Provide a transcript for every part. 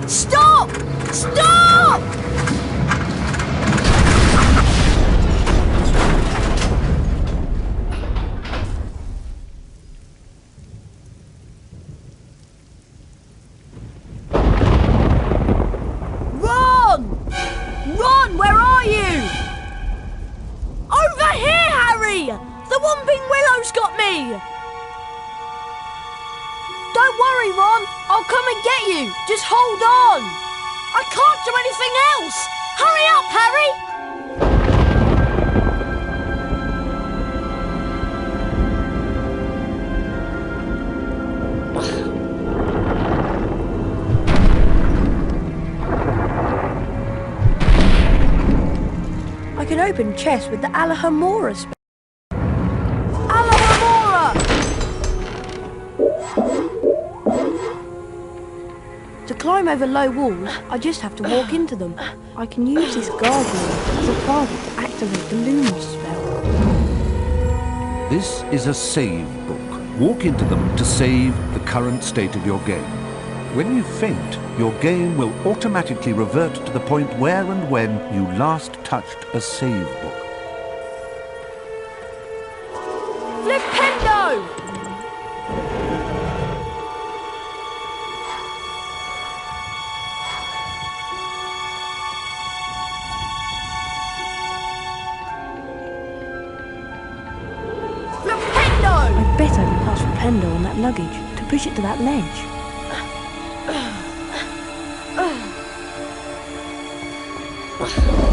Stop! Stop! Ron, where are you? Over here, Harry! The Whomping Willow's got me! Don't worry, Ron. I'll come and get you. Just hold on. I can't do anything else. Hurry up, Harry! I can open chests with the Alahomora spell. To climb over low walls, I just have to walk into them. I can use this gargoyle as a target to activate the Lumos spell. This is a save book. Walk into them to save the current state of your game. When you faint, your game will automatically revert to the point where and when you last touched a save book. Flipendo! I bet I can pass Flipendo on that luggage to push it to that ledge.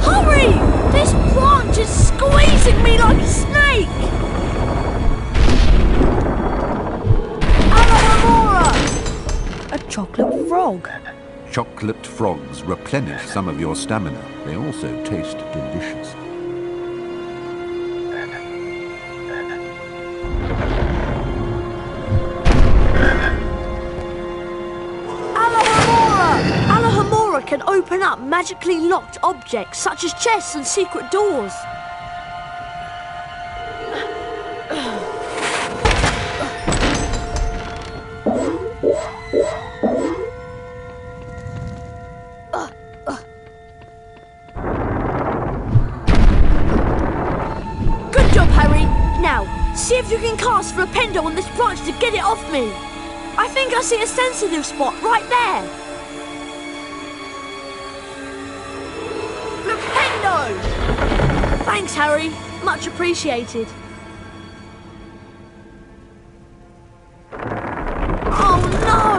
Hurry! This branch is squeezing me like a snake! Alahomora! A chocolate frog. Chocolate frogs replenish some of your stamina. They also taste delicious. Alahomora can open up magically locked objects such as chests and secret doors. Good job, Harry. Now, see if you can cast Flipendo on this branch to get it off me. I think I see a sensitive spot right there. Flipendo! Thanks, Harry. Much appreciated. Oh, no!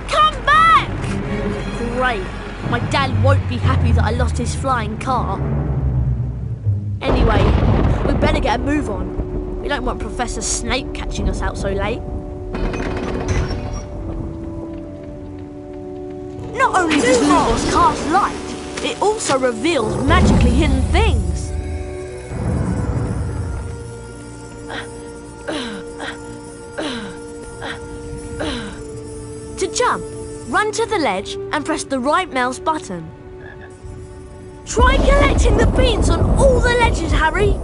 Come back! Great. My dad won't be happy that I lost his flying car. Anyway, we better get a move on. We don't want Professor Snape catching us out so late. Not only does Lumos cast light, it also reveals magically hidden things. To jump, run to the ledge and press the right mouse button. Try collecting the beans on all the ledges, Harry.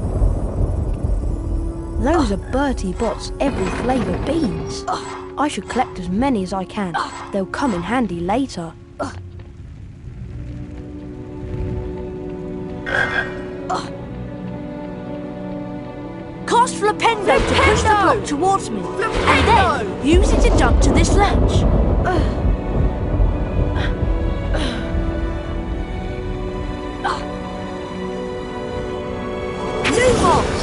Those are Bertie Bott's every flavour beans. I should collect as many as I can. They'll come in handy later. Cast Flipendo to push the block towards me. And then use it to jump to this ledge. Lumos!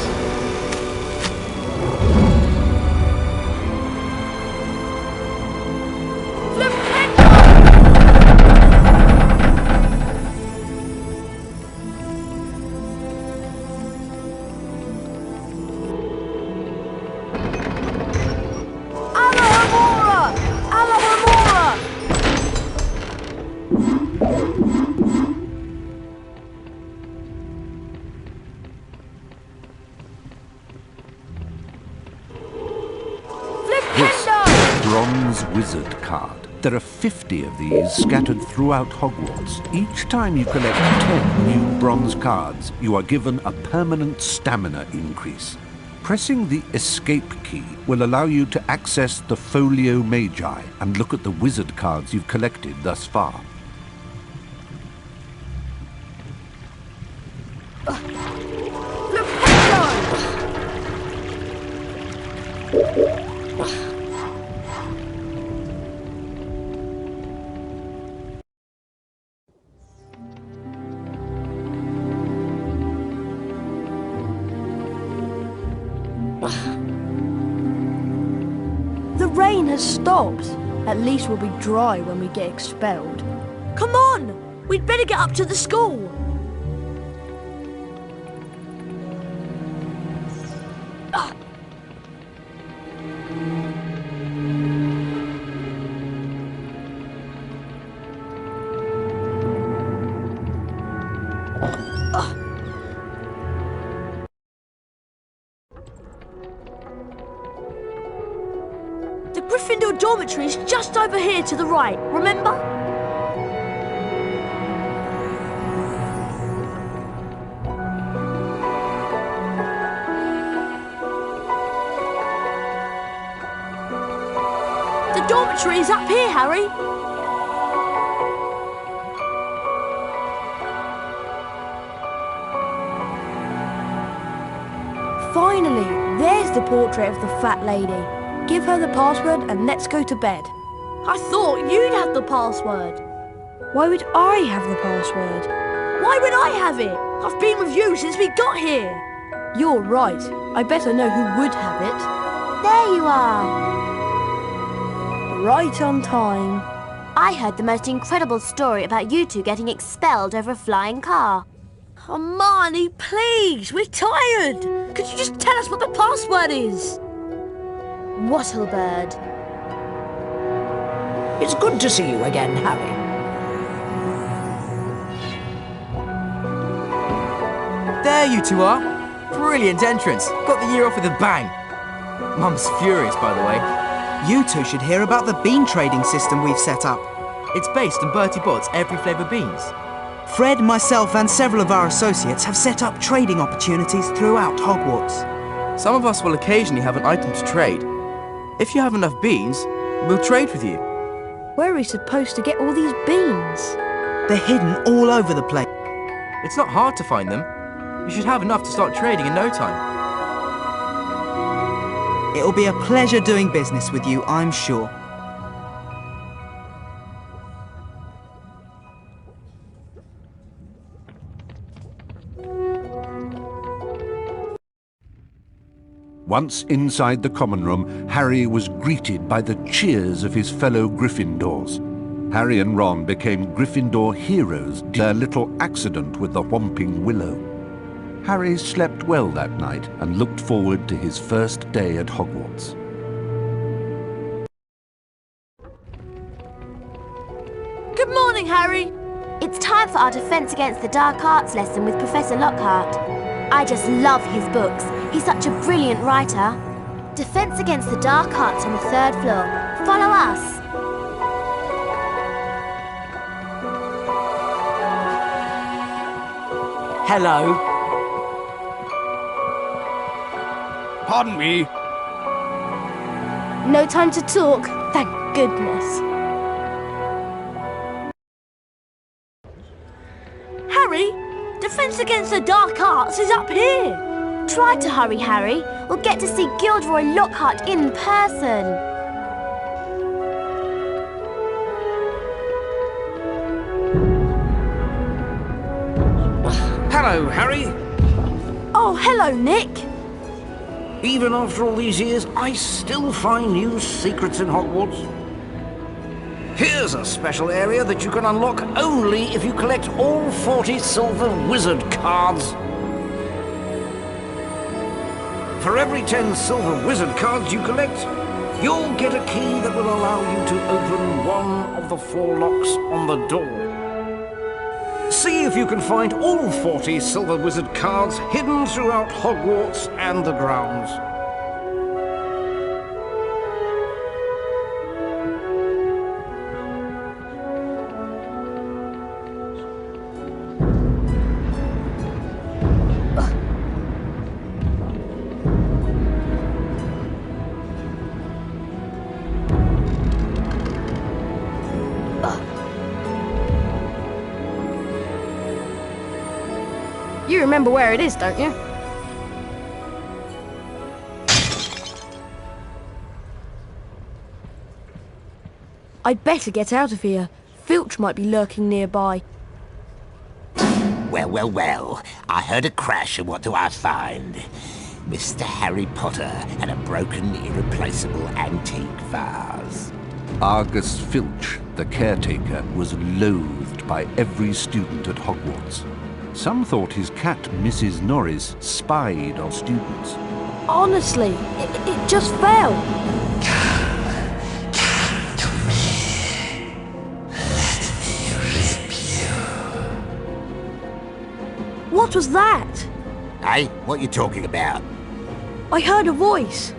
Wizard card. There are 50 of these scattered throughout Hogwarts. Each time you collect 10 new bronze cards, you are given a permanent stamina increase. Pressing the escape key will allow you to access the Folio Magi and look at the wizard cards you've collected thus far. The rain has stopped. At least we'll be dry when we get expelled. Come on! We'd better get up to the school. The Gryffindor dormitory is just over here to the right, remember? The dormitory is up here, Harry. Finally, there's the portrait of the fat lady. Give her the password and let's go to bed. I thought you'd have the password. Why would I have the password? Why would I have it? I've been with you since we got here. You're right. I better know who would have it. There you are. Right on time. I heard the most incredible story about you two getting expelled over a flying car. Hermione, please, we're tired. Could you just tell us what the password is? Wattlebird. It's good to see you again, Harry. There you two are. Brilliant entrance. Got the year off with a bang. Mum's furious, by the way. You two should hear about the bean trading system we've set up. It's based on Bertie Bott's every flavour beans. Fred, myself and several of our associates have set up trading opportunities throughout Hogwarts. Some of us will occasionally have an item to trade. If you have enough beans, we'll trade with you. Where are we supposed to get all these beans? They're hidden all over the place. It's not hard to find them. You should have enough to start trading in no time. It'll be a pleasure doing business with you, I'm sure. Once inside the common room, Harry was greeted by the cheers of his fellow Gryffindors. Harry and Ron became Gryffindor heroes due to their little accident with the Whomping Willow. Harry slept well that night and looked forward to his first day at Hogwarts. Good morning, Harry. It's time for our Defence Against the Dark Arts lesson with Professor Lockhart. I just love his books. He's such a brilliant writer. Defence Against the Dark Arts on the 3rd floor. Follow us. Hello. Pardon me. No time to talk, thank goodness. Harry, Defence Against the Dark Arts is up here. Try to hurry, Harry. We'll get to see Gilderoy Lockhart in person. Hello, Harry. Oh, hello, Nick. Even after all these years, I still find new secrets in Hogwarts. Here's a special area that you can unlock only if you collect all 40 silver wizard cards. For every 10 silver wizard cards you collect, you'll get a key that will allow you to open one of the 4 locks on the door. See if you can find all 40 silver wizard cards hidden throughout Hogwarts and the grounds. remember where it is, don't you? I'd better get out of here. Filch might be lurking nearby. Well, well, well. I heard a crash, and what do I find? Mr. Harry Potter and a broken, irreplaceable antique vase. Argus Filch, the caretaker, was loathed by every student at Hogwarts. Some thought his cat, Mrs. Norris, spied on students. Honestly, it just fell. What was that? Hey, what you talking about? I heard a voice.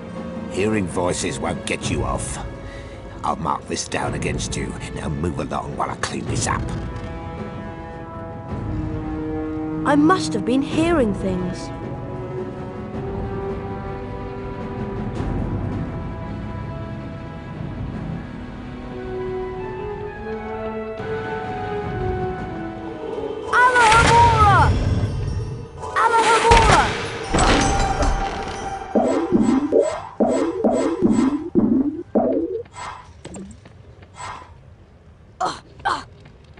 Hearing voices won't get you off. I'll mark this down against you. Now move along while I clean this up. I must have been hearing things.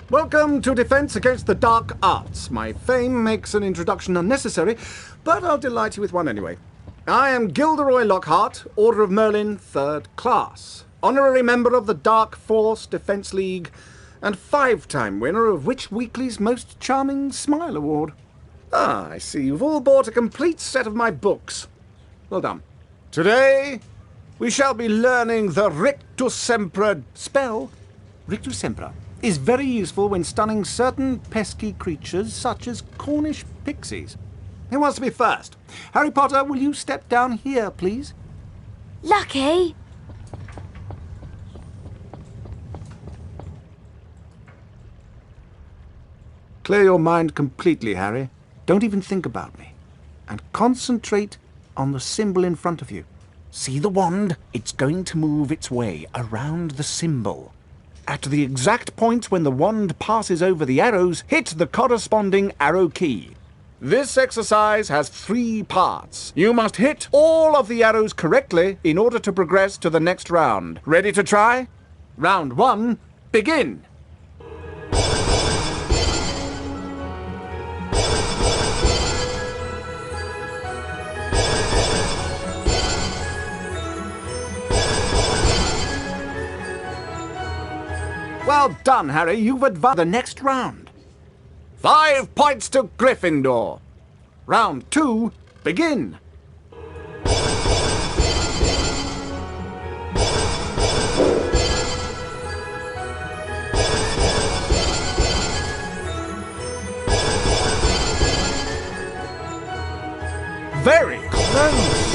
Welcome to Defense Against the Dark Arts. My fame makes an introduction unnecessary, but I'll delight you with one anyway. I am Gilderoy Lockhart, Order of Merlin, 3rd Class, honorary member of the Dark Force Defense League, and 5-time winner of Witch Weekly's Most Charming Smile Award. Ah, I see you've all bought a complete set of my books. Well done. Today, we shall be learning the Rictus Sempra spell. Rictus Sempra is very useful when stunning certain pesky creatures such as Cornish pixies. Who wants to be first? Harry Potter, will you step down here, please? Lucky. Clear your mind completely, Harry. Don't even think about me. And concentrate on the symbol in front of you. See the wand? It's going to move its way around the symbol. At the exact point when the wand passes over the arrows, hit the corresponding arrow key. This exercise has 3 parts. You must hit all of the arrows correctly in order to progress to the next round. Ready to try? Round 1, begin! Well done, Harry. You've advanced the next round. 5 points to Gryffindor. Round 2, begin. Very close.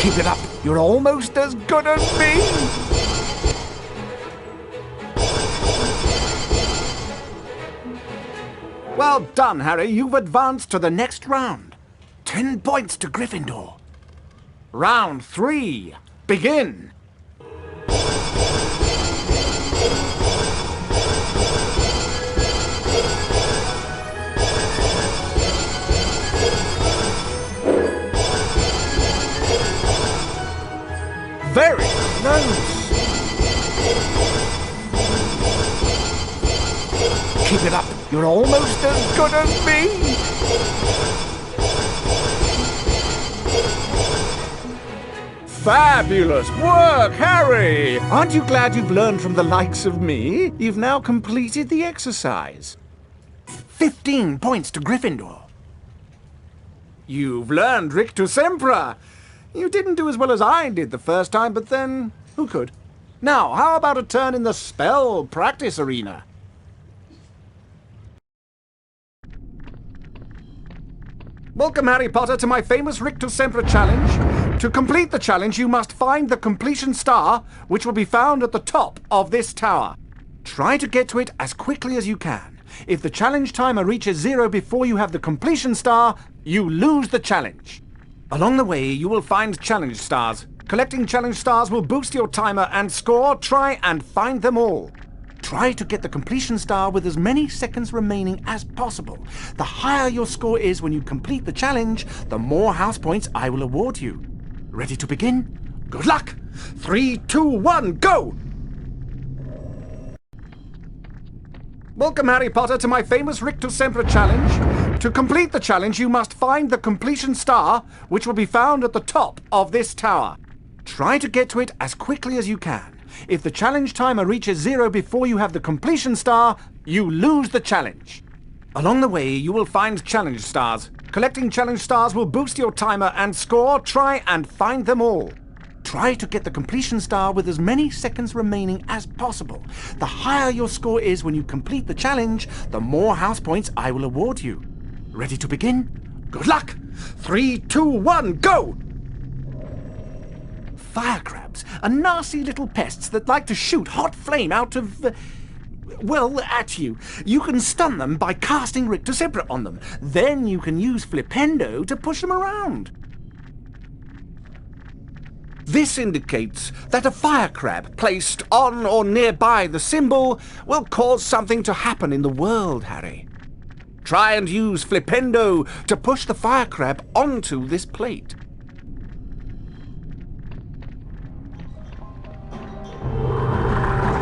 Keep it up. You're almost as good as me. Well done, Harry. You've advanced to the next round. 10 points to Gryffindor. Round 3, begin. Very close. Keep it up. You're almost as good as me. Fabulous work, Harry! Aren't you glad you've learned from the likes of me? You've now completed the exercise. 15 points to Gryffindor. You've learned Rictus Sempra. You didn't do as well as I did the first time, but then, who could? Now, how about a turn in the spell practice arena? Welcome, Harry Potter, to my famous Rictus Sempra challenge. To complete the challenge, you must find the completion star, which will be found at the top of this tower. Try to get to it as quickly as you can. If the challenge timer reaches 0 before you have the completion star, you lose the challenge. Along the way, you will find challenge stars. Collecting challenge stars will boost your timer and score. Try and find them all. Try to get the completion star with as many seconds remaining as possible. The higher your score is when you complete the challenge, the more house points I will award you. Ready to begin? Good luck! 3, 2, 1, go! Welcome, Harry Potter, to my famous Rictus Semper challenge. To complete the challenge, you must find the completion star, which will be found at the top of this tower. Try to get to it as quickly as you can. If the challenge timer reaches 0 before you have the completion star, you lose the challenge. Along the way, you will find challenge stars. Collecting challenge stars will boost your timer and score. Try and find them all. Try to get the completion star with as many seconds remaining as possible. The higher your score is when you complete the challenge, the more house points I will award you. Ready to begin? Good luck! 3, 2, 1, go! Fire crabs are nasty little pests that like to shoot hot flame out of, well, at you. You can stun them by casting Rictus Semper on them. Then you can use Flipendo to push them around. This indicates that a fire crab placed on or nearby the symbol will cause something to happen in the world, Harry. Try and use Flipendo to push the fire crab onto this plate.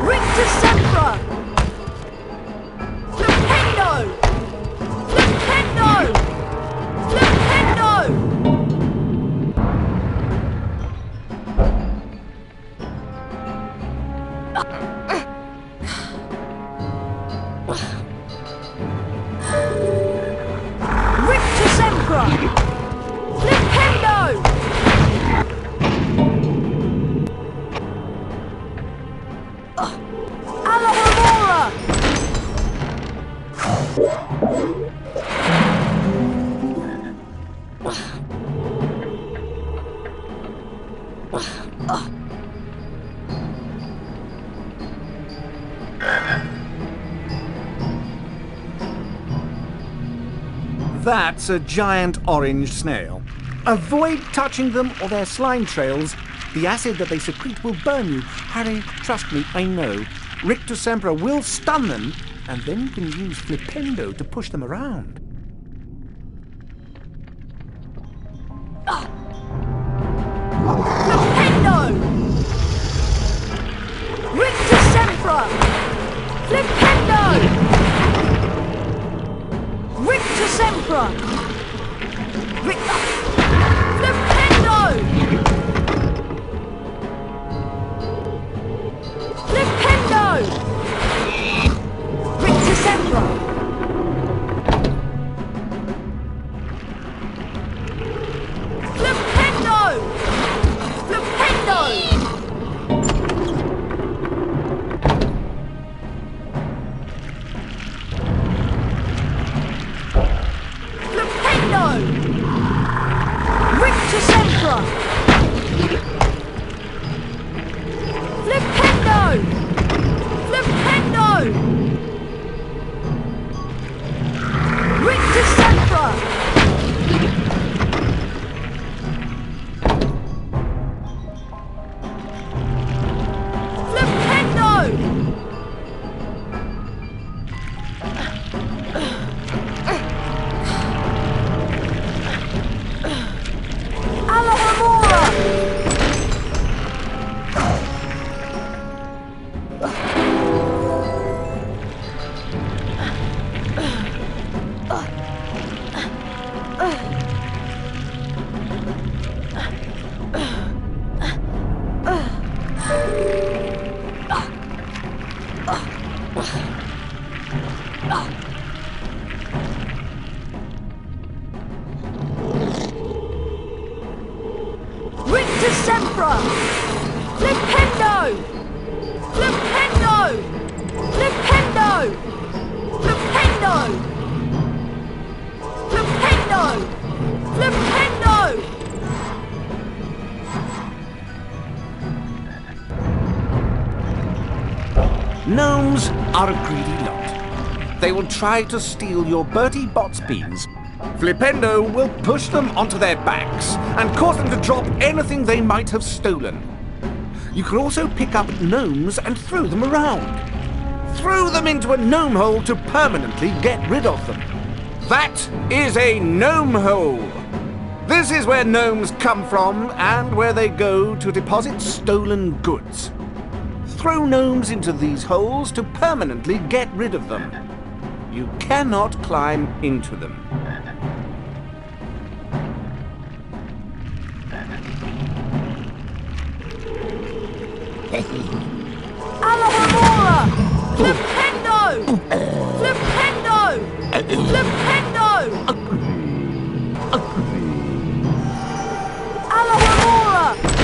Rictus Semper! Flipendo! Flipendo! Flipendo! Rictus Semper! Flipendo! Alohomora! That's a giant orange snail. Avoid touching them or their slime trails. The acid that they secrete will burn you. Harry, trust me, I know. Rictus Semper will stun them, and then you can use Flipendo to push them around. Flipendo! Rictus Semper! Flipendo! Rictus Semper! Flipendo! Flipendo! Rictus Semper! Flipendo! Flipendo! Rictus Semper! Flipendo! Flipendo! Rictus Semper! Flipendo! Rictus Semper! Flipendo! Flipendo! Flipendo! Flipendo! Flipendo! Flipendo! Gnomes are a greedy lot. They will try to steal your Bertie Bott's beans. Flipendo will push them onto their backs and cause them to drop anything they might have stolen. You can also pick up gnomes and throw them around. Throw them into a gnome hole to permanently get rid of them. That is a gnome hole. This is where gnomes come from and where they go to deposit stolen goods. Throw gnomes into these holes to permanently get rid of them. You cannot climb into them. Alamora! Flipendo! Flipendo! Flipendo! Alamora!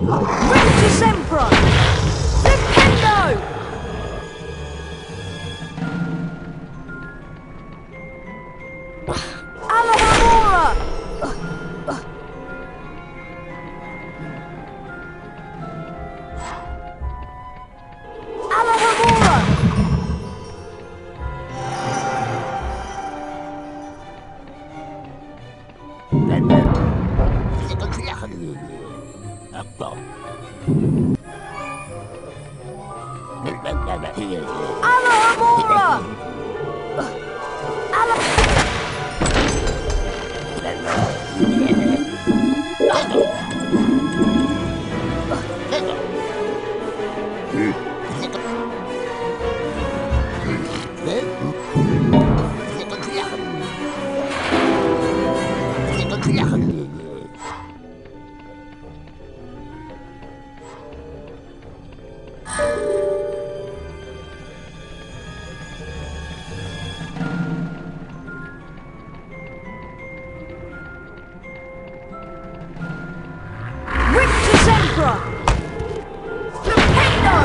Rictus Emperor! Flipendo! Alohomora! Alohomora! Alohomora! Rictus Emperor! Flipendo!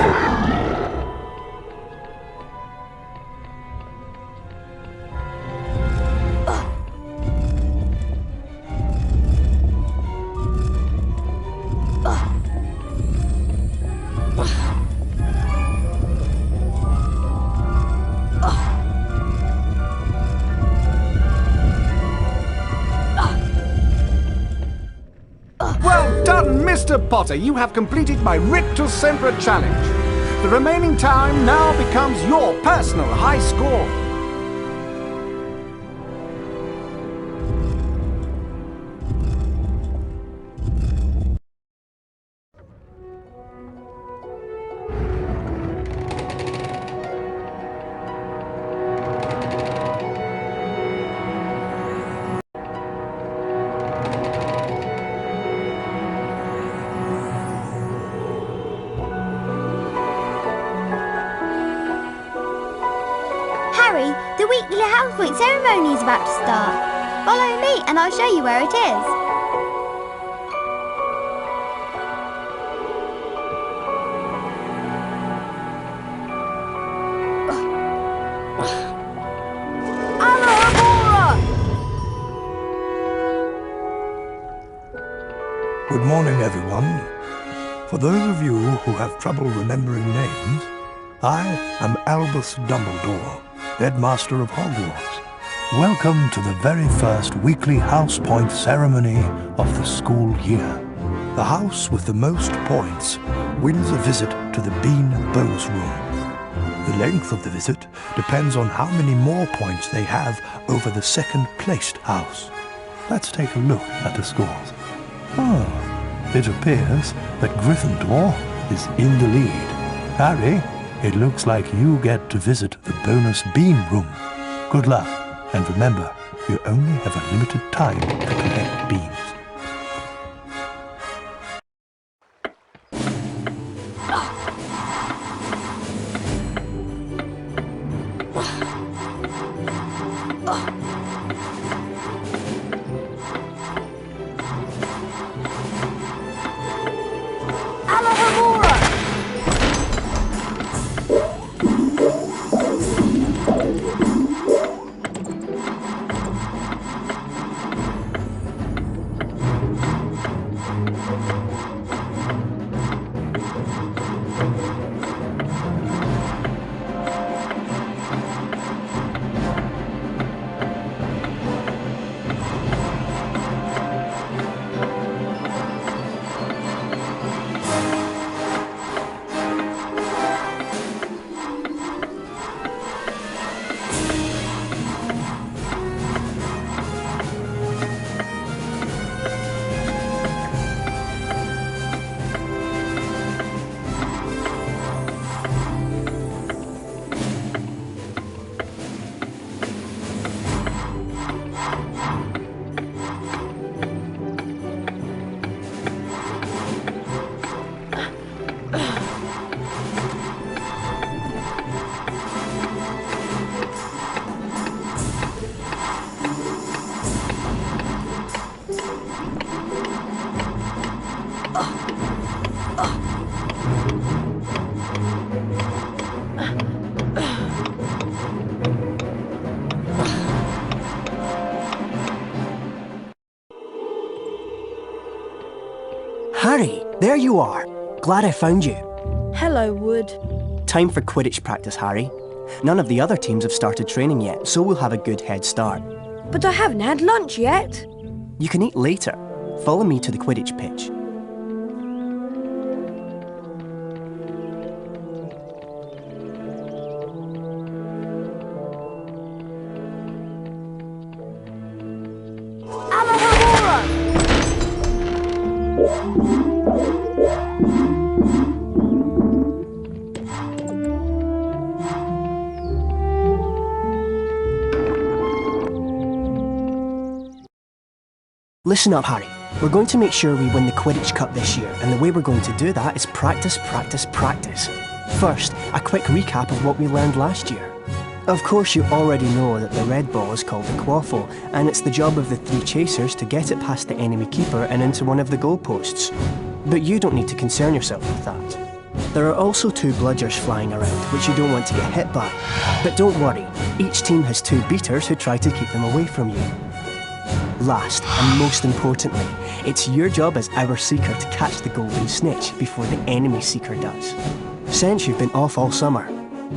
Well done, Mr. Potter. You have completed my Rictus Emperor challenge. The remaining time now becomes your personal high score. Harry, the weekly house point ceremony is about to start. Follow me and I'll show you where it is. Alohomora! Good morning, everyone. For those of you who have trouble remembering names, I am Albus Dumbledore, Headmaster of Hogwarts. Welcome to the very first weekly house point ceremony of the school year. The house with the most points wins a visit to the Bean bonus room. The length of the visit depends on how many more points they have over the second-placed house. Let's take a look at the scores. It appears that Gryffindor is in the lead. Harry, it looks like you get to visit the bonus bean room. Good luck, and remember, you only have a limited time to collect beans. Alohomora! Harry, there you are. Glad I found you. Hello, Wood. Time for Quidditch practice, Harry. None of the other teams have started training yet, so we'll have a good head start. But I haven't had lunch yet. You can eat later. Follow me to the Quidditch pitch. Listen up, Harry. We're going to make sure we win the Quidditch Cup this year, and the way we're going to do that is practice, practice, practice. First, a quick recap of what we learned last year. Of course, you already know that the red ball is called the quaffle, and it's the job of the 3 chasers to get it past the enemy keeper and into one of the goalposts. But you don't need to concern yourself with that. There are also 2 bludgers flying around, which you don't want to get hit by. But don't worry, each team has 2 beaters who try to keep them away from you. Last, and most importantly, it's your job as our seeker to catch the golden snitch before the enemy seeker does. Since you've been off all summer,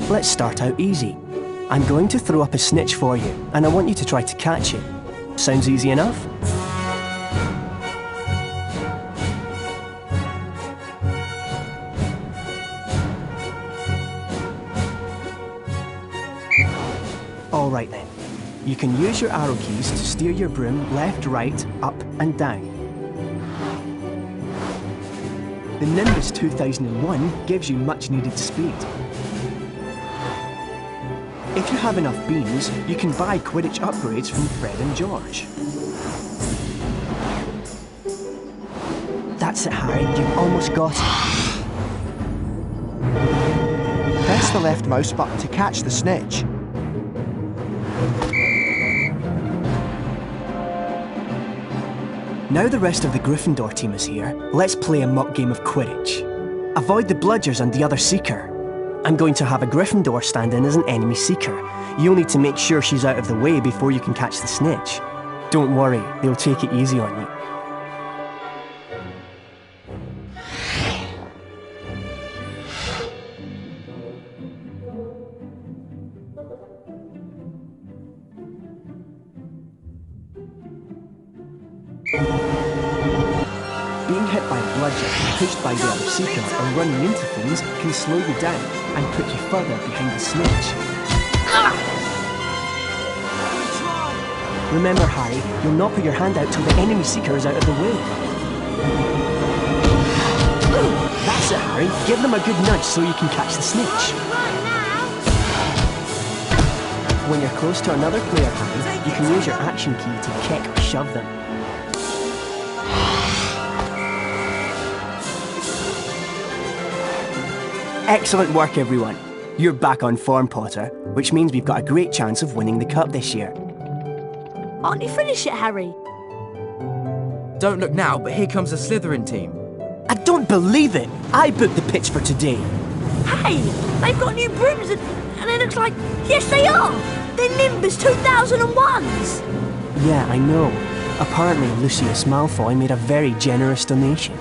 let's start out easy. I'm going to throw up a snitch for you, and I want you to try to catch it. Sounds easy enough? All right then. You can use your arrow keys to steer your broom left, right, up and down. The Nimbus 2001 gives you much needed speed. If you have enough beans, you can buy Quidditch upgrades from Fred and George. That's it, Harry, you've almost got it. Press the left mouse button to catch the snitch. Now the rest of the Gryffindor team is here, let's play a mock game of Quidditch. Avoid the bludgers and the other seeker. I'm going to have a Gryffindor stand in as an enemy seeker. You'll need to make sure she's out of the way before you can catch the snitch. Don't worry, they'll take it easy on you. Being hit by a bludger, pushed by the other seeker, or running into things can slow you down and put you further behind the snitch. Remember, Harry, you'll not put your hand out till the enemy seeker is out of the way. That's it, Harry. Give them a good nudge so you can catch the snitch. When you're close to another player, Harry, you can use your action key to kick or shove them. Excellent work, everyone. You're back on form, Potter, which means we've got a great chance of winning the cup this year. Aren't you finished yet, Harry? Don't look now, but here comes the Slytherin team. I don't believe it! I booked the pitch for today. Hey, they've got new brooms and it looks like... Yes, they are! They're Nimbus 2001s! Yeah, I know. Apparently Lucius Malfoy made a very generous donation.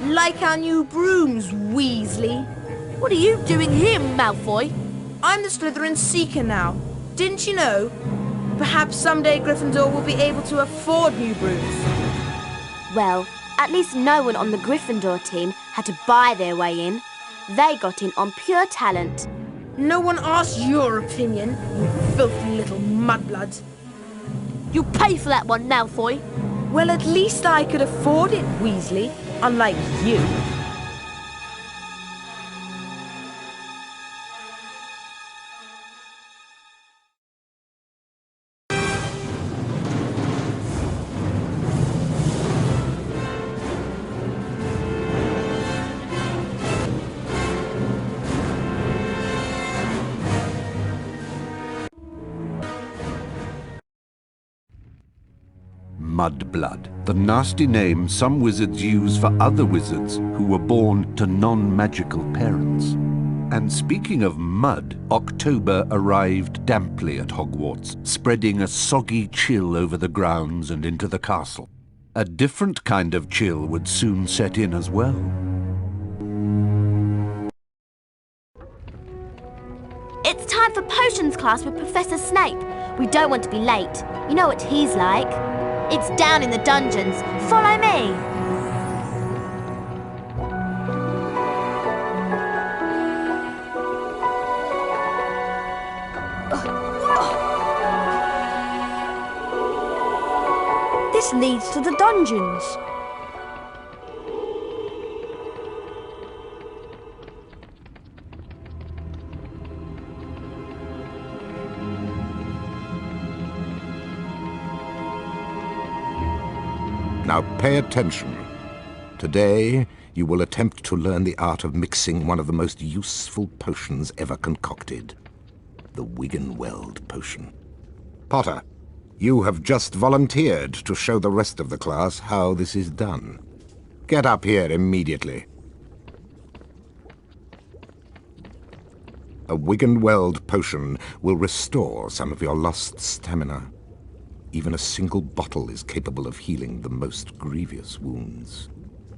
Like our new brooms, Weasley. What are you doing here, Malfoy? I'm the Slytherin Seeker now. Didn't you know? Perhaps someday Gryffindor will be able to afford new brooms. Well, at least no one on the Gryffindor team had to buy their way in. They got in on pure talent. No one asked your opinion, you filthy little mudbloods. You'll pay for that one, Malfoy. Well, at least I could afford it, Weasley, unlike you. Mudblood. the nasty name some wizards use for other wizards who were born to non-magical parents. And speaking of mud, October arrived damply at Hogwarts, spreading a soggy chill over the grounds and into the castle. A different kind of chill would soon set in as well. It's time for potions class with Professor Snape. We don't want to be late. You know what he's like. It's down in the dungeons. Follow me. This leads to the dungeons. Now pay attention. Today, you will attempt to learn the art of mixing one of the most useful potions ever concocted. The Wiggenweld potion. Potter, you have just volunteered to show the rest of the class how this is done. Get up here immediately. A Wiggenweld potion will restore some of your lost stamina. Even a single bottle is capable of healing the most grievous wounds.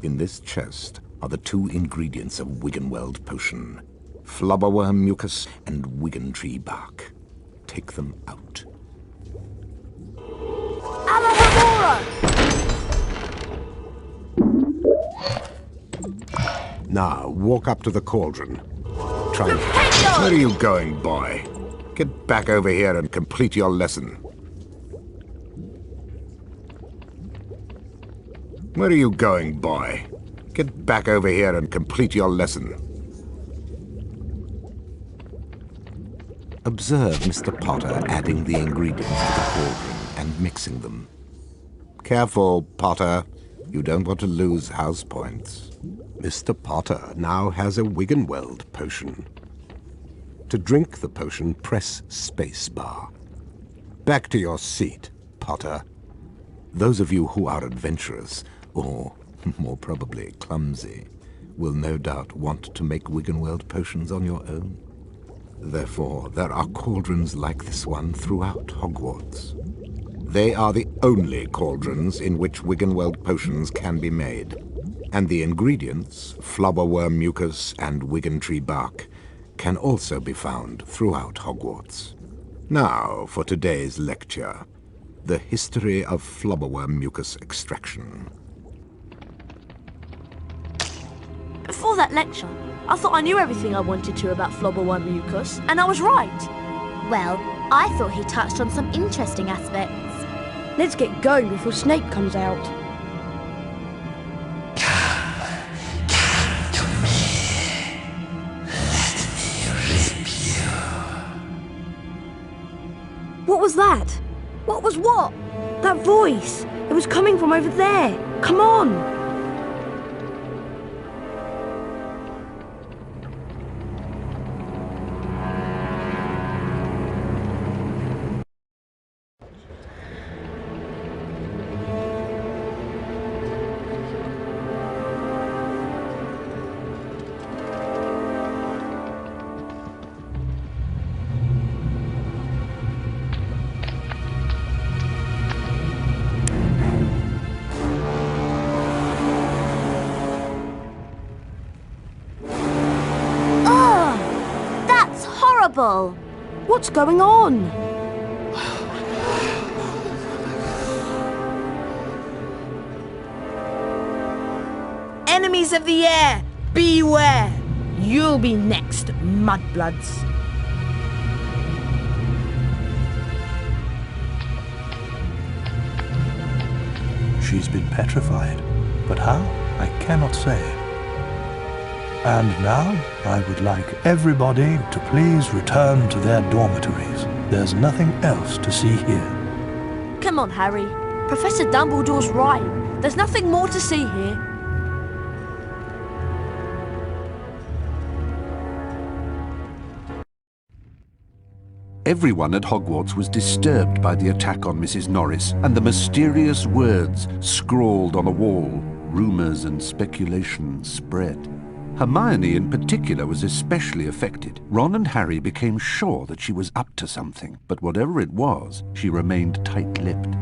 In this chest are the 2 ingredients of Wiggenweld potion: flubberworm mucus and wiggentree bark. Take them out. Now, walk up to the cauldron. Where are you going, boy? Get back over here and complete your lesson. Where are you going, boy? Get back over here and complete your lesson. Observe Mr. Potter adding the ingredients to the cauldron and mixing them. Careful, Potter. You don't want to lose house points. Mr. Potter now has a Wiggenweld potion. To drink the potion, press spacebar. Back to your seat, Potter. Those of you who are adventurous, or more probably clumsy, will no doubt want to make Wiggenweld potions on your own. Therefore, there are cauldrons like this one throughout Hogwarts. They are the only cauldrons in which Wiggenweld potions can be made, and the ingredients, flubberworm mucus and wiggentree bark, can also be found throughout Hogwarts. Now for today's lecture, the history of flubberworm mucus extraction. Before that lecture, I thought I knew everything I wanted to about flubberworm mucus, and I was right. Well, I thought he touched on some interesting aspects. Let's get going before Snape comes out. What was that? What was what? That voice. It was coming from over there. Come on. What's going on? Enemies of the air, beware! You'll be next, mudbloods. She's been petrified, but how? I cannot say. And now, I would like everybody to please return to their dormitories. There's nothing else to see here. Come on, Harry. Professor Dumbledore's right. There's nothing more to see here. Everyone at Hogwarts was disturbed by the attack on Mrs. Norris and the mysterious words scrawled on a wall. Rumours and speculation spread. Hermione in particular was especially affected. Ron and Harry became sure that she was up to something, but whatever it was, she remained tight-lipped.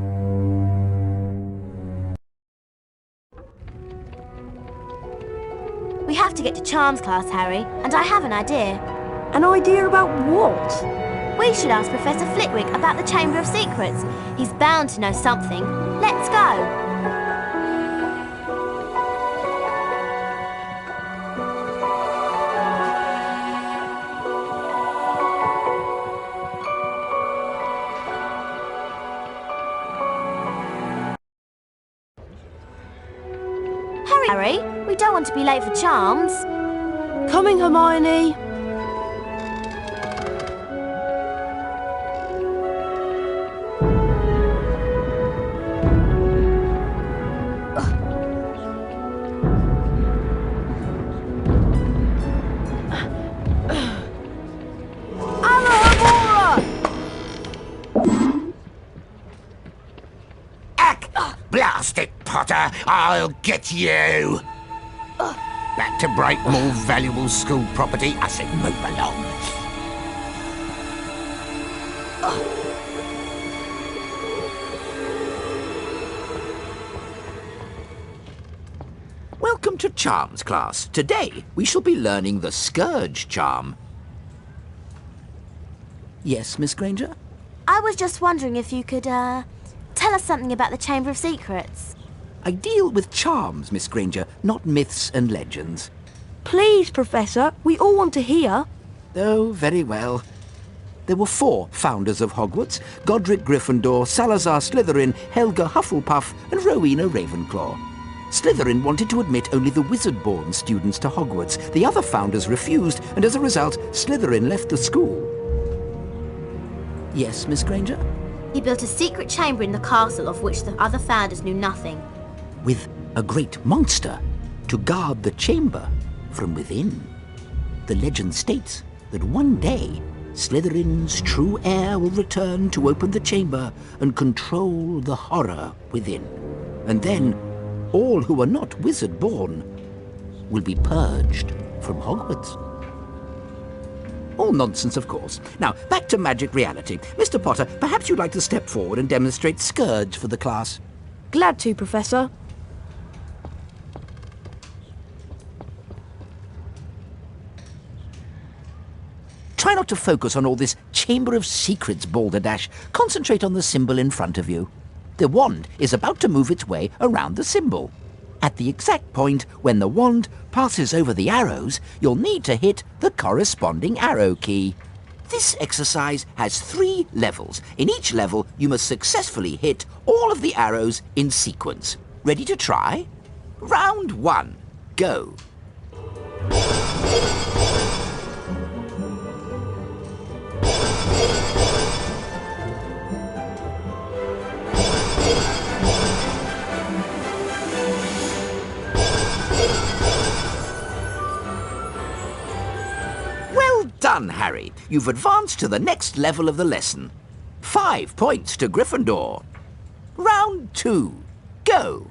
We have to get to Charms class, Harry, and I have an idea. An idea about what? We should ask Professor Flitwick about the Chamber of Secrets. He's bound to know something. Let's go. Harry, we don't want to be late for Charms. Coming, Hermione. Blast it, Potter! I'll get you! Back to break more valuable school property. I said move along. Welcome to Charms class. Today we shall be learning the Scourge charm. Yes, Miss Granger? I was just wondering if you could, tell us something about the Chamber of Secrets. I deal with charms, Miss Granger, not myths and legends. Please, Professor, we all want to hear. Oh, very well. There were 4 founders of Hogwarts: Godric Gryffindor, Salazar Slytherin, Helga Hufflepuff, and Rowena Ravenclaw. Slytherin wanted to admit only the wizard-born students to Hogwarts. The other founders refused, and as a result, Slytherin left the school. Yes, Miss Granger? He built a secret chamber in the castle of which the other founders knew nothing. With a great monster to guard the chamber from within. The legend states that one day Slytherin's true heir will return to open the chamber and control the horror within. And then all who are not wizard-born will be purged from Hogwarts. All nonsense, of course. Now, back to magic reality. Mr. Potter, perhaps you'd like to step forward and demonstrate Scourge for the class. Glad to, Professor. Try not to focus on all this Chamber of Secrets balderdash. Concentrate on the symbol in front of you. The wand is about to move its way around the symbol. At the exact point when the wand passes over the arrows, you'll need to hit the corresponding arrow key. This exercise has 3 levels. In each level, you must successfully hit all of the arrows in sequence. Ready to try? Round 1. Go. Done, Harry. You've advanced to the next level of the lesson. 5 points to Gryffindor. Round 2. Go.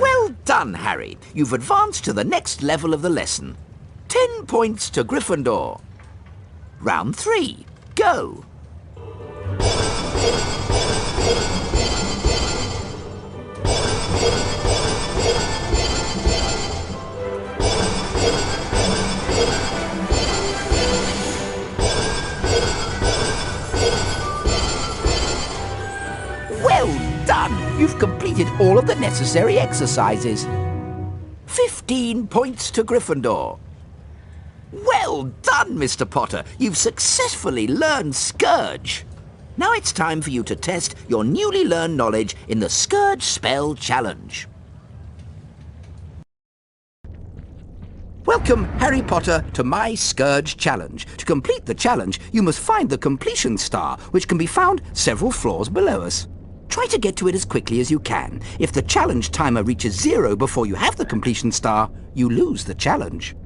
Well done, Harry. You've advanced to the next level of the lesson. 10 points to Gryffindor. Round 3. Go. Well done! You've completed all of the necessary exercises. 15 points to Gryffindor. Well done, Mr. Potter. You've successfully learned Scourge. Now it's time for you to test your newly learned knowledge in the Scourge Spell Challenge. Welcome, Harry Potter, to my Scourge Challenge. To complete the challenge, you must find the completion star, which can be found several floors below us. Try to get to it as quickly as you can. If the challenge timer reaches 0 before you have the completion star, you lose the challenge.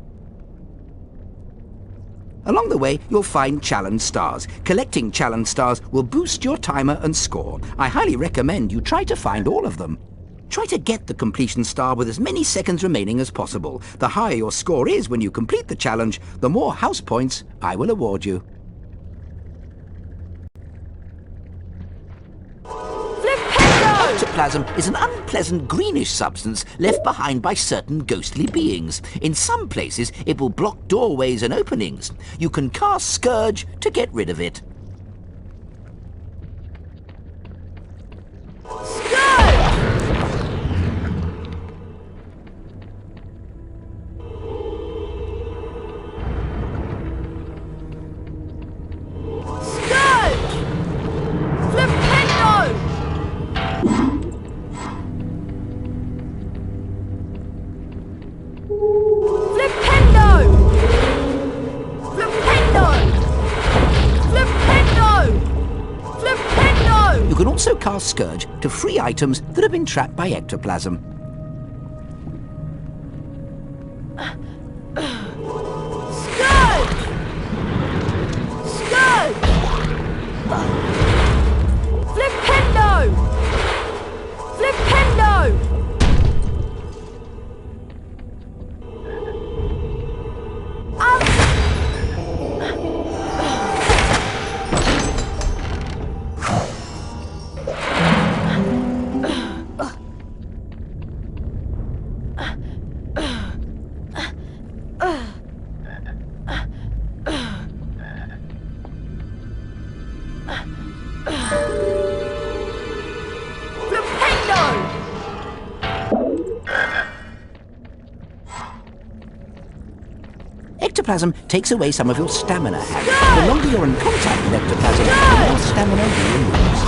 Along the way, you'll find challenge stars. Collecting challenge stars will boost your timer and score. I highly recommend you try to find all of them. Try to get the completion star with as many seconds remaining as possible. The higher your score is when you complete the challenge, the more house points I will award you. Ectoplasm is an unpleasant greenish substance left behind by certain ghostly beings. In some places, it will block doorways and openings. You can cast Scourge to get rid of it. You can also cast Scourge to free items that have been trapped by ectoplasm. Ectoplasm takes away some of your stamina, Harry. The longer you're in contact with ectoplasm, the more stamina you lose.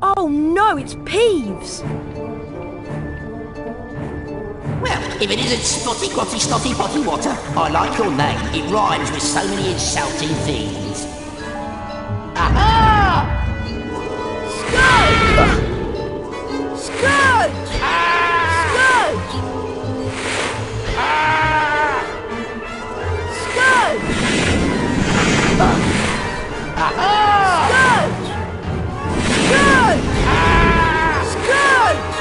Oh no, it's Peeves! Well, if it isn't Spotty Grotty Snotty Potty Water, I like your name. It rhymes with so many insulting things. Aha! Scourge! Scourge! Scourge! Scourge! Aha! Scourge! Scourge!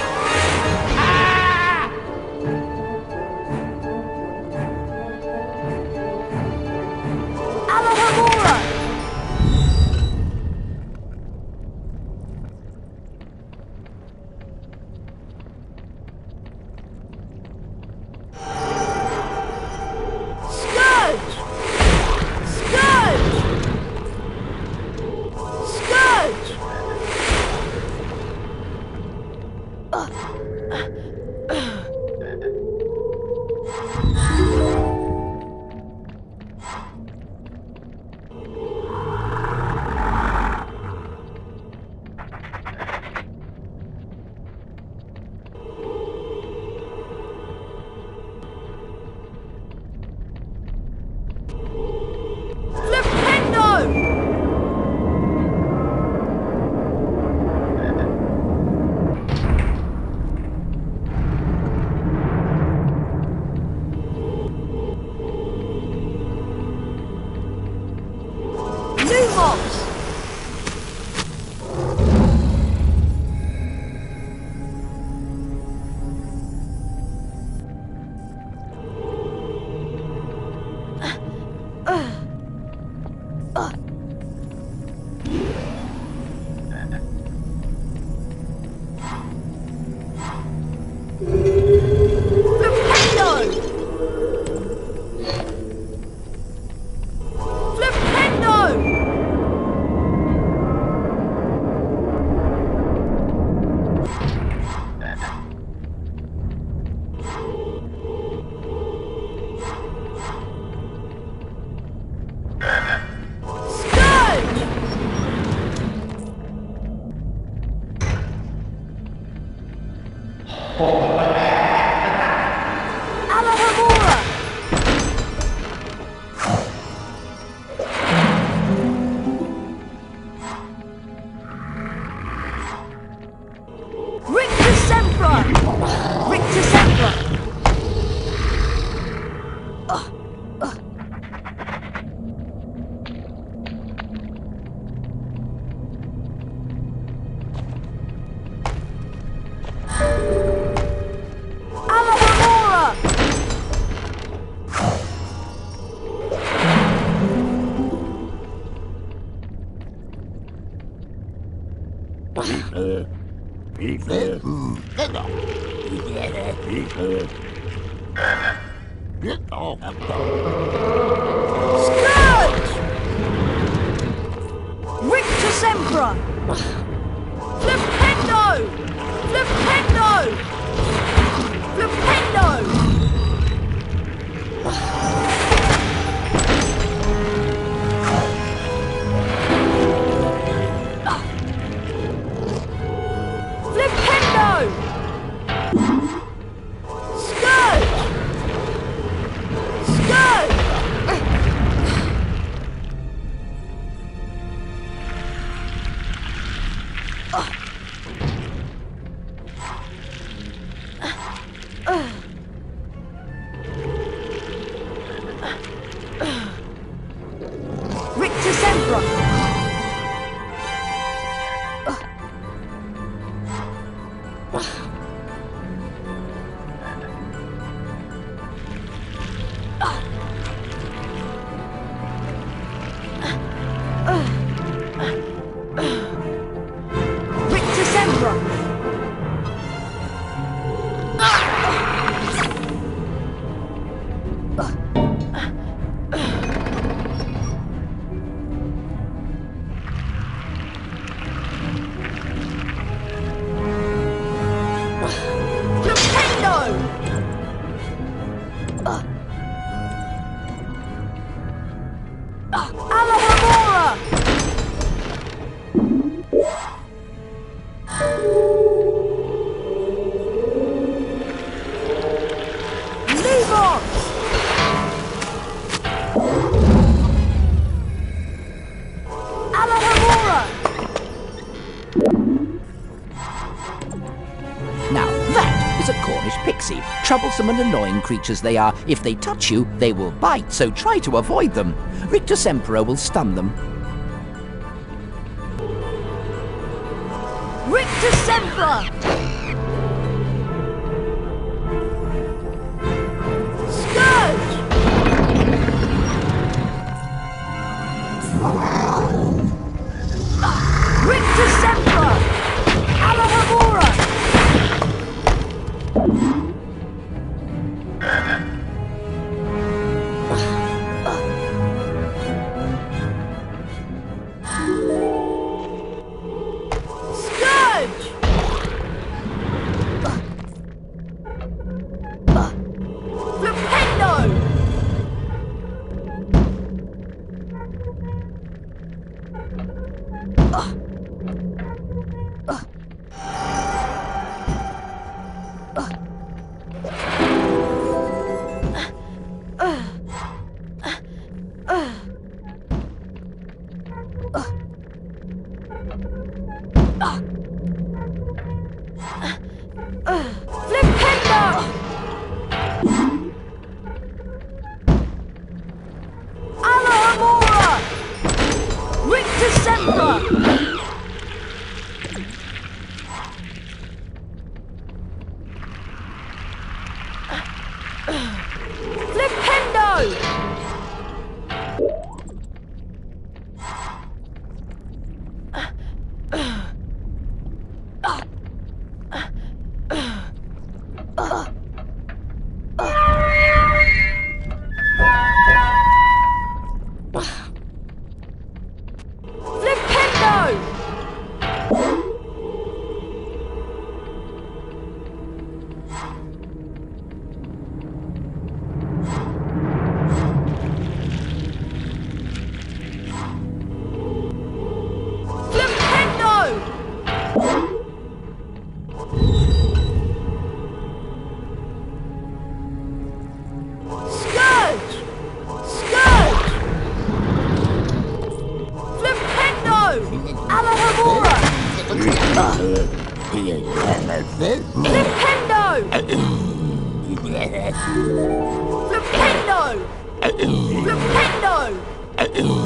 Alohomora! Rictus Sempra! Rictus Sempra! Alohomora! Scourge! Rictus Sempra! Flipendo! Flipendo! Flipendo! Flipendo! Scourge! Scourge! Rictus Sempra! Rictus Sempra! Alohomora! Levos! Alohomora! Now that is a Cornish pixie. Troublesome and annoying creatures they are. If they touch you, they will bite, so try to avoid them. Rictus Emperor will stun them. Rictus Sempra! Scourge! Rictus Sempra! Alohomora! Scourge! Flipendo! Flipendo! Alohomora! Rictus Sempra! Flipendo! Flipendo! Flipendo! Flipendo! Flipendo! Flipendo!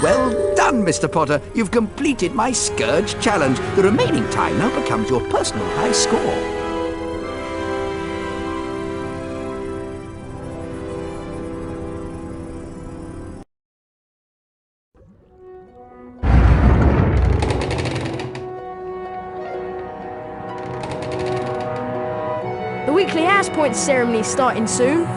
Well done, Mr. Potter. You've completed my Scourge challenge. The remaining time now becomes your personal high score. The weekly house point ceremony is starting soon.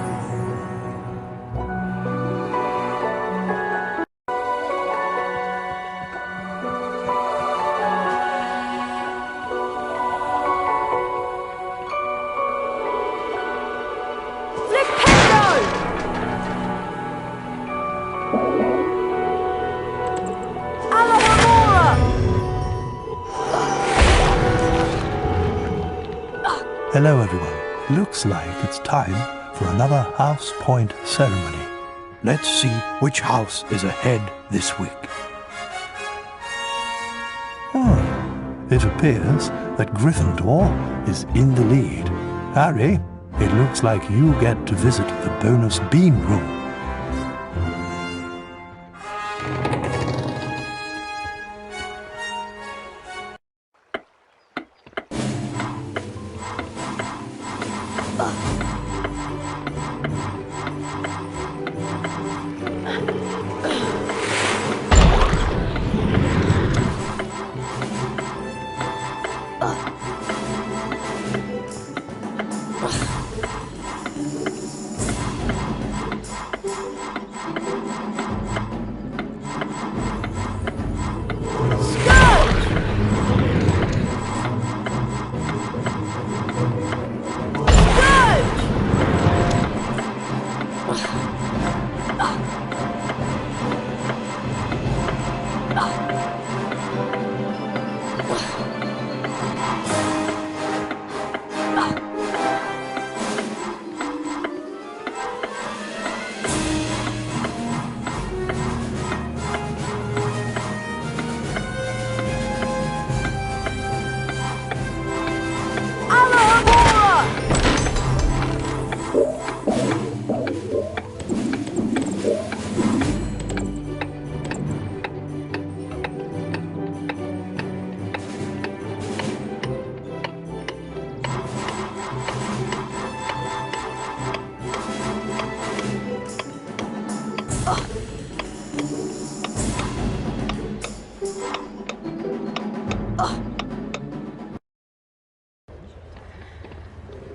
Hello everyone. Looks like it's time for another house point ceremony. Let's see which house is ahead this week. It appears that Gryffindor is in the lead. Harry, it looks like you get to visit the bonus bean room.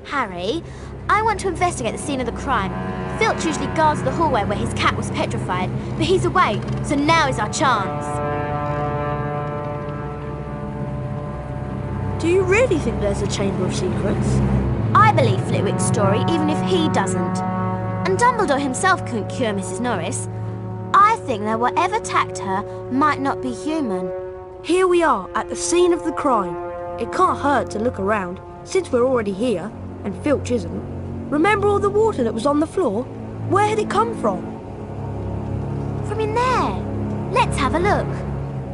Harry, I want to investigate the scene of the crime. Filch usually guards the hallway where his cat was petrified, but he's away, so now is our chance. Do you really think there's a Chamber of Secrets? I believe Flitwick's story, even if he doesn't. And Dumbledore himself couldn't cure Mrs. Norris. I think that whatever attacked her might not be human. Here we are, at the scene of the crime. It can't hurt to look around, since we're already here, and Filch isn't. Remember all the water that was on the floor? Where had it come from? From in there. Let's have a look.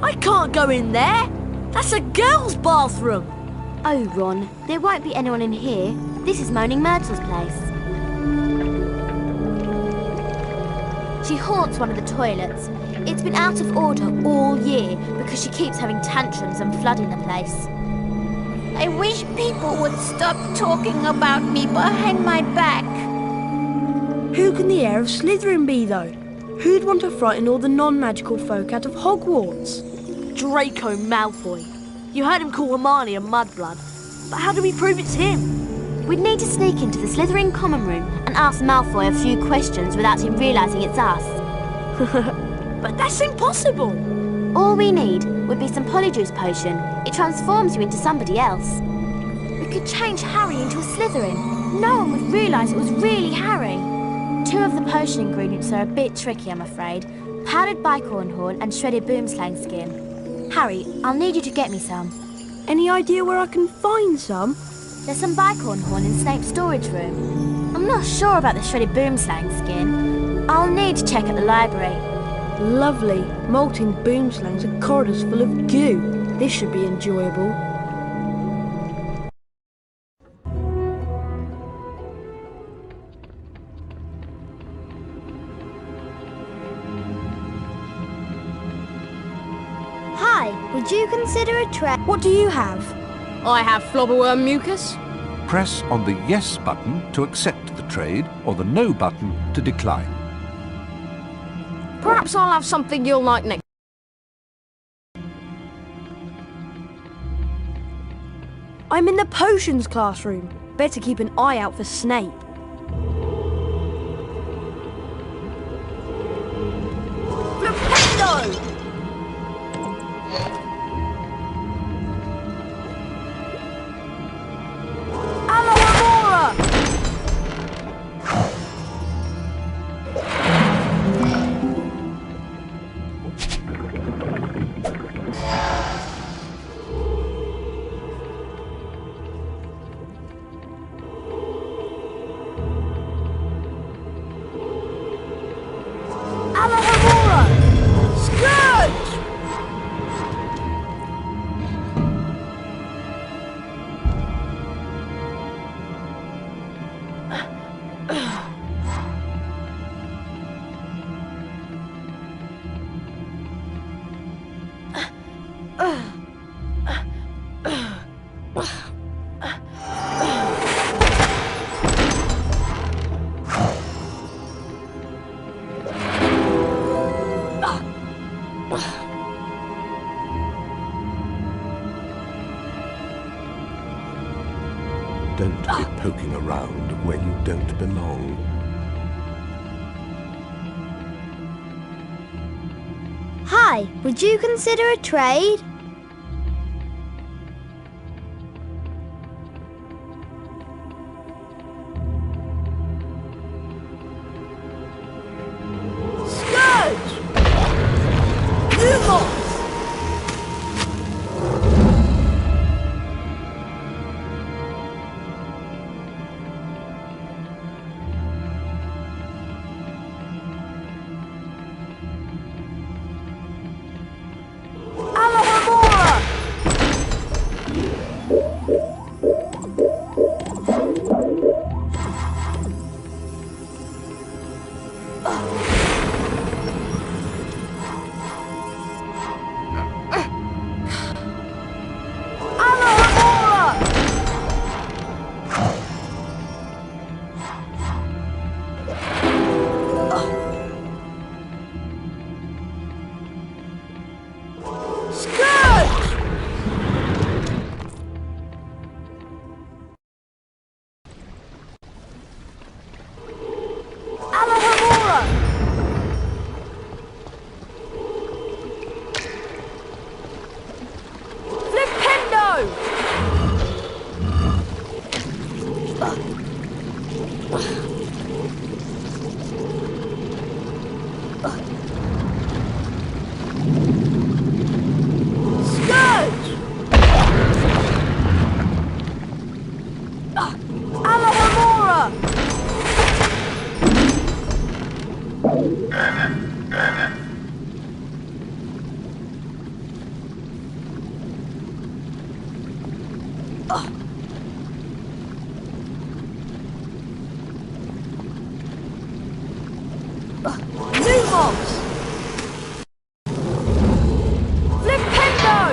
I can't go in there. That's a girl's bathroom. Oh, Ron, there won't be anyone in here. This is Moaning Myrtle's place. She haunts one of the toilets. It's been out of order all year because she keeps having tantrums and flooding the place. I wish people would stop talking about me behind my back. Who can the heir of Slytherin be, though? Who'd want to frighten all the non-magical folk out of Hogwarts? Draco Malfoy. You heard him call Hermione a mudblood. But how do we prove it's him? We'd need to sneak into the Slytherin common room and ask Malfoy a few questions without him realising it's us. But that's impossible. All we need would be some polyjuice potion. It transforms you into somebody else. We could change Harry into a Slytherin. No one would realise it was really Harry. 2 of the potion ingredients are a bit tricky, I'm afraid. Powdered bicorn horn and shredded boomslang skin. Harry, I'll need you to get me some. Any idea where I can find some? There's some bicorn horn in Snape's storage room. I'm not sure about the shredded boomslang skin. I'll need to check at the library. Lovely. Molting boomslangs and corridors full of goo. This should be enjoyable. Hi, would you consider a tray? What do you have? I have flobberworm mucus. Press on the Yes button to accept the trade, or the No button to decline. Perhaps I'll have something you'll like next. I'm in the potions classroom. Better keep an eye out for Snape. Flipendo! Don't be poking around where you don't belong. Hi, would you consider a trade? Scourge! Alohomora! Lumos! Flipendo!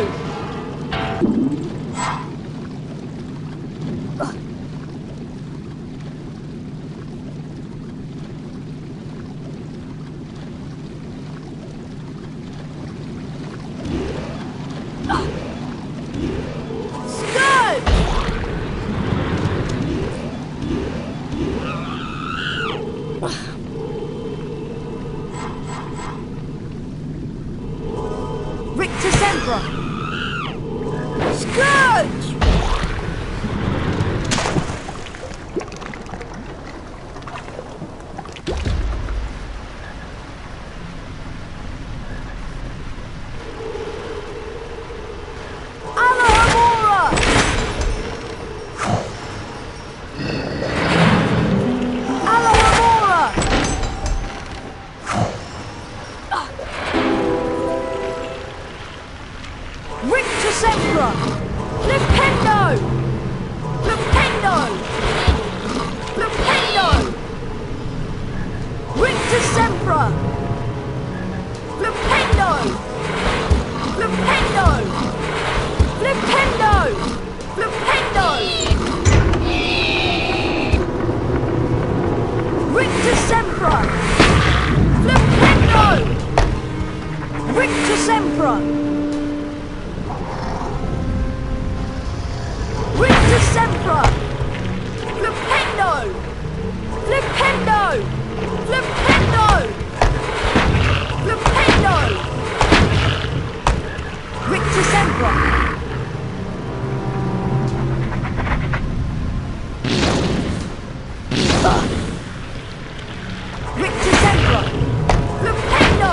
Scourge! Alohomora! Alohomora! Rictusembra! Flipendo! Flipendo! Flipendo! Rictusembra! Flipendo! Flipendo! Flipendo! Flipendo! Rictusembra! Flipendo! Rictusembra! Rictusembra! Flipendo! Flipendo! Flipendo! Flipendo! Rictusembra! Rictusembra! Flipendo!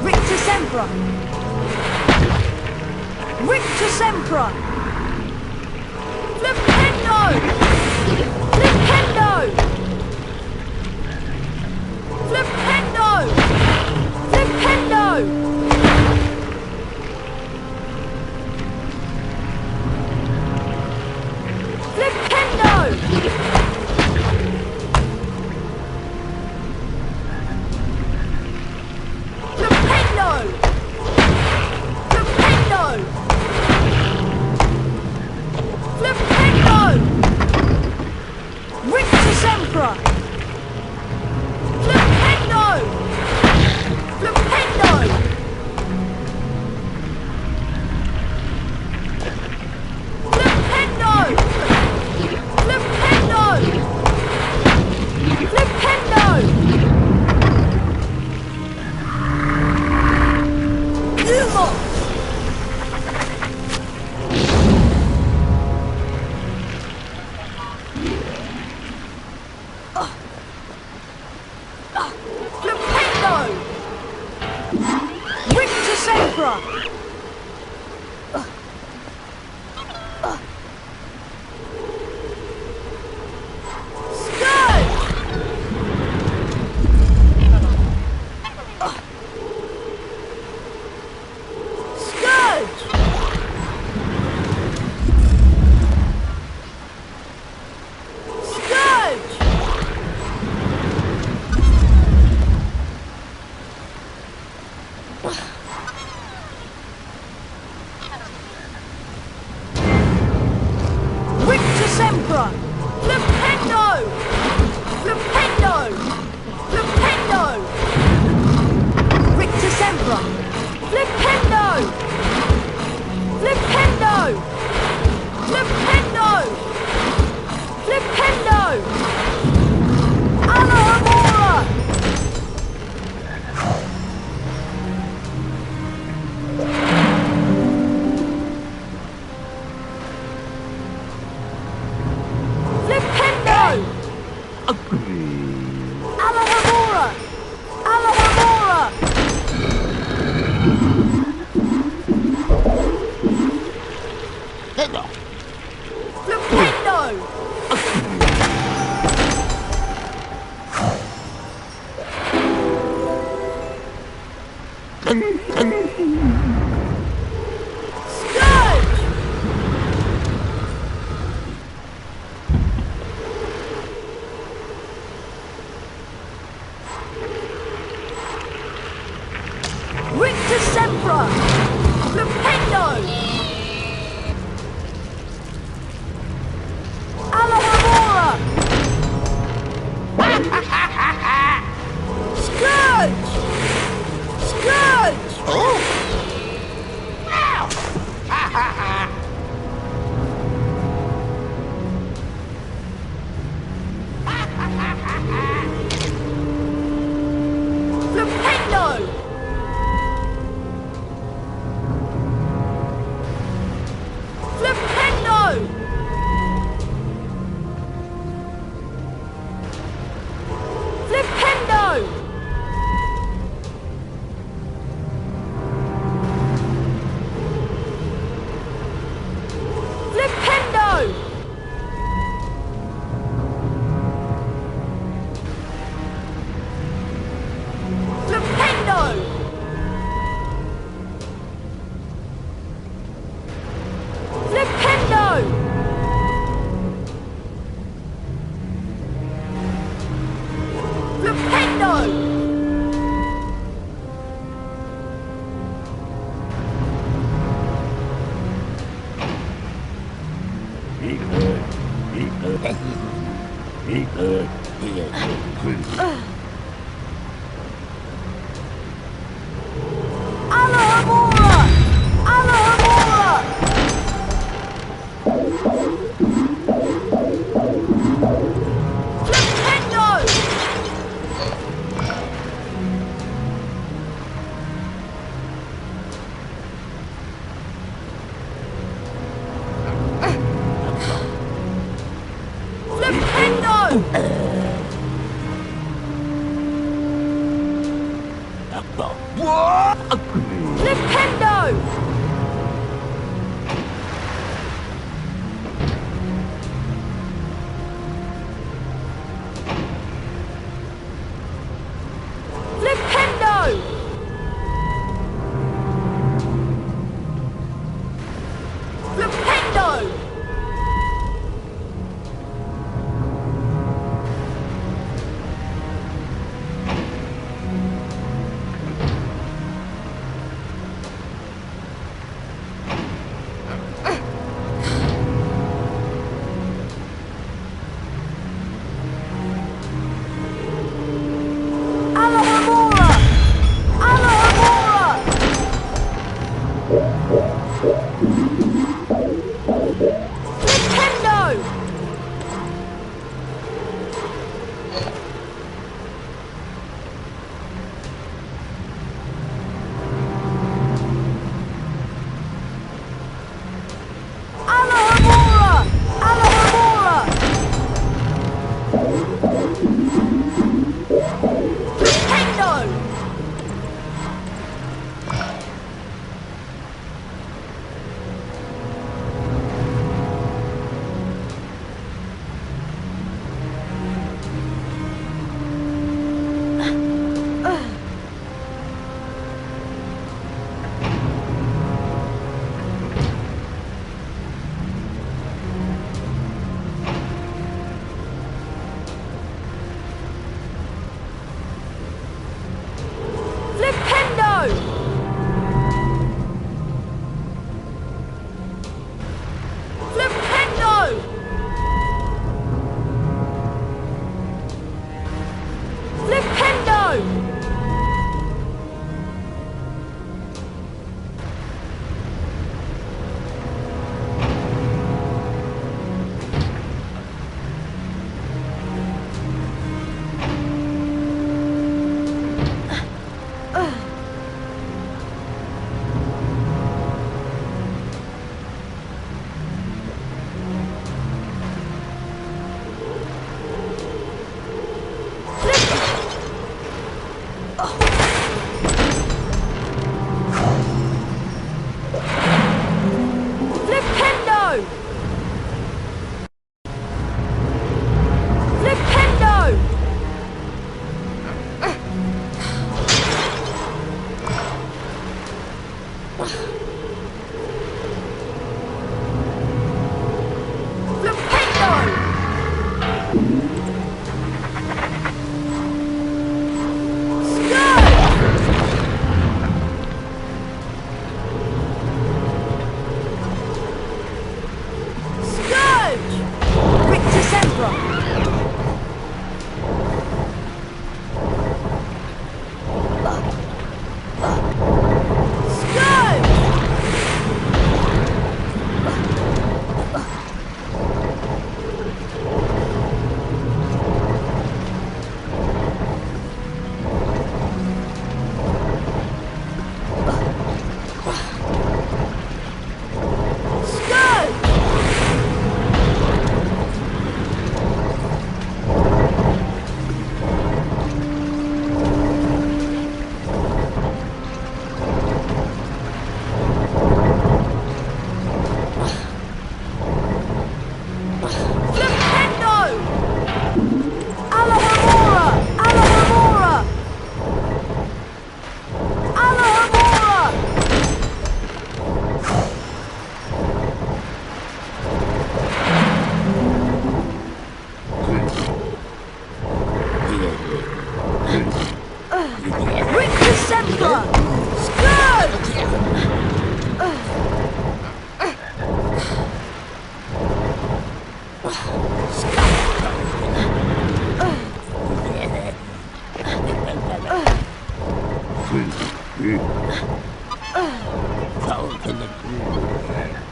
Rictusembra! Rictusembra! Flipendo! Flipendo! Flipendo! Flipendo! Flipendo! Flipendo! Flipendo! Flipendo! Rictusembra! Flipendo! Flipendo! Flipendo! Flipendo! Flipendo! Lumos! Flipendo! Rictusembra! Scourge! Scourge! Scourge!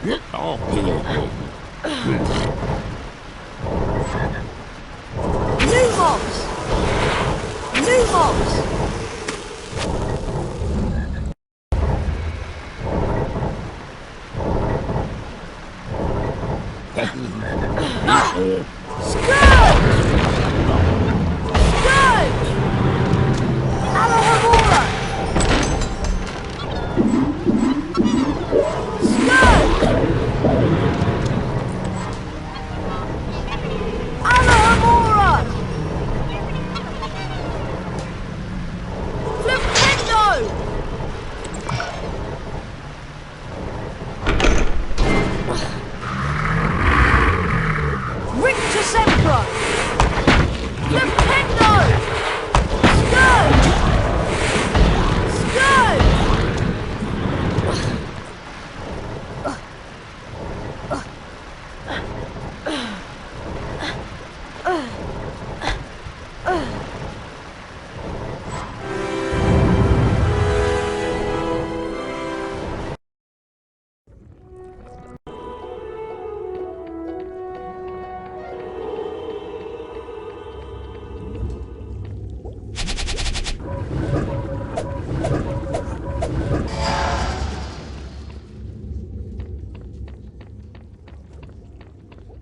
Get off here. New mobs! New mobs!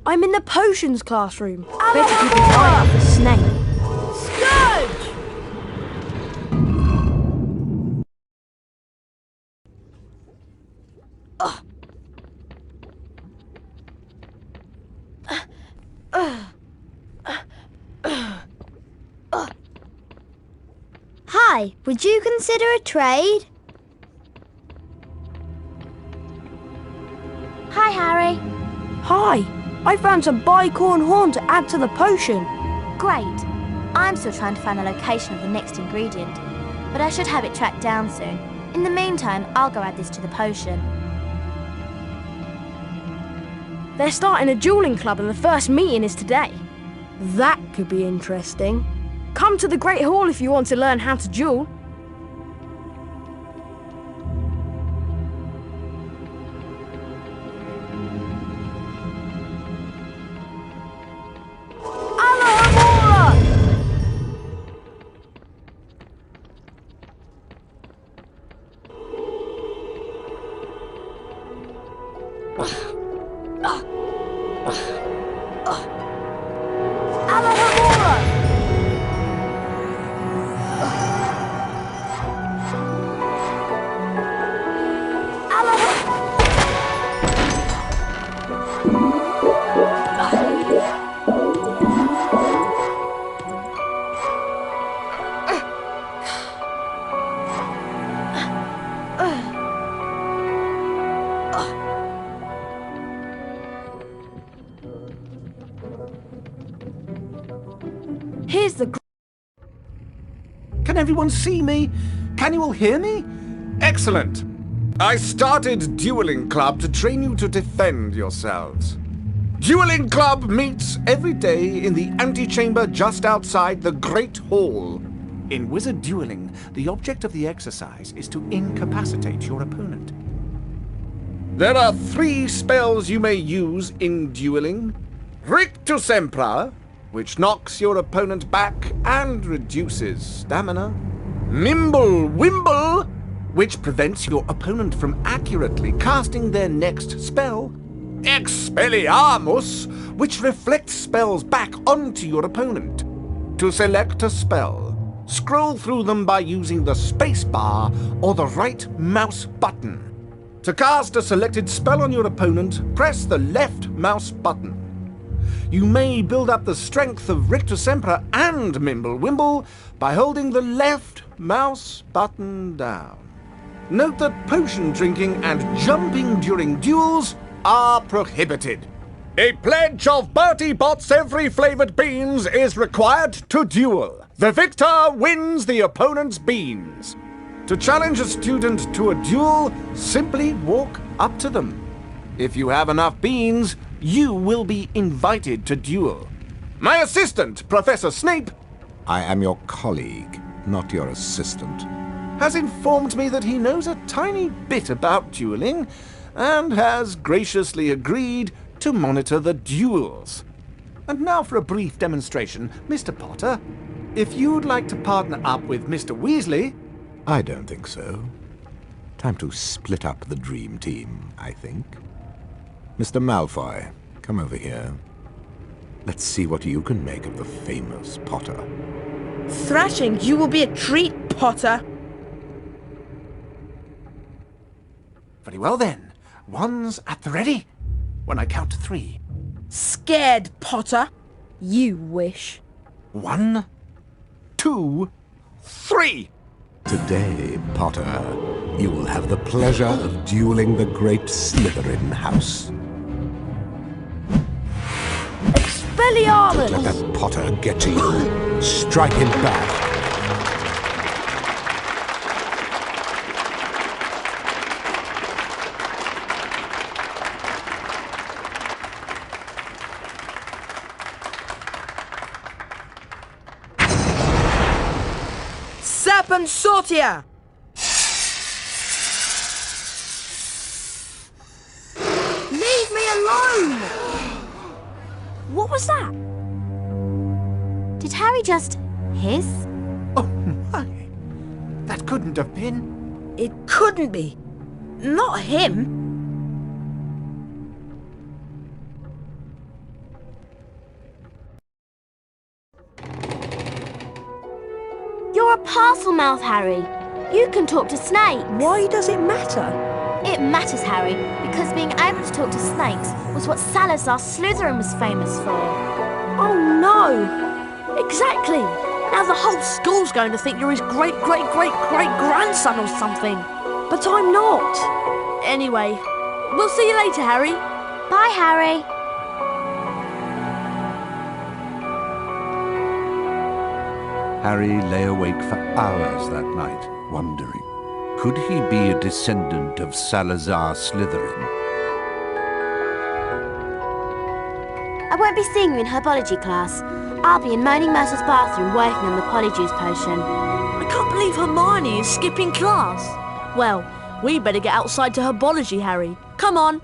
I'm in the potions classroom. Better keep an eye out for Snape. Scourge! Hi, would you consider a trade? Hi, Harry. Hi, I found some bicorn horn to add to the potion. Great. I'm still trying to find the location of the next ingredient, but I should have it tracked down soon. In the meantime, I'll go add this to the potion. They're starting a dueling club and the first meeting is today. That could be interesting. Come to the Great Hall if you want to learn how to duel. Here's the... Can everyone see me? Can you all hear me? Excellent. I started Dueling Club to train you to defend yourselves. Dueling Club meets every day in the antechamber just outside the Great Hall. In Wizard Dueling, the object of the exercise is to incapacitate your opponent. There are 3 spells you may use in dueling. Rictus Sempra, which knocks your opponent back and reduces stamina. Mimble Wimble, which prevents your opponent from accurately casting their next spell. Expelliarmus, which reflects spells back onto your opponent. To select a spell, scroll through them by using the space bar or the right mouse button. To cast a selected spell on your opponent, press the left mouse button. You may build up the strength of Rictus Sempra and Mimble Wimble by holding the left mouse button down. Note that potion drinking and jumping during duels are prohibited. A pledge of Bertie Bott's every flavoured beans is required to duel. The victor wins the opponent's beans. To challenge a student to a duel, simply walk up to them. If you have enough beans, you will be invited to duel. My assistant, Professor Snape. I am your colleague. not your assistant. has informed me that he knows a tiny bit about dueling and has graciously agreed to monitor the duels. And now for a brief demonstration. Mr. Potter, if you'd like to partner up with Mr. Weasley... I don't think so. Time to split up the dream team, I think. Mr. Malfoy, come over here. Let's see what you can make of the famous Potter. Thrashing you will be a treat, Potter. Very well then. One's at the ready. When I count to 3. Scared, Potter. You wish. 1, 2, 3! Today, Potter, you will have the pleasure of dueling the great Slytherin house. Expelliarmus! Don't let that Potter get to you. Strike him back. Serpent Sortia! Leave me alone! What was that? Did Harry just hiss? Oh my! That couldn't have been... It couldn't be. Not him. You're a parcel mouth, Harry. You can talk to snakes. Why does it matter? It matters, Harry, because being able to talk to snakes was what Salazar Slytherin was famous for. Oh no! Exactly! Now the whole school's going to think you're his great-great-great-great-grandson or something. But I'm not. Anyway, we'll see you later, Harry. Bye, Harry. Harry lay awake for hours that night, wondering, could he be a descendant of Salazar Slytherin? I won't be seeing you in Herbology class. I'll be in Moaning Myrtle's bathroom working on the polyjuice potion. I can't believe Hermione is skipping class. Well, we better get outside to Herbology, Harry. Come on.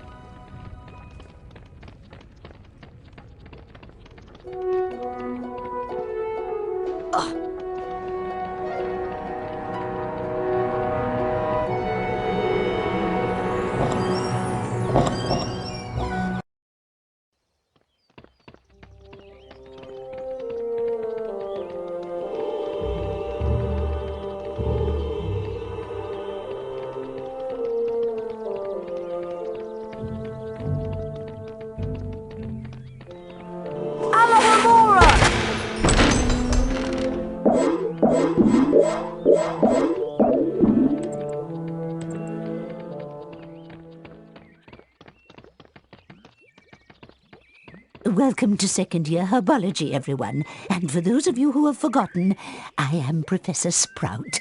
Welcome to second year Herbology, everyone. And for those of you who have forgotten, I am Professor Sprout.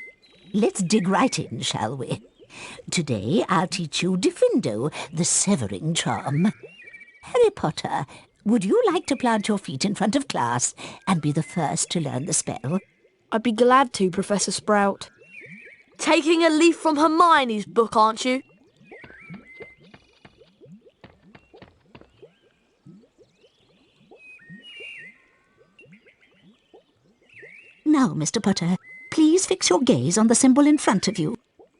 Let's dig right in, shall we? Today I'll teach you Diffindo, the severing charm. Harry Potter, would you like to plant your feet in front of class and be the first to learn the spell? I'd be glad to, Professor Sprout. Taking a leaf from Hermione's book, aren't you? Now, Mr. Potter, please fix your gaze on the symbol in front of you.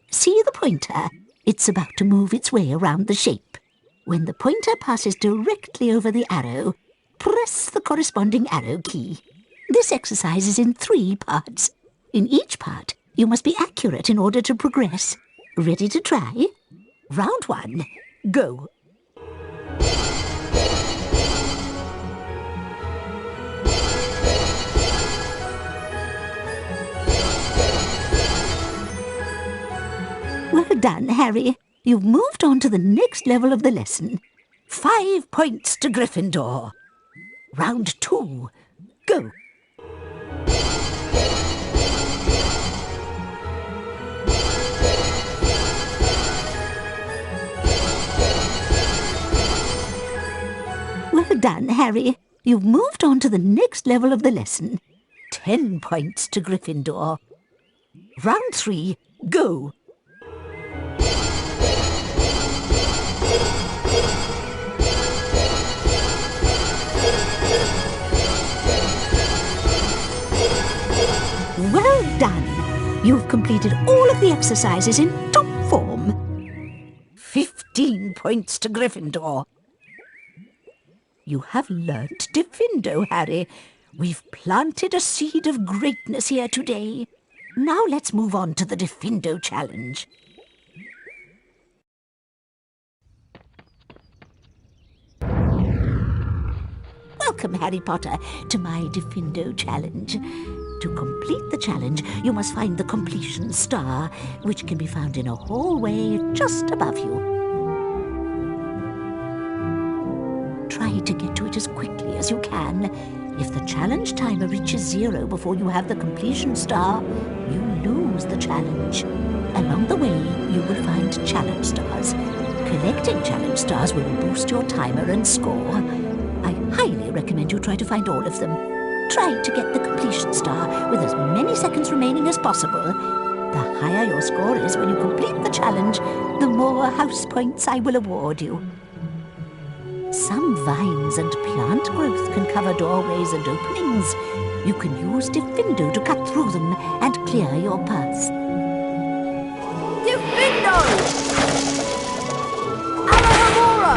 See the pointer? It's about to move its way around the shape. When the pointer passes directly over the arrow, press the corresponding arrow key. This exercise is in 3 parts. In each part, you must be accurate in order to progress. Ready to try? Round 1, go. Well done, Harry. You've moved on to the next level of the lesson. 5 points to Gryffindor. Round 2, go. Well done, Harry. You've moved on to the next level of the lesson. 10 points to Gryffindor. Round 3, go! Well done! You've completed all of the exercises in top form. 15 points to Gryffindor. You have learnt Diffindo, Harry. We've planted a seed of greatness here today. Now let's move on to the Diffindo challenge. Welcome, Harry Potter, to my Diffindo challenge. To complete the challenge, you must find the completion star, which can be found in a hallway just above you. Try to get to it as quickly as you can. If the challenge timer reaches 0 before you have the completion star, you lose the challenge. Along the way, you will find challenge stars. Collecting challenge stars will boost your timer and score. I highly recommend you try to find all of them. Try to get the completion star with as many seconds remaining as possible. The higher your score is when you complete the challenge, the more house points I will award you. Some vines and plant growth can cover doorways and openings. You can use Diffindo to cut through them and clear your path. Diffindo! Alohomora!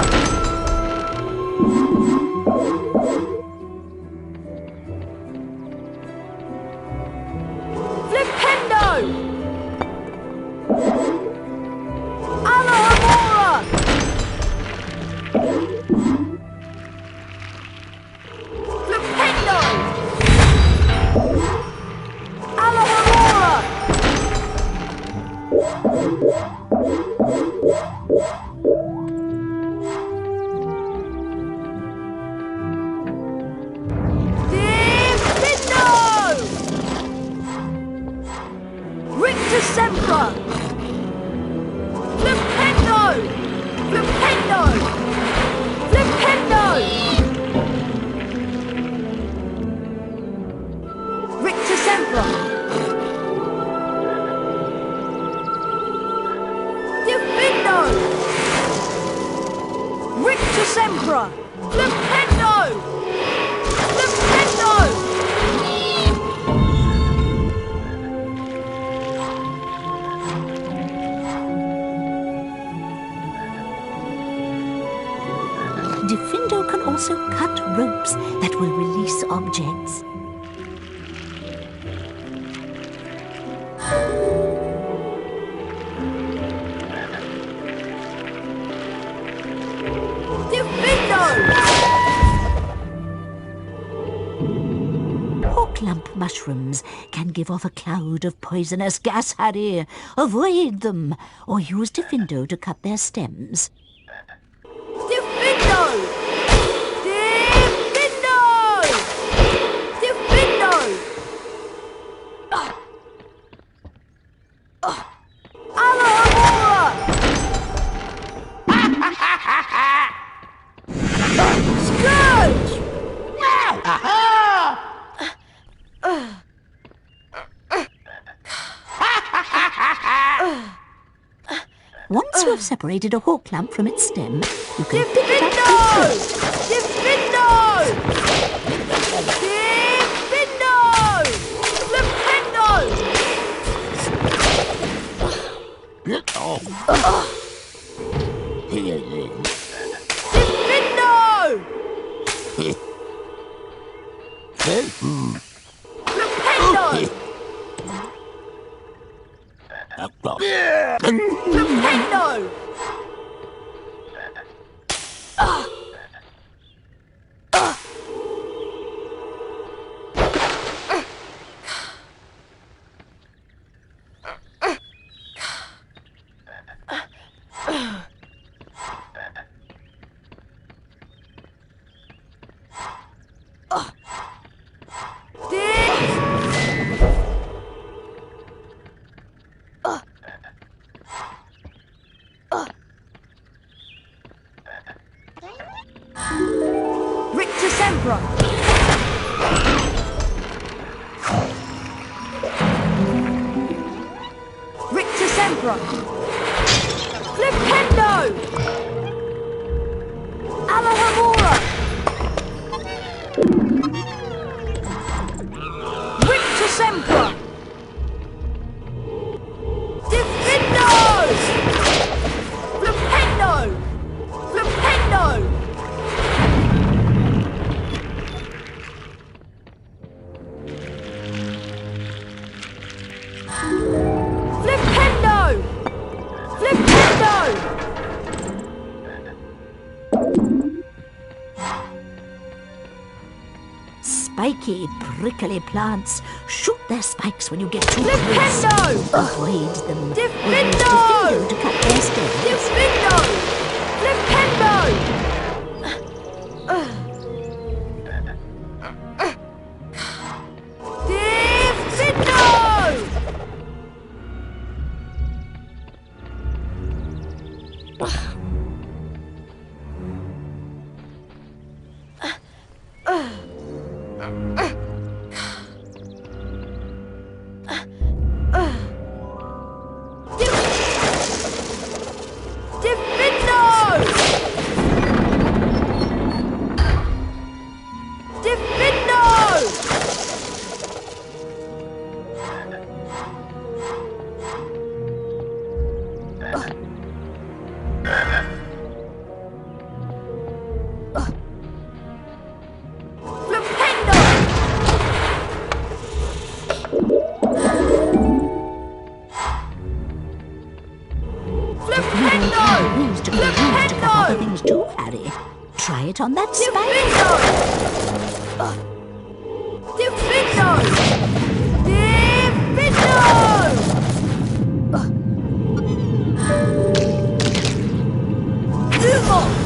Diffindo can also cut ropes that will release objects. Hawklump mushrooms can give off a cloud of poisonous gas, Harry. Avoid them, or use Diffindo to cut their stems. Diffindo! Diffindo! Diffindo! Alohomora! Scourge! Once you have separated a hawklump from its stem, you can pick it up and Diffindo! Diffindo! Gryffindor! Sempra! Flipendo! Alohomora! Rictus Sempra! Diffindo! Flipendo! Flipendo! Flipendo! Flipendo! Spiky, prickly plants shoot their spikes when you get too close. Diffindo! Avoid them. Diffindo! Diffindo to cut their stems. Diffindo! Flipendo! Try it on that spike. Diffindo! Diffindo! Lumos!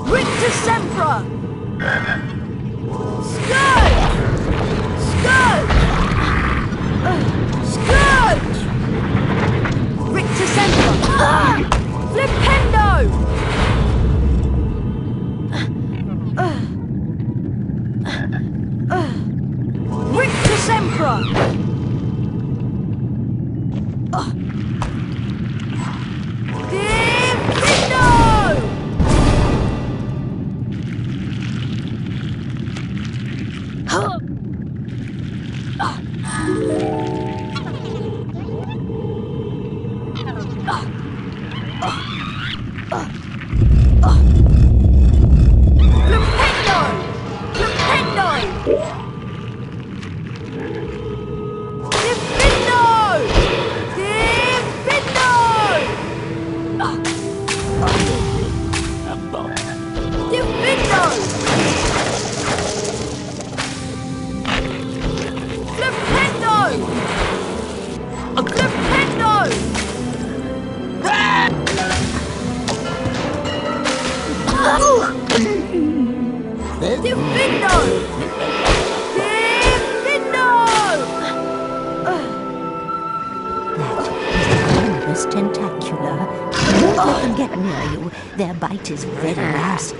Rictus Sempra! Scourge! Scourge! Scourge! Rictus Sempra! Flipendo! Rictus Sempra! Tentacular. Don't let them get near you. Their bite is very nasty.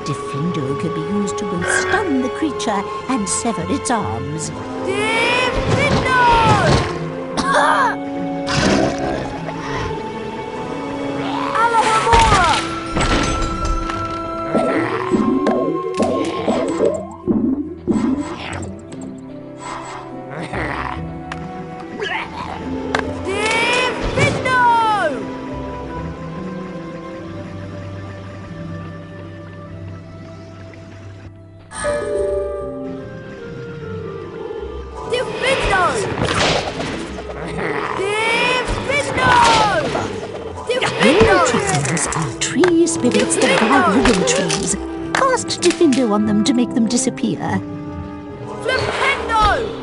Diffindo can be used to both stun the creature and sever its arms. Diffindo! Alohomora! Diffindo! These are tree spirits that guard Riddle trees. Cast Gryffindor on them to make them disappear. Flipendo!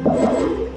Gryffindor!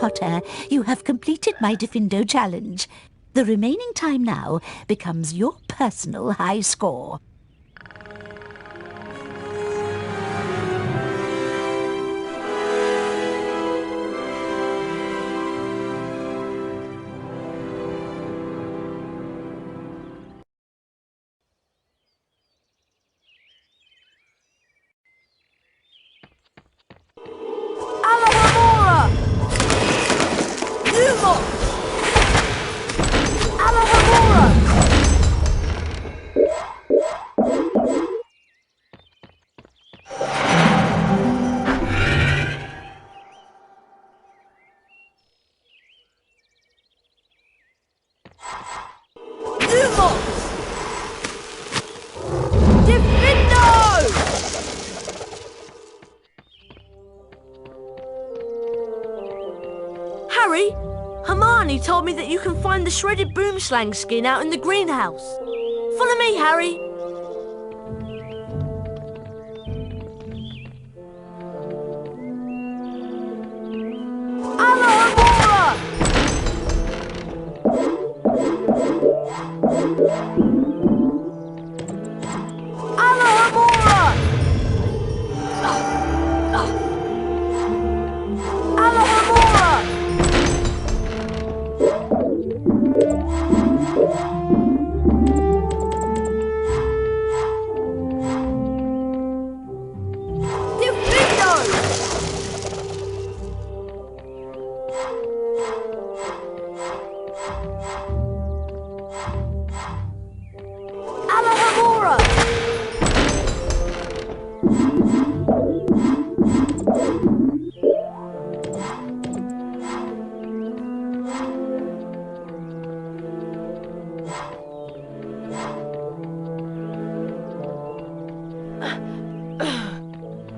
Potter, you have completed my Gryffindor challenge. The remaining time now becomes your personal high score. Harry, Hermione told me that you can find the shredded boomslang skin out in the greenhouse. Follow me, Harry.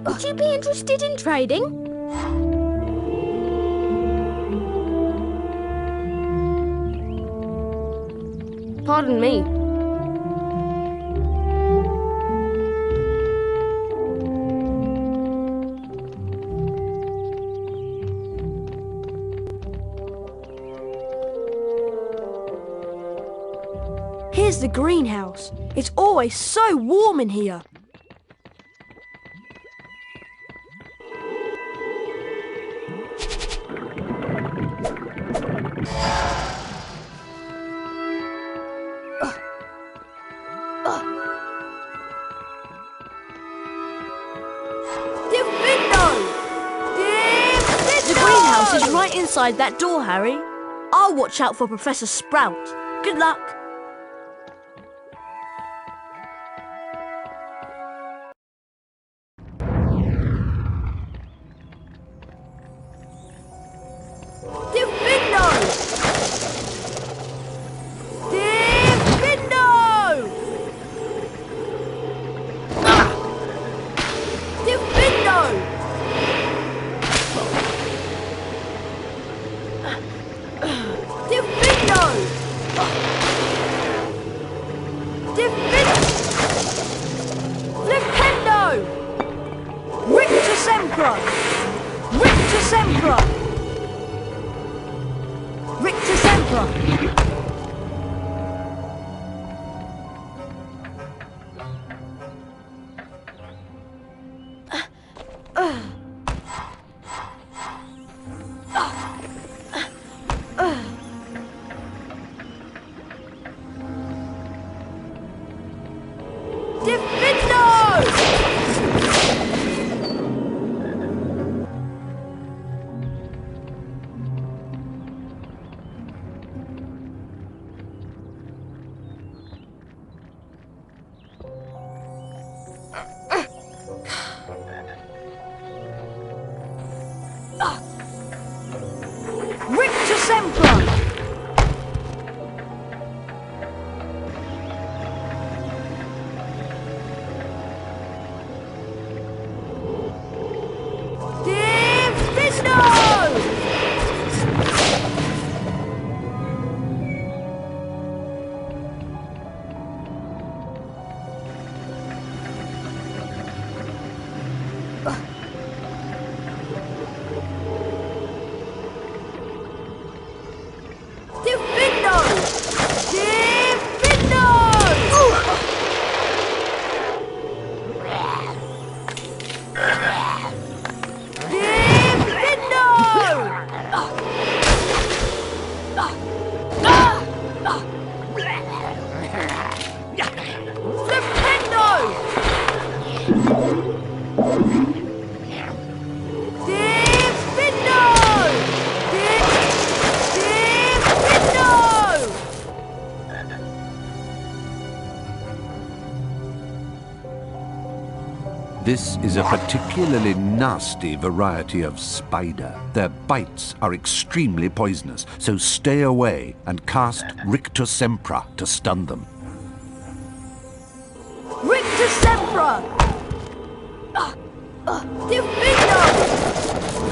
Would you be interested in trading? Pardon me. Here's the greenhouse. It's always so warm in here. Right inside that door, Harry. I'll watch out for Professor Sprout. Good luck. This is a particularly nasty variety of spider. Their bites are extremely poisonous, so stay away and cast Rictus Sempra to stun them. Rictus Sempra! Diffindo!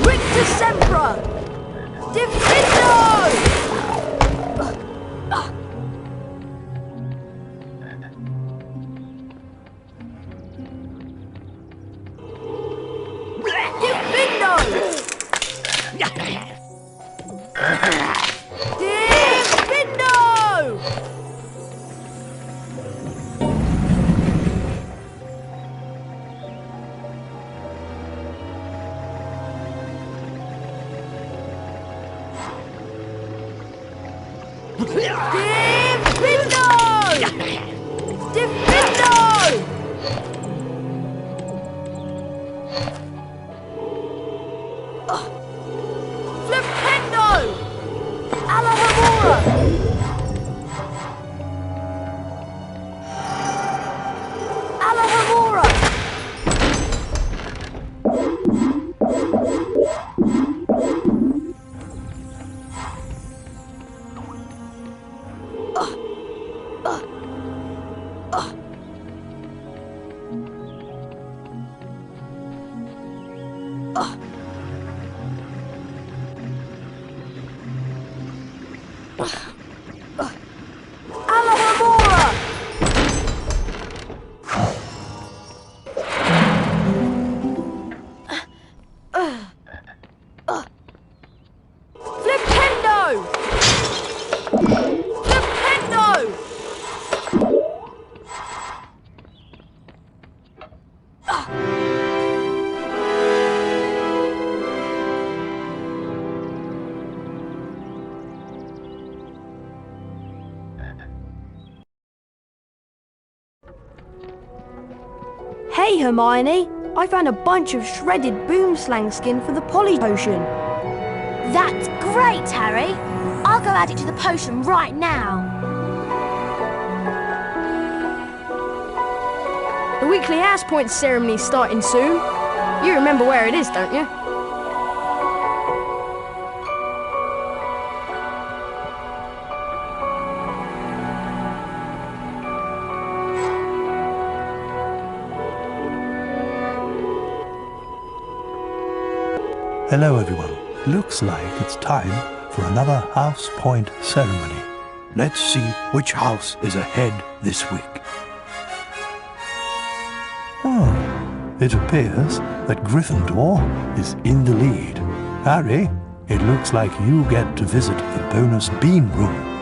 Rictus Sempra! Diffindo! Hey Hermione, I found a bunch of shredded boomslang skin for the poly potion. That's great, Harry. I'll go add it to the potion right now. The weekly house point ceremony's starting soon. You remember where it is, don't you? Hello everyone. Looks like it's time for another house point ceremony. Let's see which house is ahead this week. Oh, it appears that Gryffindor is in the lead. Harry, it looks like you get to visit the bonus bean room.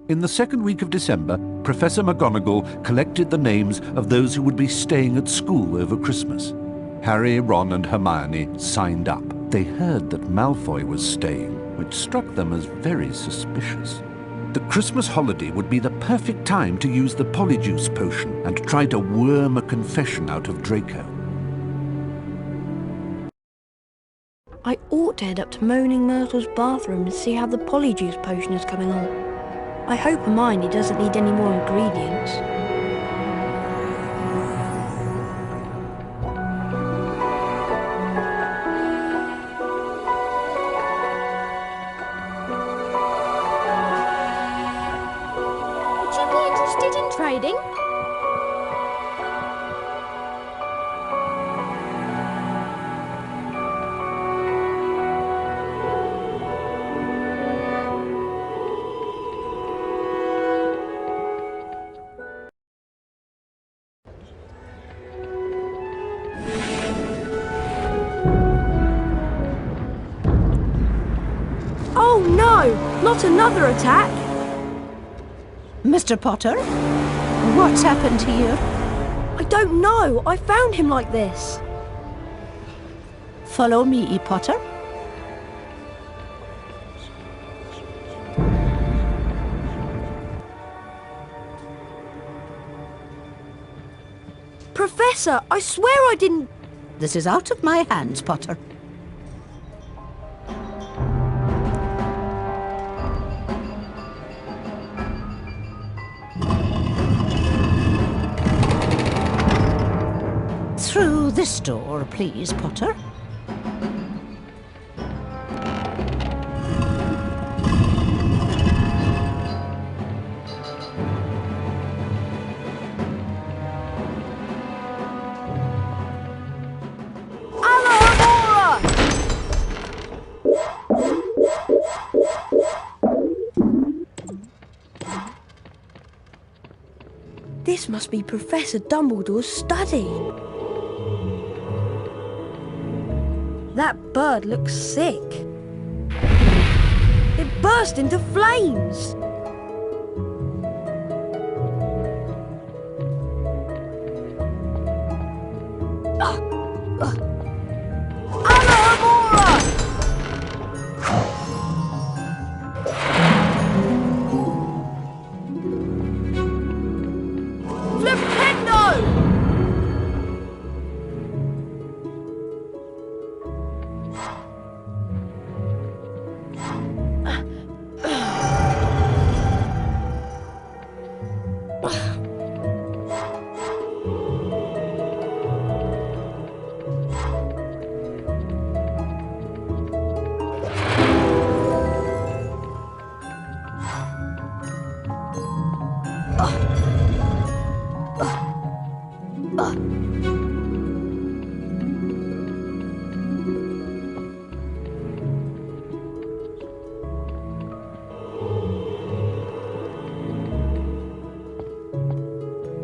In the second week of December, Professor McGonagall collected the names of those who would be staying at school over Christmas. Harry, Ron and Hermione signed up. They heard that Malfoy was staying, which struck them as very suspicious. The Christmas holiday would be the perfect time to use the polyjuice potion and try to worm a confession out of Draco. I ought to head up to Moaning Myrtle's bathroom and see how the polyjuice potion is coming on. I hope Hermione doesn't need any more ingredients. kidding. Oh no! Not another attack! Mr. Potter, what's happened here? I don't know. I found him like this. Follow me, Potter. Professor, I swear I didn't... This is out of my hands, Potter. Through this door, please, Potter. This must be Professor Dumbledore's study. That bird looks sick. It burst into flames.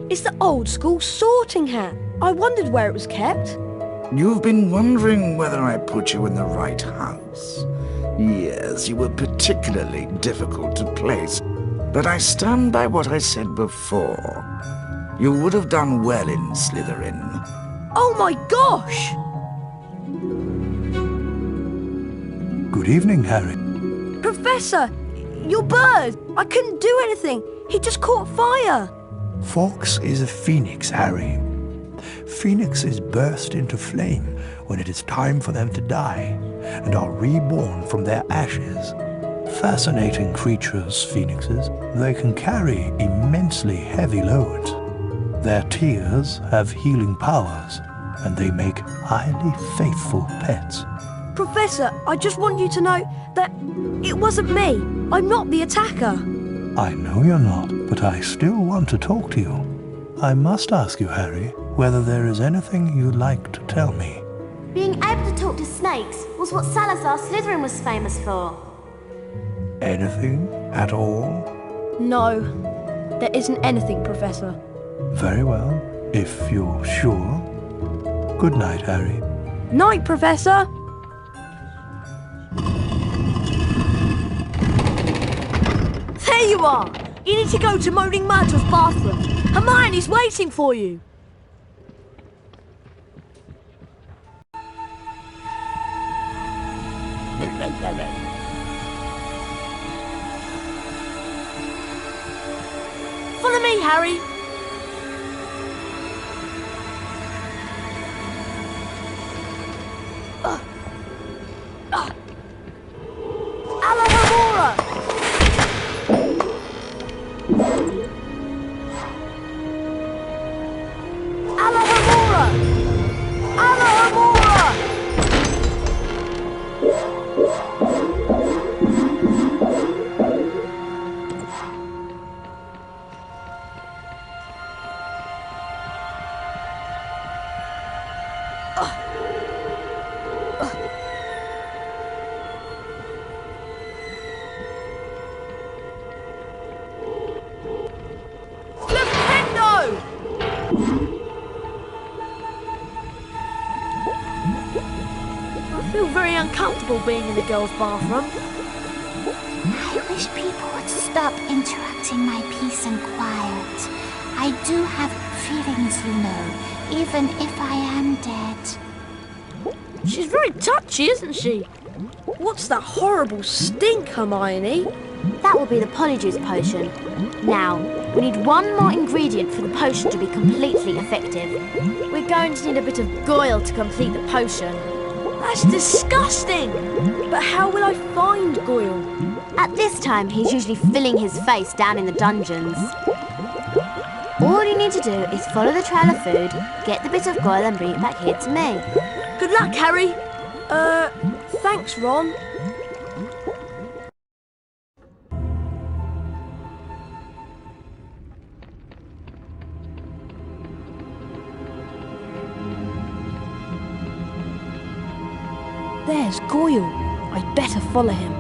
It's the old school sorting hat. I wondered where it was kept. You've been wondering whether I put you in the right house. Yes, you were particularly difficult to place, but I stand by what I said before. You would have done well in Slytherin. Oh my gosh! Good evening, Harry. Professor, your bird! I couldn't do anything. He just caught fire. Fawkes is a phoenix, Harry. Phoenixes burst into flame when it is time for them to die, and are reborn from their ashes. Fascinating creatures, phoenixes. They can carry immensely heavy loads. Their tears have healing powers, and they make highly faithful pets. Professor, I just want you to know that it wasn't me. I'm not the attacker. I know you're not, but I still want to talk to you. I must ask you, Harry, whether there is anything you'd like to tell me. Being able to talk to snakes was what Salazar Slytherin was famous for. Anything at all? No, there isn't anything, Professor. Very well, if you're sure. Good night, Harry. Night, Professor! There you are! You need to go to Moaning Myrtle's bathroom. Hermione's waiting for you. Follow me, Harry. Alohomora! Alohomora! Alohomora! I feel very uncomfortable being in the girls' bathroom. I wish people would stop interrupting my peace and quiet. I do have feelings, you know, even if I am dead. She's very touchy, isn't she? What's that horrible stink, Hermione? That will be the polyjuice potion. Now, we need one more ingredient for the potion to be completely effective. We're going to need a bit of Goyle to complete the potion. That's disgusting! But how will I find Goyle? At this time, he's usually filling his face down in the dungeons. All you need to do is follow the trail of food, get the bit of Goyle and bring it back here to me. Good luck, Harry. Thanks, Ron. There's Goyle. I'd better follow him.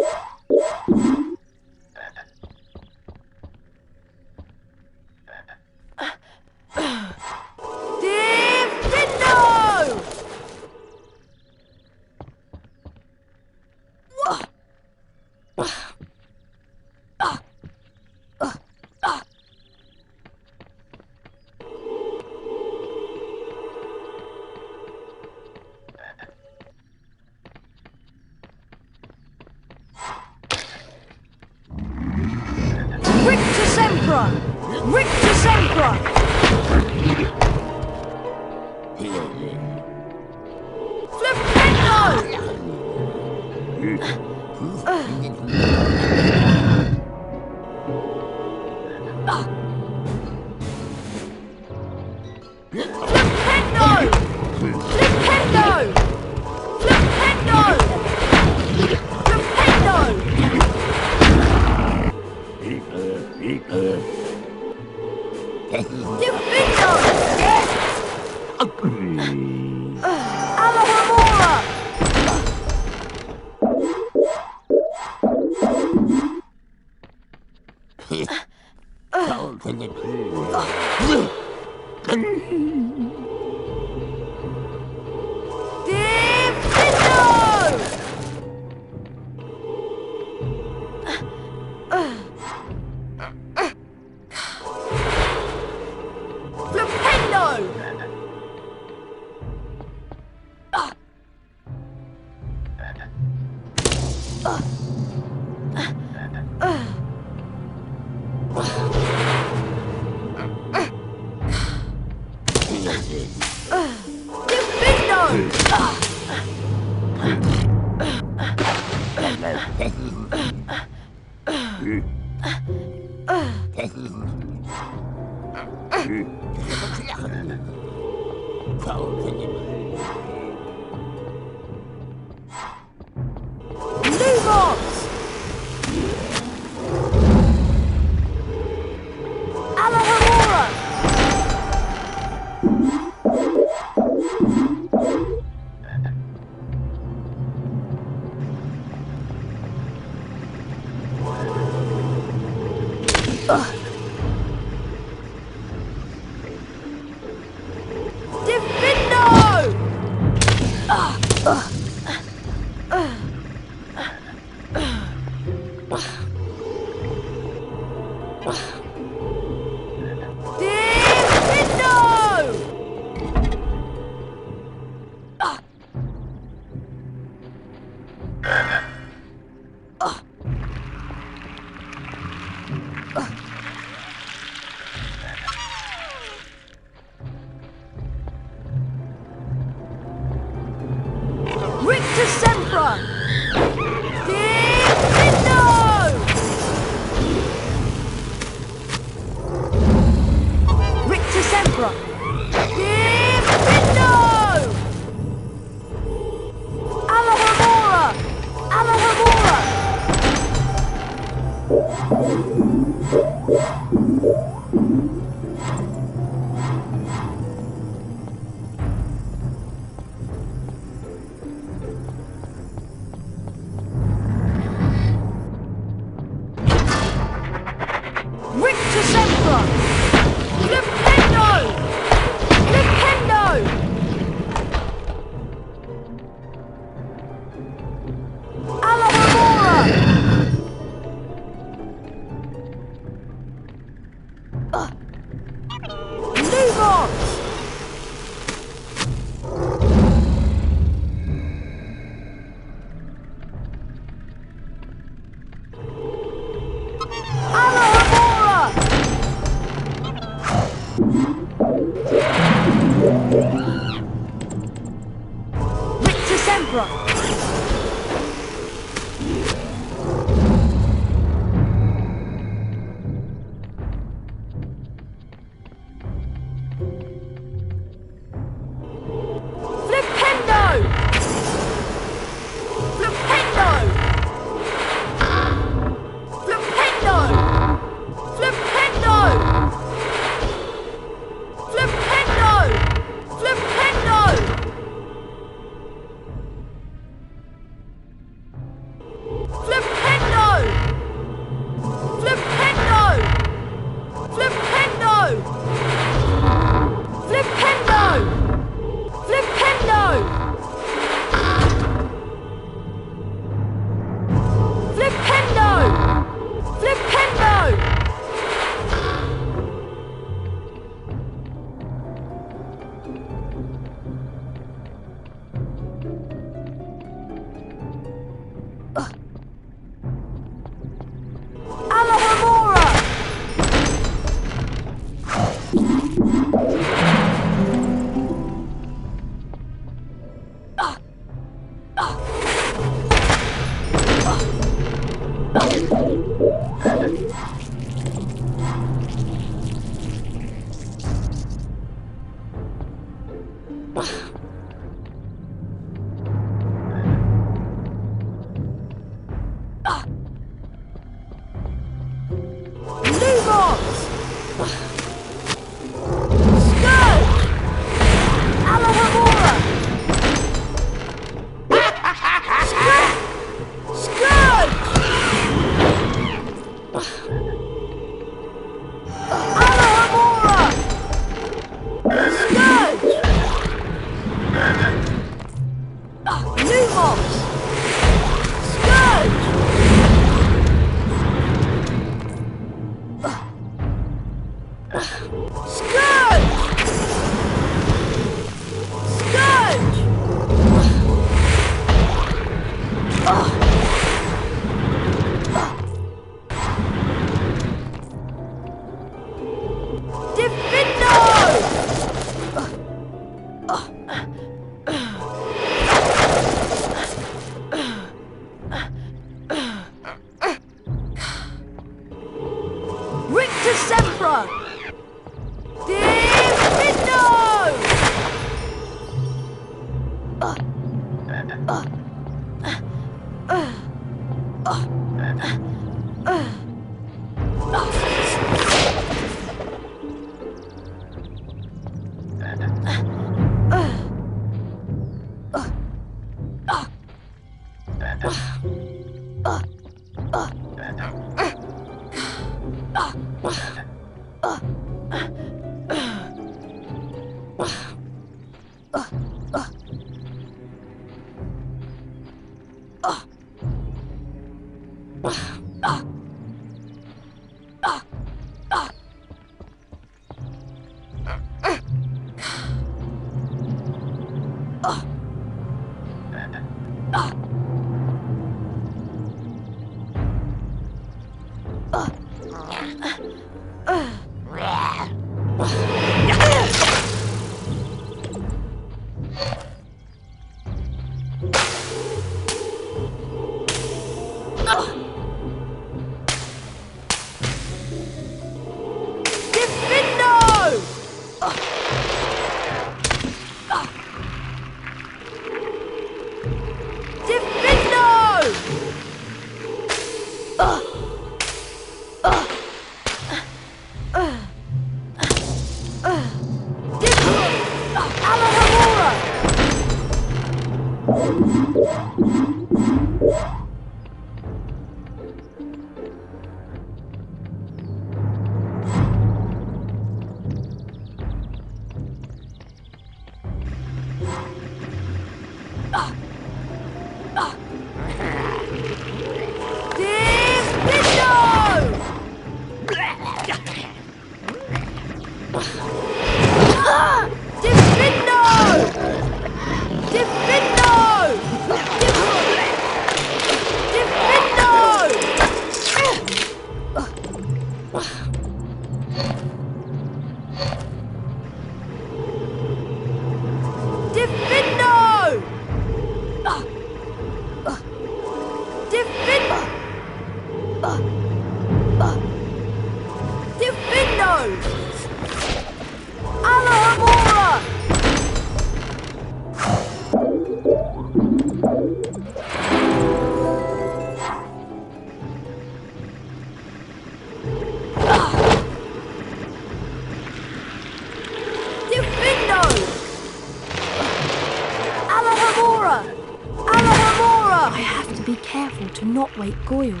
Wake Goyle.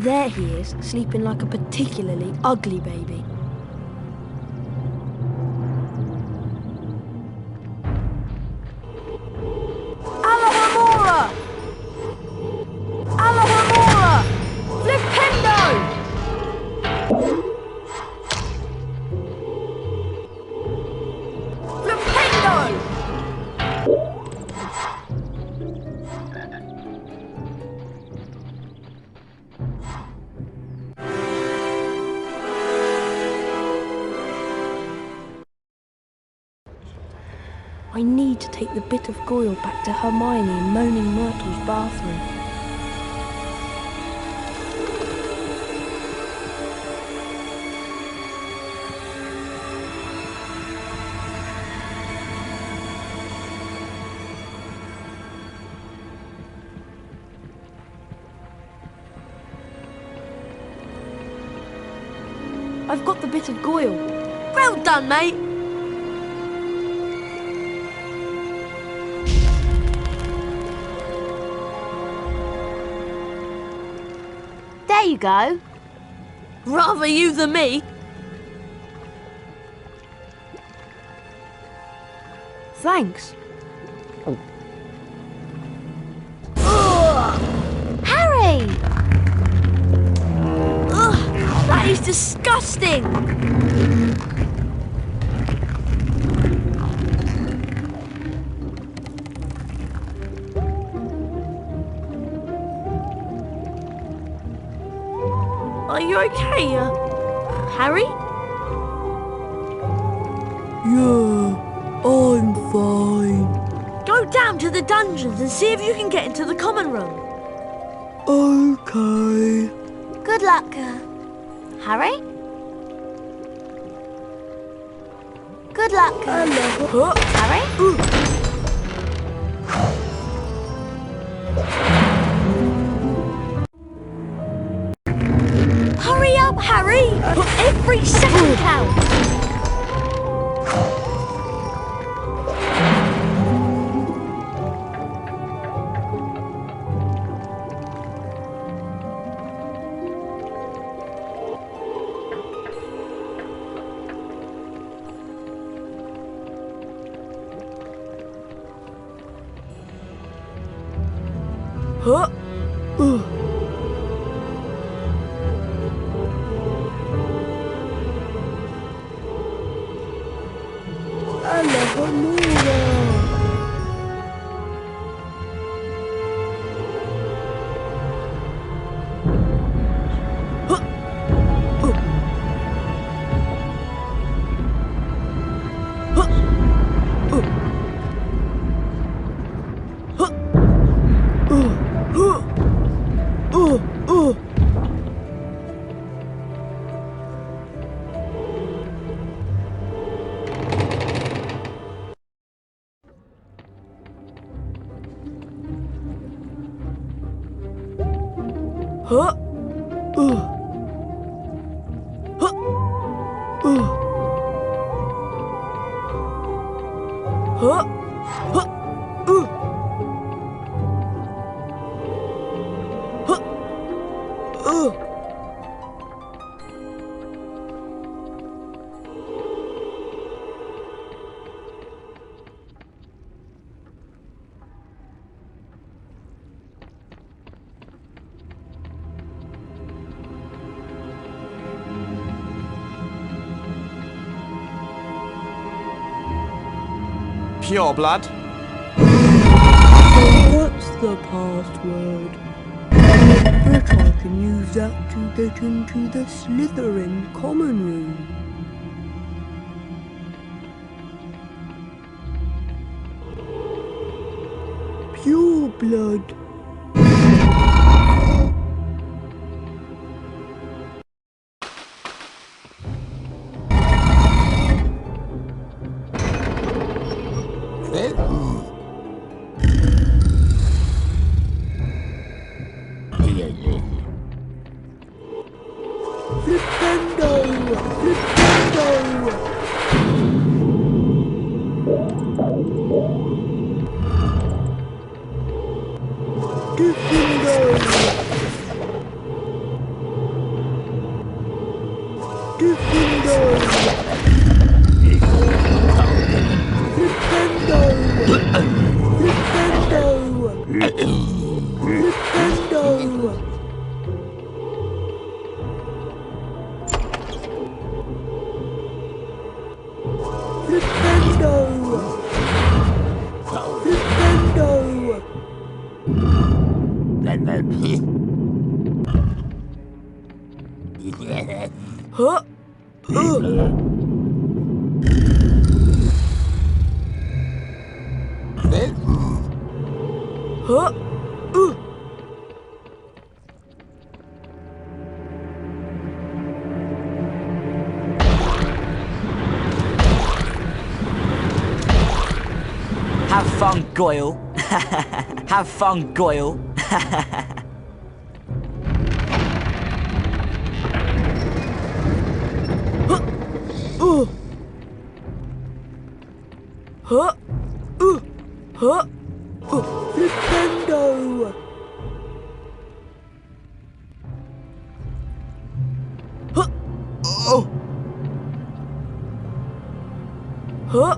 There he is, sleeping like a particularly ugly baby. Alahamora! Alahamora! Flipendo! I need to take the bit of Goyle back to Hermione in Moaning Myrtle's bathroom. I've got the bit of Goyle. Well done, mate! There you go. Rather you than me. Thanks. Harry! That is disgusting! Are you okay, Harry? Yeah, I'm fine. Go down to the dungeons and see if you can get into the common room. Okay. Good luck, Harry? Good luck, Harry? Hurry up, Harry! Every second counts! Huh? Pure blood. That's the password. But I can use that to get into the Slytherin common room. Pure blood. Huh? Huh? Have fun, Goyle. Have fun, Goyle. Huh? Huh? Flipendo! Huh? Oh! Huh?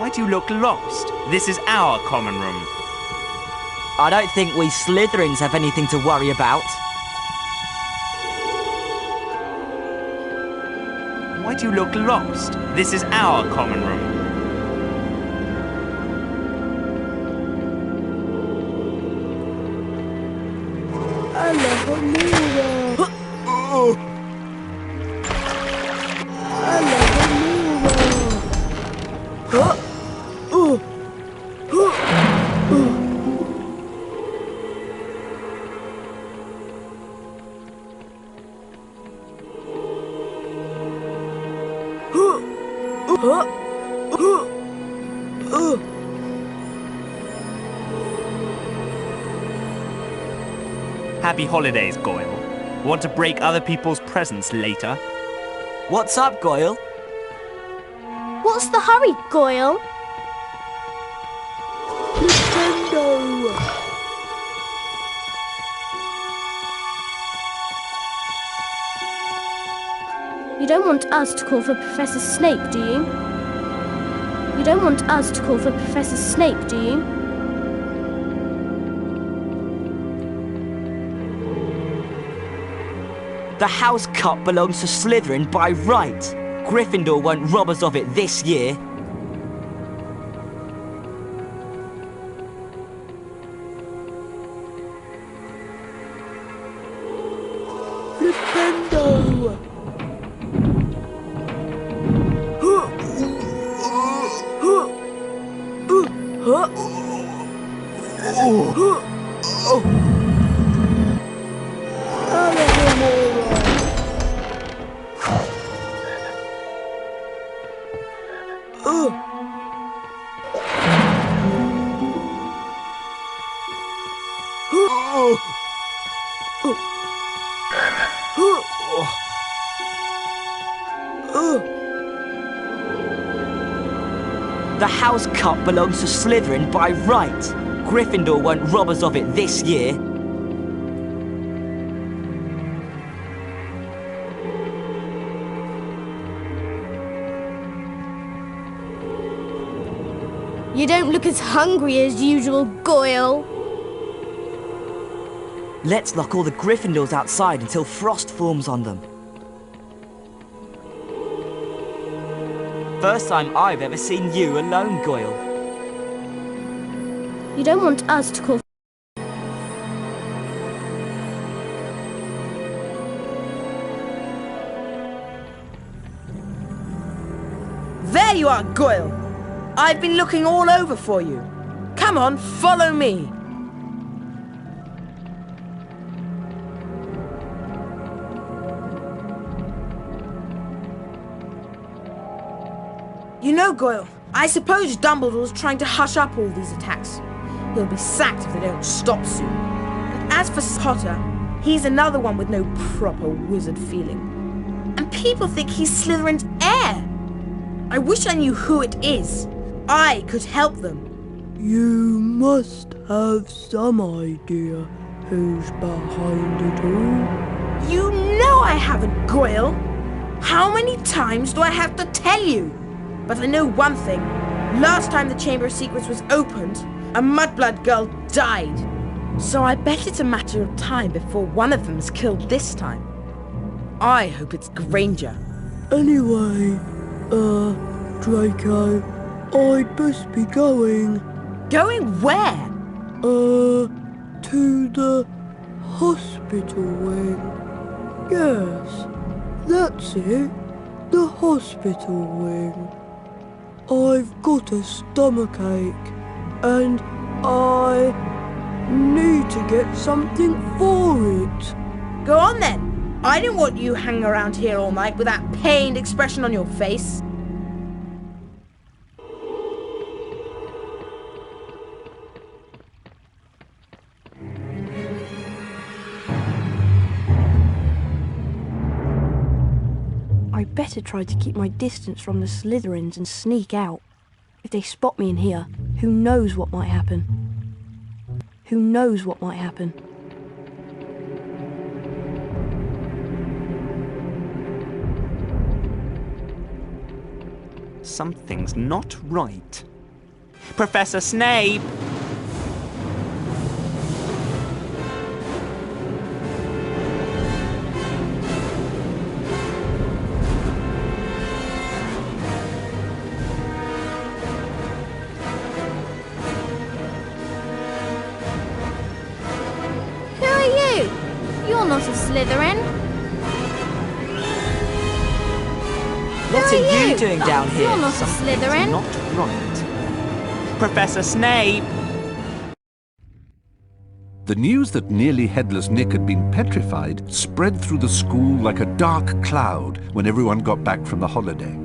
Why do you look lost? This is our common room. I don't think we Slytherins have anything to worry about. Why do you look lost? This is our common room. Happy holidays, Goyle. Want to break other people's presents later? What's up, Goyle? What's the hurry, Goyle? Nintendo! You don't want us to call for Professor Snape, do you? You don't want us to call for Professor Snape, do you? The House Cup belongs to Slytherin by right. Gryffindor won't rob us of it this year. Nintendo! The House Cup belongs to Slytherin by right. Gryffindor won't rob us of it this year. You don't look as hungry as usual, Goyle. Let's lock all the Gryffindors outside until frost forms on them. First time I've ever seen you alone, Goyle. You don't want us to call... There you are, Goyle! I've been looking all over for you. Come on, follow me. You know, Goyle, I suppose Dumbledore's trying to hush up all these attacks. He'll be sacked if they don't stop soon. And as for Potter, he's another one with no proper wizard feeling. And people think he's Slytherin's heir. I wish I knew who it is. I could help them. You must have some idea who's behind it all. You know I haven't, Goyle. How many times do I have to tell you? But I know one thing. Last time the Chamber of Secrets was opened, a mudblood girl died. So I bet it's a matter of time before one of them is killed this time. I hope it's Granger. Anyway, Draco, I'd best be going. Going where? To the hospital wing. Yes, that's it. The hospital wing. I've got a stomachache, and I need to get something for it. Go on then. I don't want you hanging around here all night with that pained expression on your face. I'd better try to keep my distance from the Slytherins and sneak out. If they spot me in here, who knows what might happen? Who knows what might happen? Something's not right. Professor Snape! Who are you? You're not a Slytherin. What are you doing down here? You're not a Slytherin. Not right. Professor Snape! The news that nearly headless Nick had been petrified spread through the school like a dark cloud when everyone got back from the holiday.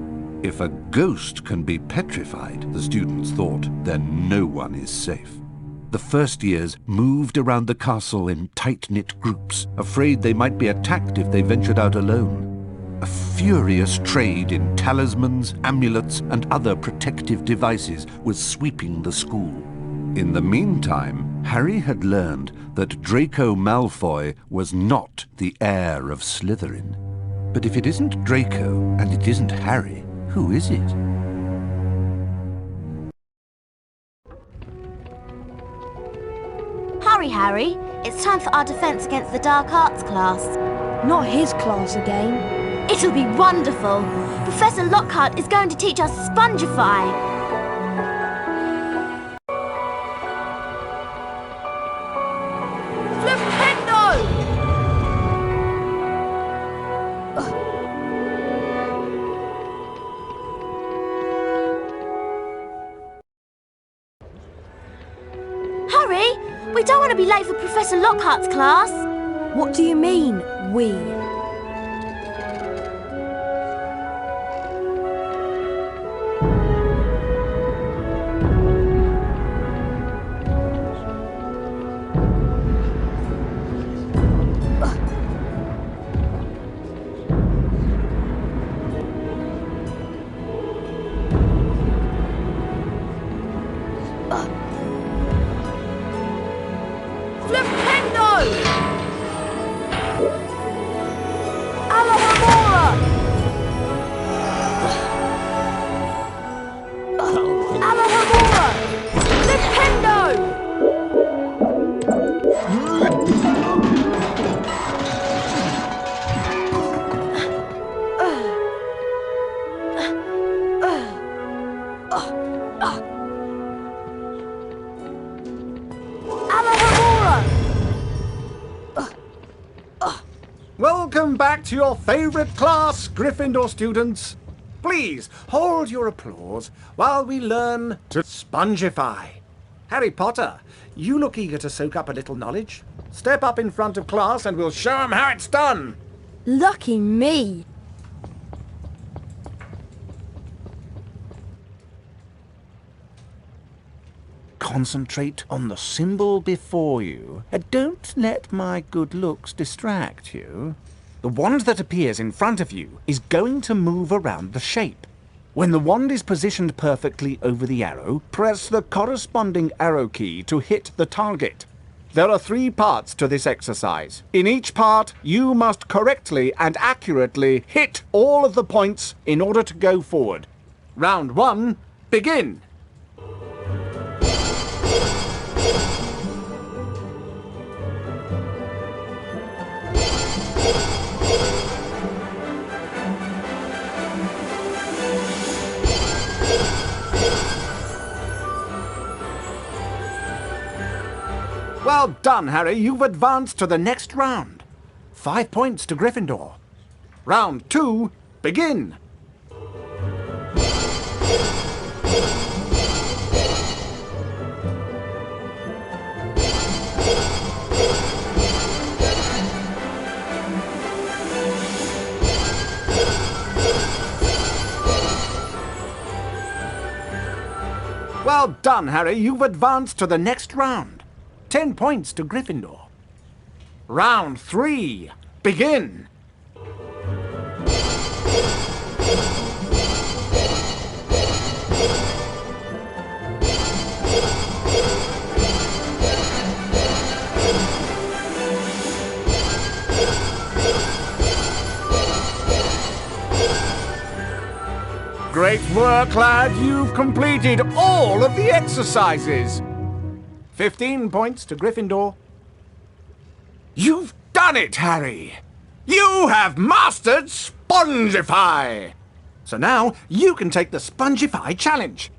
If a ghost can be petrified, the students thought, then no one is safe. The first years moved around the castle in tight-knit groups, afraid they might be attacked if they ventured out alone. A furious trade in talismans, amulets, and other protective devices was sweeping the school. In the meantime, Harry had learned that Draco Malfoy was not the heir of Slytherin. But if it isn't Draco and it isn't Harry, who is it? Hurry, Harry. It's time for our defense against the dark arts class. Not his class again. It'll be wonderful. Professor Lockhart is going to teach us Spongify. Hurry! We don't want to be late for Professor Lockhart's class. What do you mean, we? Welcome back to your favourite class, Gryffindor students. Please hold your applause while we learn to Spongify. Harry Potter, you look eager to soak up a little knowledge. Step up in front of class and we'll show 'em how it's done. Lucky me. Concentrate on the symbol before you, and don't let my good looks distract you. The wand that appears in front of you is going to move around the shape. When the wand is positioned perfectly over the arrow, press the corresponding arrow key to hit the target. There are 3 parts to this exercise. In each part, you must correctly and accurately hit all of the points in order to go forward. Round 1, begin! Well done, Harry. You've advanced to the next round. 5 points to Gryffindor. Round 2, begin! Well done, Harry. You've advanced to the next round. 10 points to Gryffindor. Round 3, begin! Great work, lad. You've completed all of the exercises. 15 points to Gryffindor. You've done it, Harry! You have mastered Spongify! So now you can take the Spongify challenge.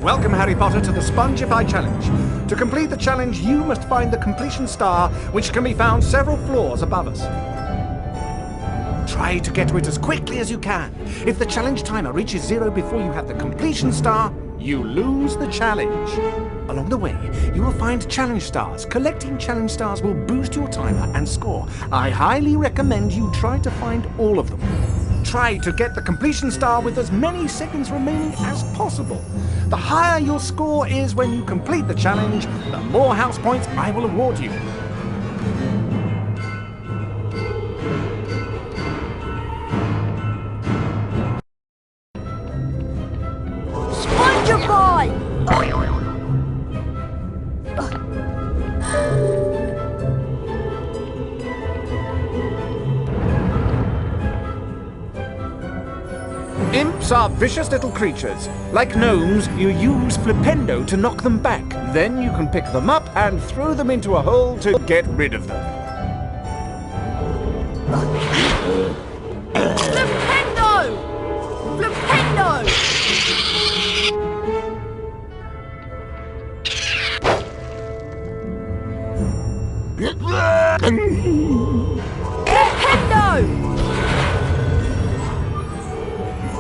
Welcome, Harry Potter, to the Spongify challenge. To complete the challenge, you must find the completion star, which can be found several floors above us. Try to get to it as quickly as you can. If the challenge timer reaches 0 before you have the completion star, you lose the challenge. Along the way, you will find challenge stars. Collecting challenge stars will boost your timer and score. I highly recommend you try to find all of them. Try try to get the completion star with as many seconds remaining as possible. The higher your score is when you complete the challenge, the more house points I will award you. Spongify! Imps are vicious little creatures. Like gnomes, you use Flipendo to knock them back. Then you can pick them up and throw them into a hole to get rid of them. Flipendo! Flipendo! Flipendo!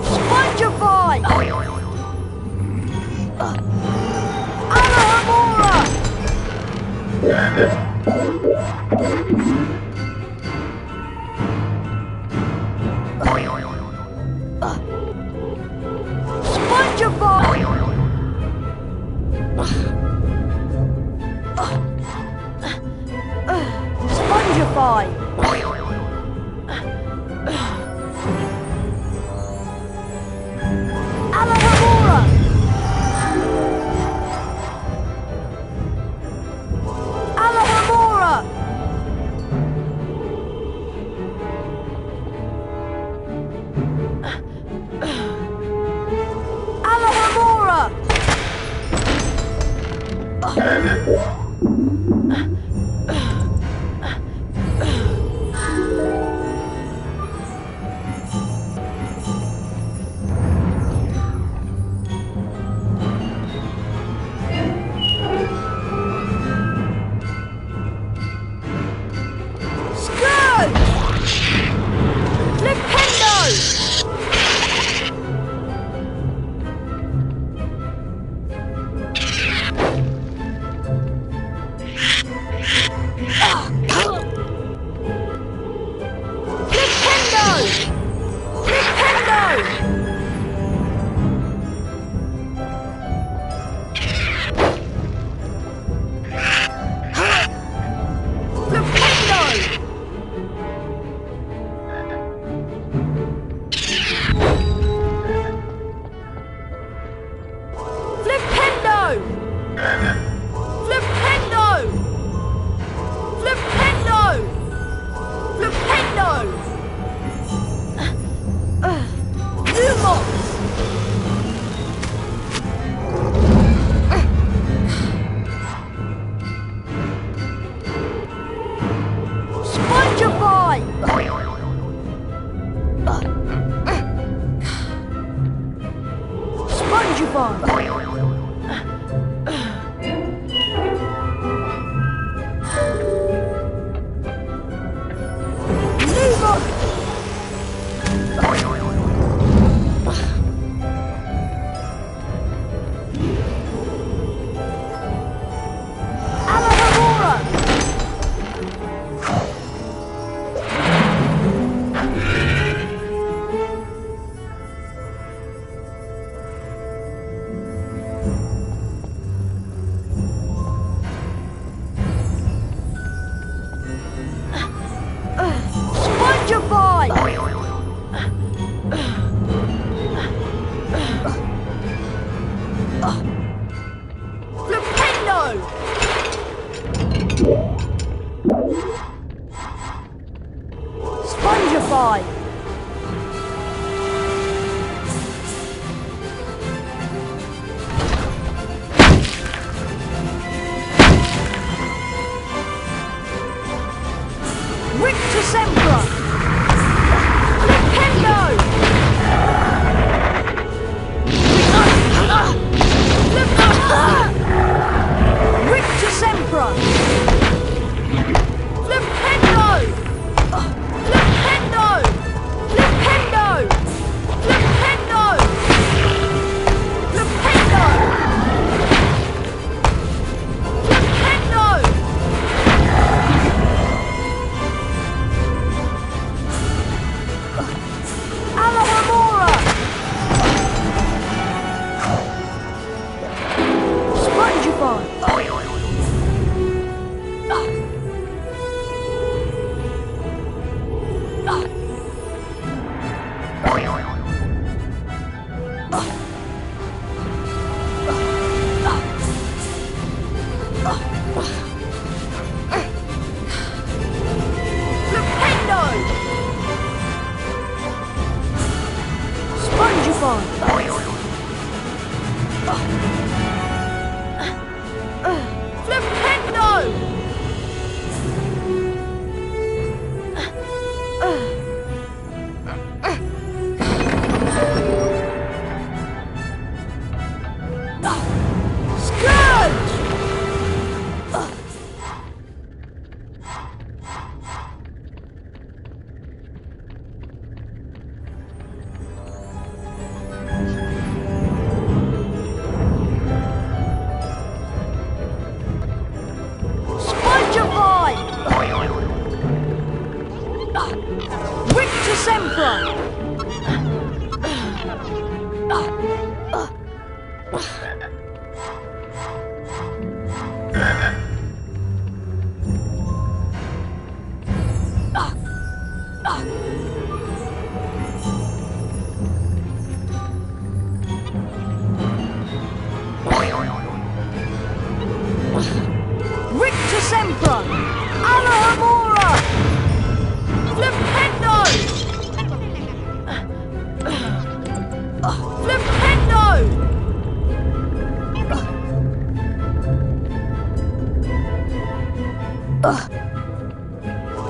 Spongify! Alohomora! Spongify! Spongify! Alohomora! Alohomora! Alohomora! Scourge! Flipendo! Flipendo! Flipendo! Flipendo! Flipendo! Flipendo! Flipendo! Flipendo! Lumos! Spongify! Spongify! Lumos! Alohomora! Spongify! Flipendo! Spongify! Rictus Emperor! Flipendo! Rictus Emperor! Flipendo! Flipendo! Flipendo! Flipendo! Flipendo! Flipendo! Rictus Emperor! Rictus Emperor! Alahamora! Flipendo! Flipendo!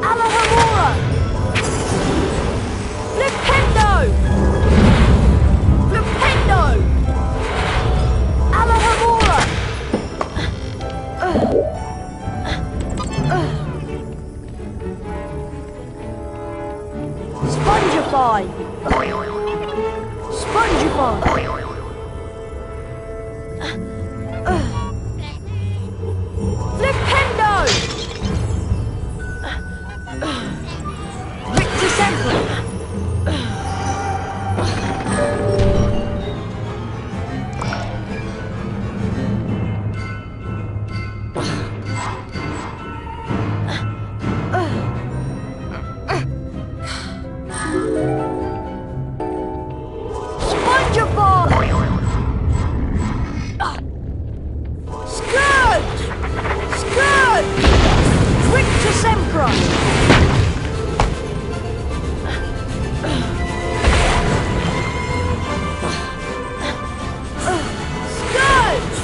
Alahamora! Flipendo! Flipendo! Alahamora! Spongify! Spongify! Flipendo! Rictus Emperor! Scourge! Scourge! Rictus Emperor! Scourge!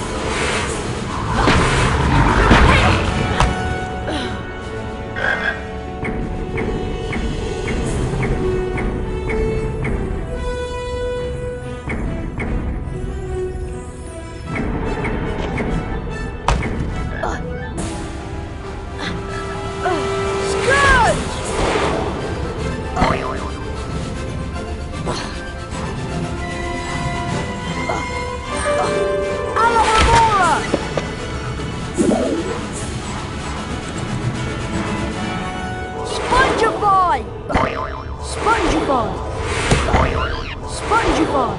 Spongify! Spongify! Spongify!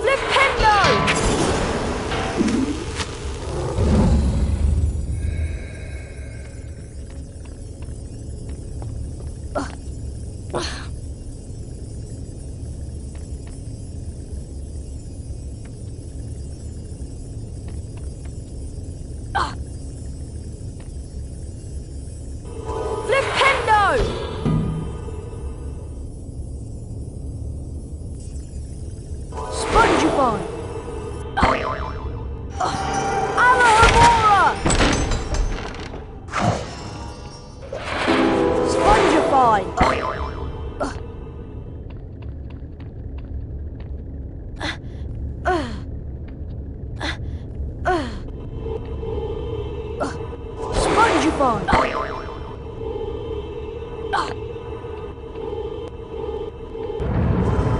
Flipendo! Flipendo! Spongify! Alahamora! Spongify! Spongify!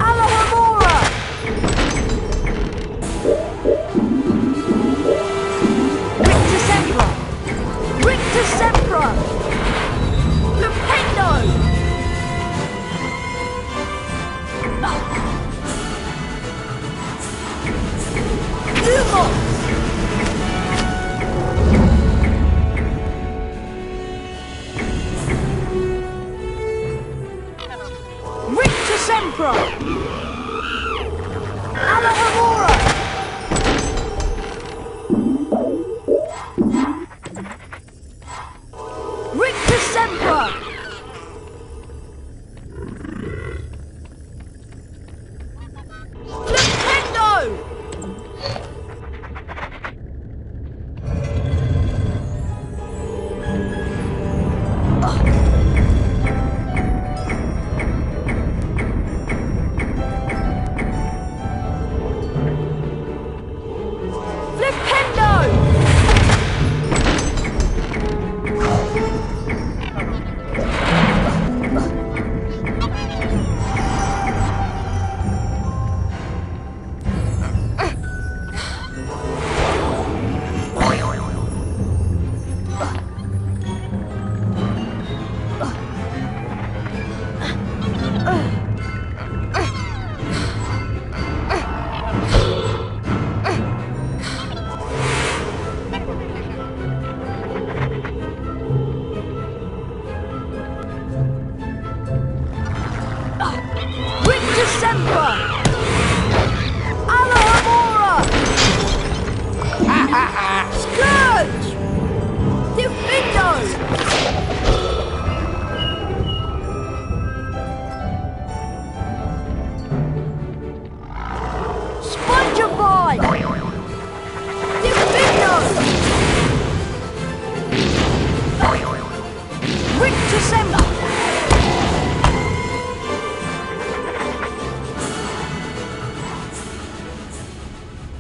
Alahamora! Rictus Emperor! Rictus Emperor! Flipendo! Lumos!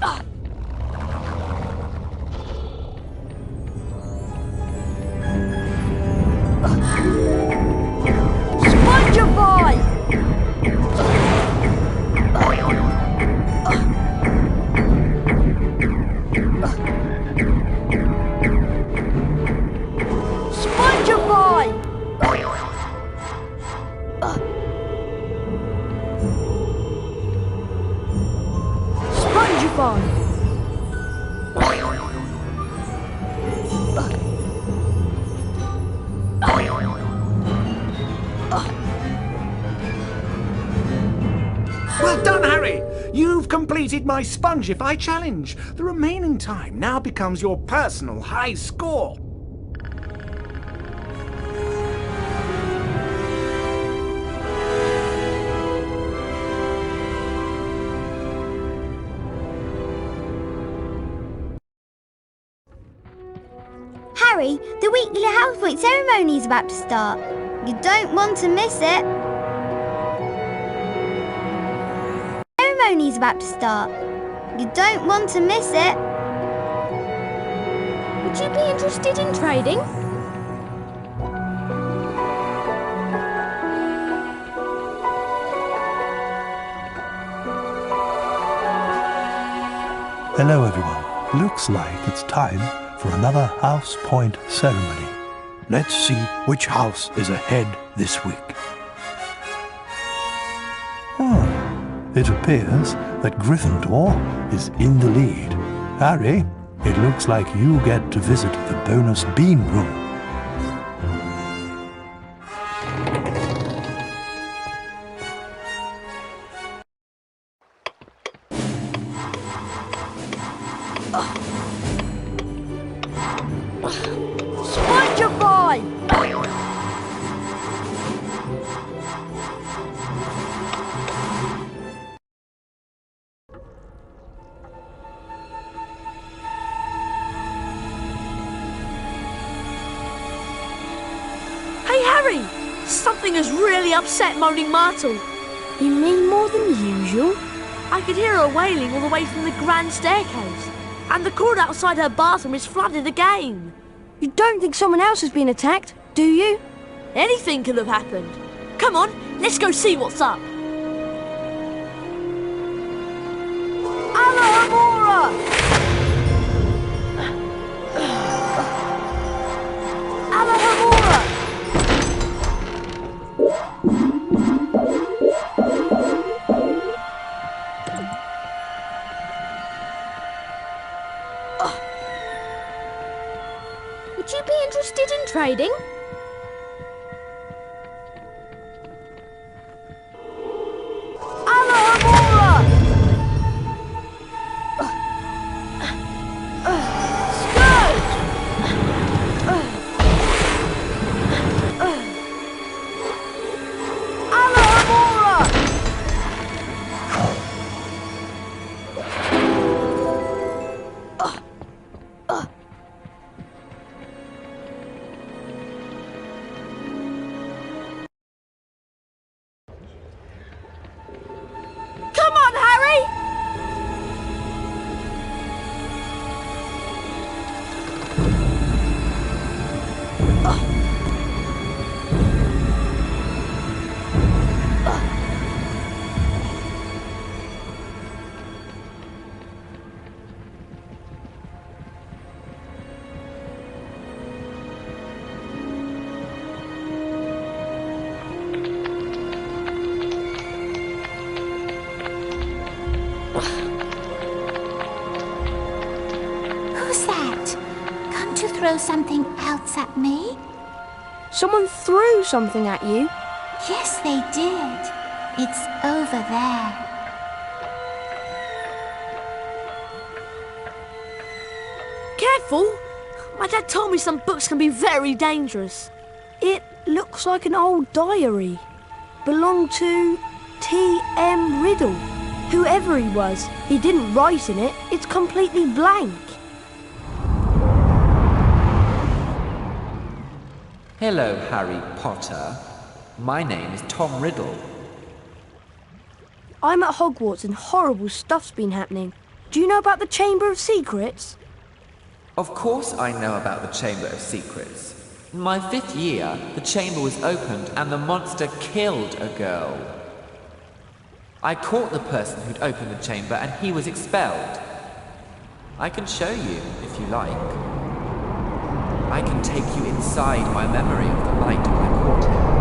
Spongify! Spongify! Spongify! Well done, Harry! You've completed my Spongify challenge. The remaining time now becomes your personal high score. Harry, the weekly house point ceremony is about to start. You don't want to miss it. Ceremony's about to start. You don't want to miss it. Would you be interested in trading? Hello, everyone. Looks like it's time for another house point ceremony. Let's see which house is ahead this week. It appears that Gryffindor is in the lead. Harry, it looks like you get to visit the bonus bean room. Spongify! Hey, Harry! Something has really upset Moaning Myrtle. You mean more than usual? I could hear her wailing all the way from the grand staircase. And the cord outside her bathroom is flooded again. You don't think someone else has been attacked, do you? Anything could have happened. Come on, let's go see what's up. Alohomora! Alohomora! Would you be interested in trading? Alohomora! Scourge! Alohomora! Come on, Harry! Who's that? Come to throw something else at me? Someone threw something at you? Yes, they did. It's over there. Careful! My dad told me some books can be very dangerous. It looks like an old diary. Belonged to T.M. Riddle. Whoever he was, he didn't write in it. It's completely blank. Hello, Harry Potter. My name is Tom Riddle. I'm at Hogwarts and horrible stuff's been happening. Do you know about the Chamber of Secrets? Of course I know about the Chamber of Secrets. In my 5th year, the chamber was opened and the monster killed a girl. I caught the person who'd opened the chamber and he was expelled. I can show you, if you like. I can take you inside my memory of the night when I caught him.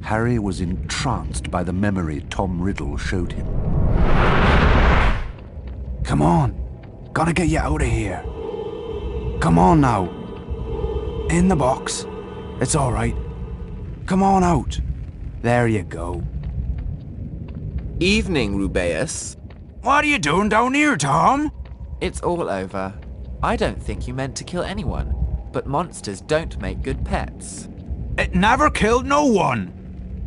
Harry was entranced by the memory Tom Riddle showed him. Come on. Gotta get you out of here. Come on now. In the box. It's all right. Come on out. There you go. Evening, Rubeus. What are you doing down here, Tom? It's all over. I don't think you meant to kill anyone, but monsters don't make good pets. It never killed no one.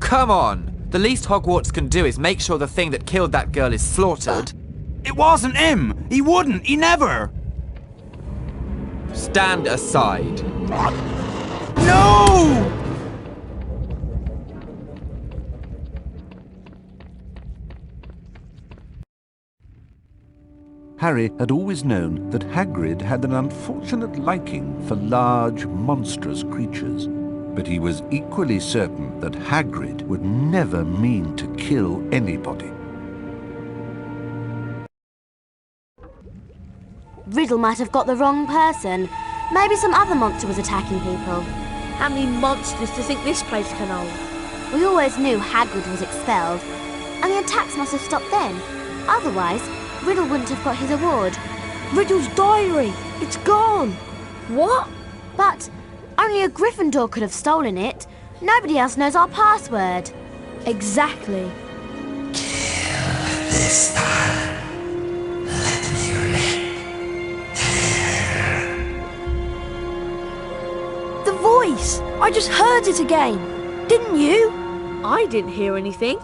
Come on. The least Hogwarts can do is make sure the thing that killed that girl is slaughtered. It wasn't him. He wouldn't. He never. Stand aside. No! Harry had always known that Hagrid had an unfortunate liking for large, monstrous creatures. But he was equally certain that Hagrid would never mean to kill anybody. Riddle might have got the wrong person. Maybe some other monster was attacking people. How many monsters do you think this place can hold? We always knew Hagrid was expelled, and the attacks must have stopped then. Otherwise, Riddle wouldn't have got his award. Riddle's diary! It's gone! What? But only a Gryffindor could have stolen it. Nobody else knows our password. Exactly. This time, let me live. The voice! I just heard it again. Didn't you? I didn't hear anything.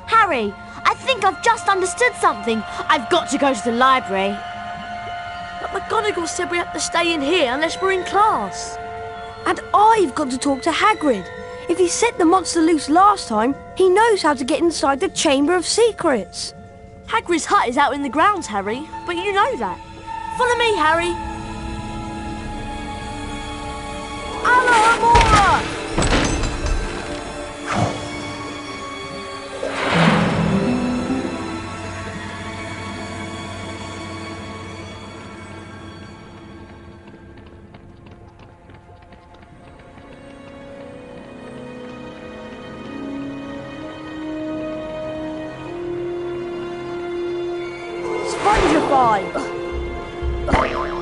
Harry, I think I've just understood something. I've got to go to the library. But McGonagall said we have to stay in here unless we're in class. And I've got to talk to Hagrid. If he set the monster loose last time, he knows how to get inside the Chamber of Secrets. Hagrid's hut is out in the grounds, Harry, but you know that. Follow me, Harry. Alohomora! Spongify! Alohomora!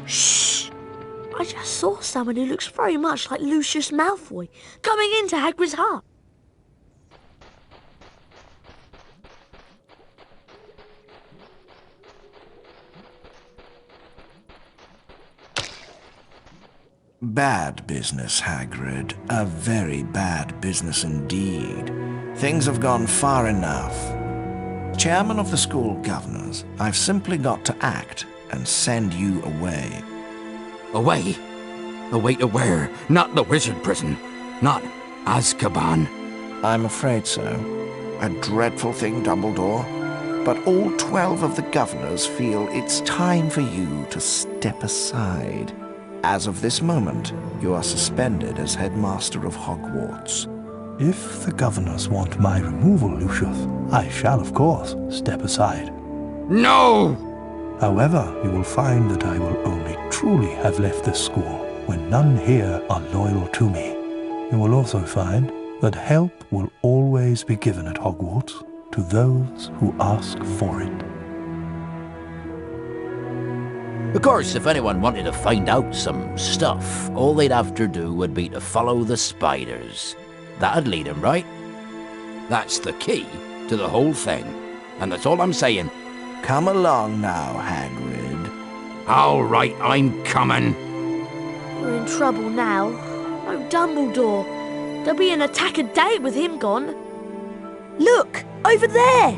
Shh! I just saw someone who looks very much like Lucius Malfoy coming into Hagrid's hut. Bad business, Hagrid. A very bad business indeed. Things have gone far enough. Chairman of the school governors, I've simply got to act and send you away. Away? Away to where? Not the wizard prison. Not Azkaban. I'm afraid so. A dreadful thing, Dumbledore. But all 12 of the governors feel it's time for you to step aside. As of this moment, you are suspended as headmaster of Hogwarts. If the governors want my removal, Lucius, I shall, of course, step aside. No! However, you will find that I will only truly have left this school when none here are loyal to me. You will also find that help will always be given at Hogwarts to those who ask for it. Of course, if anyone wanted to find out some stuff, all they'd have to do would be to follow the spiders. That'd lead 'em right. That's the key to the whole thing. And that's all I'm saying. Come along now, Hagrid. All right, I'm coming. We're in trouble now. Oh, Dumbledore. There'll be an attack a day with him gone. Look! Over there!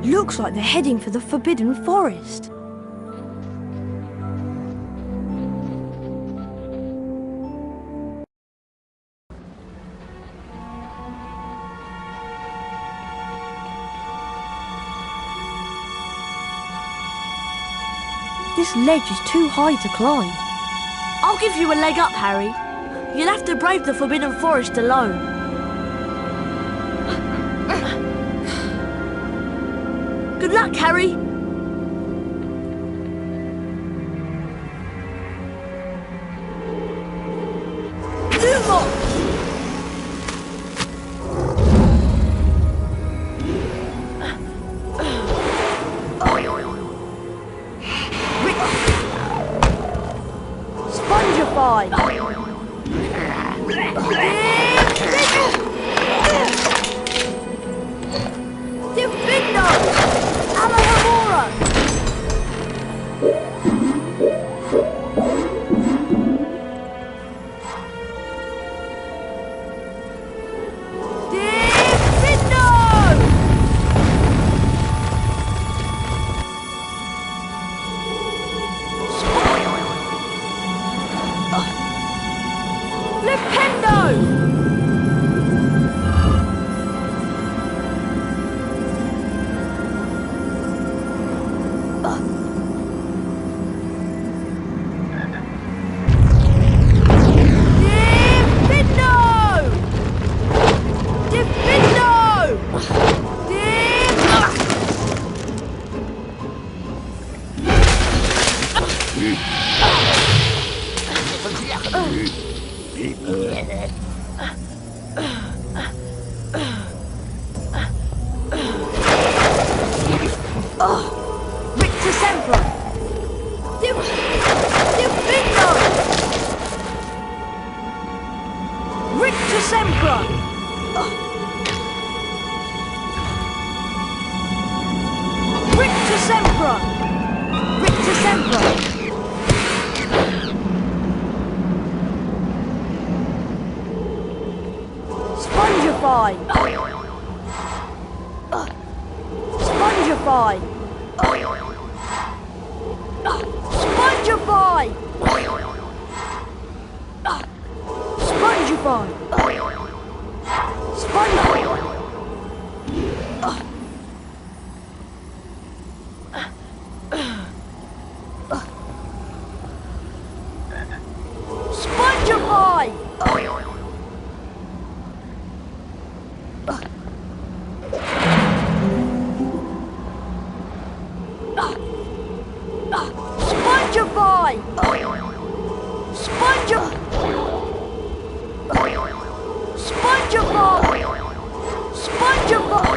Looks like they're heading for the Forbidden Forest. This ledge is too high to climb. I'll give you a leg up, Harry. You'll have to brave the Forbidden Forest alone. Good luck, Harry. Spongify! Spongify! Spongify! Spongify! Spongify! Spongify! Spongify!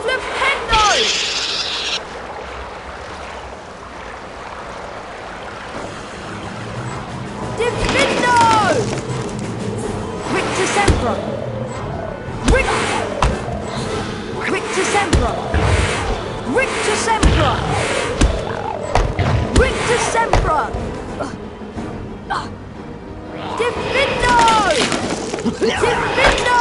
Flipendo! Diffindo! Rictus Sempra! Rictus Sempra! Rictus Sempra! Rictus Sempra! Diffindo! Diffindo! Diffindo!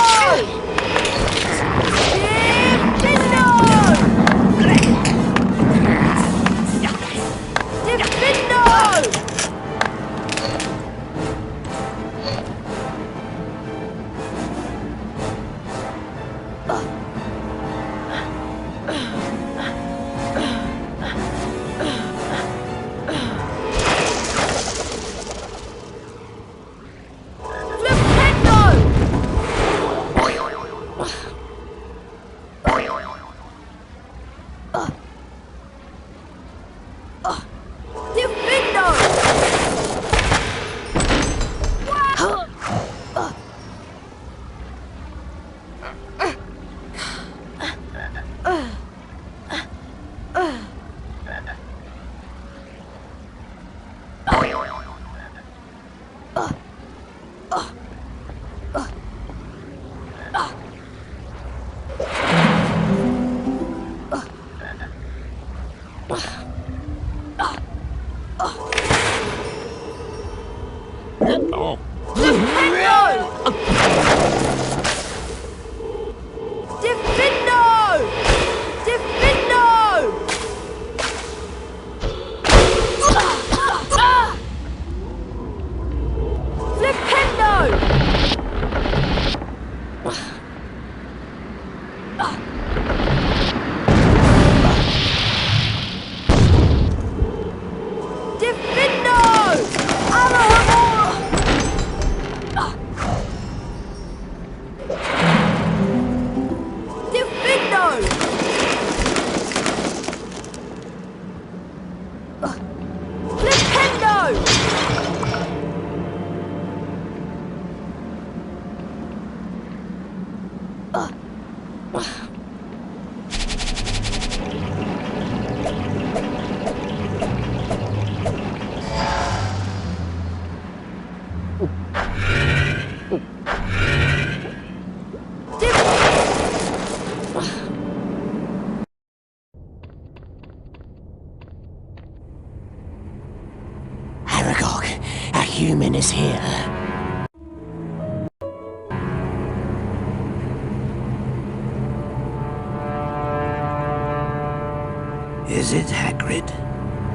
Human is here. Is it Hagrid?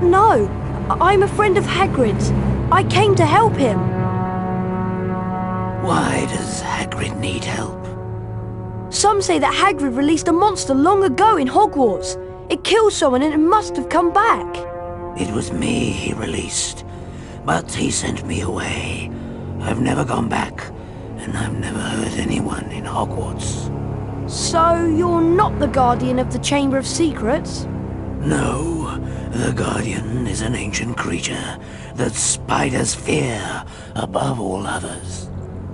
No, I'm a friend of Hagrid's. I came to help him. Why does Hagrid need help? Some say that Hagrid released a monster long ago in Hogwarts. It killed someone and it must have come back. It was me he released. But he sent me away. I've never gone back, and I've never hurt anyone in Hogwarts. So you're not the Guardian of the Chamber of Secrets? No, the Guardian is an ancient creature that spiders fear above all others.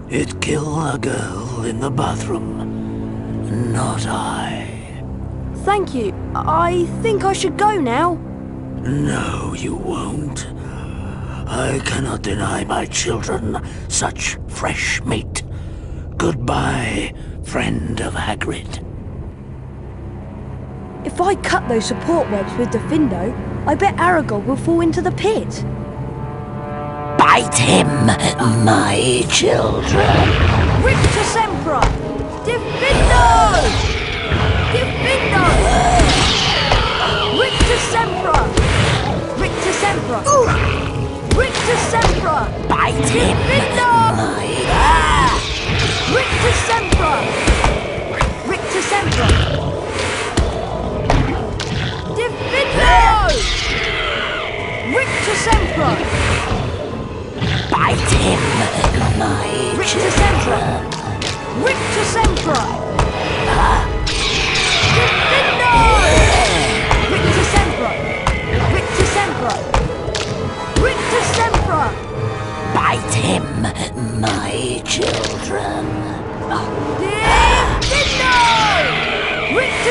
It killed a girl in the bathroom, not I. Thank you. I think I should go now. No, you won't. I cannot deny my children such fresh meat. Goodbye, friend of Hagrid. If I cut those support webs with Diffindo, I bet Aragog will fall into the pit. Bite him, my children. Rictus Emperor! Diffindo! Diffindo! Rictus Emperor! Rictus Emperor! Rictus Emperor! Bite him! Rictus Emperor! Rictus Emperor! Diffindo! Rictus Emperor! Bite him, my Rictus Emperor! Rictus Emperor! Diffindo! Rictus Emperor! Rictus Emperor! Rictus Emperor! Bite him, my children. Diffindo!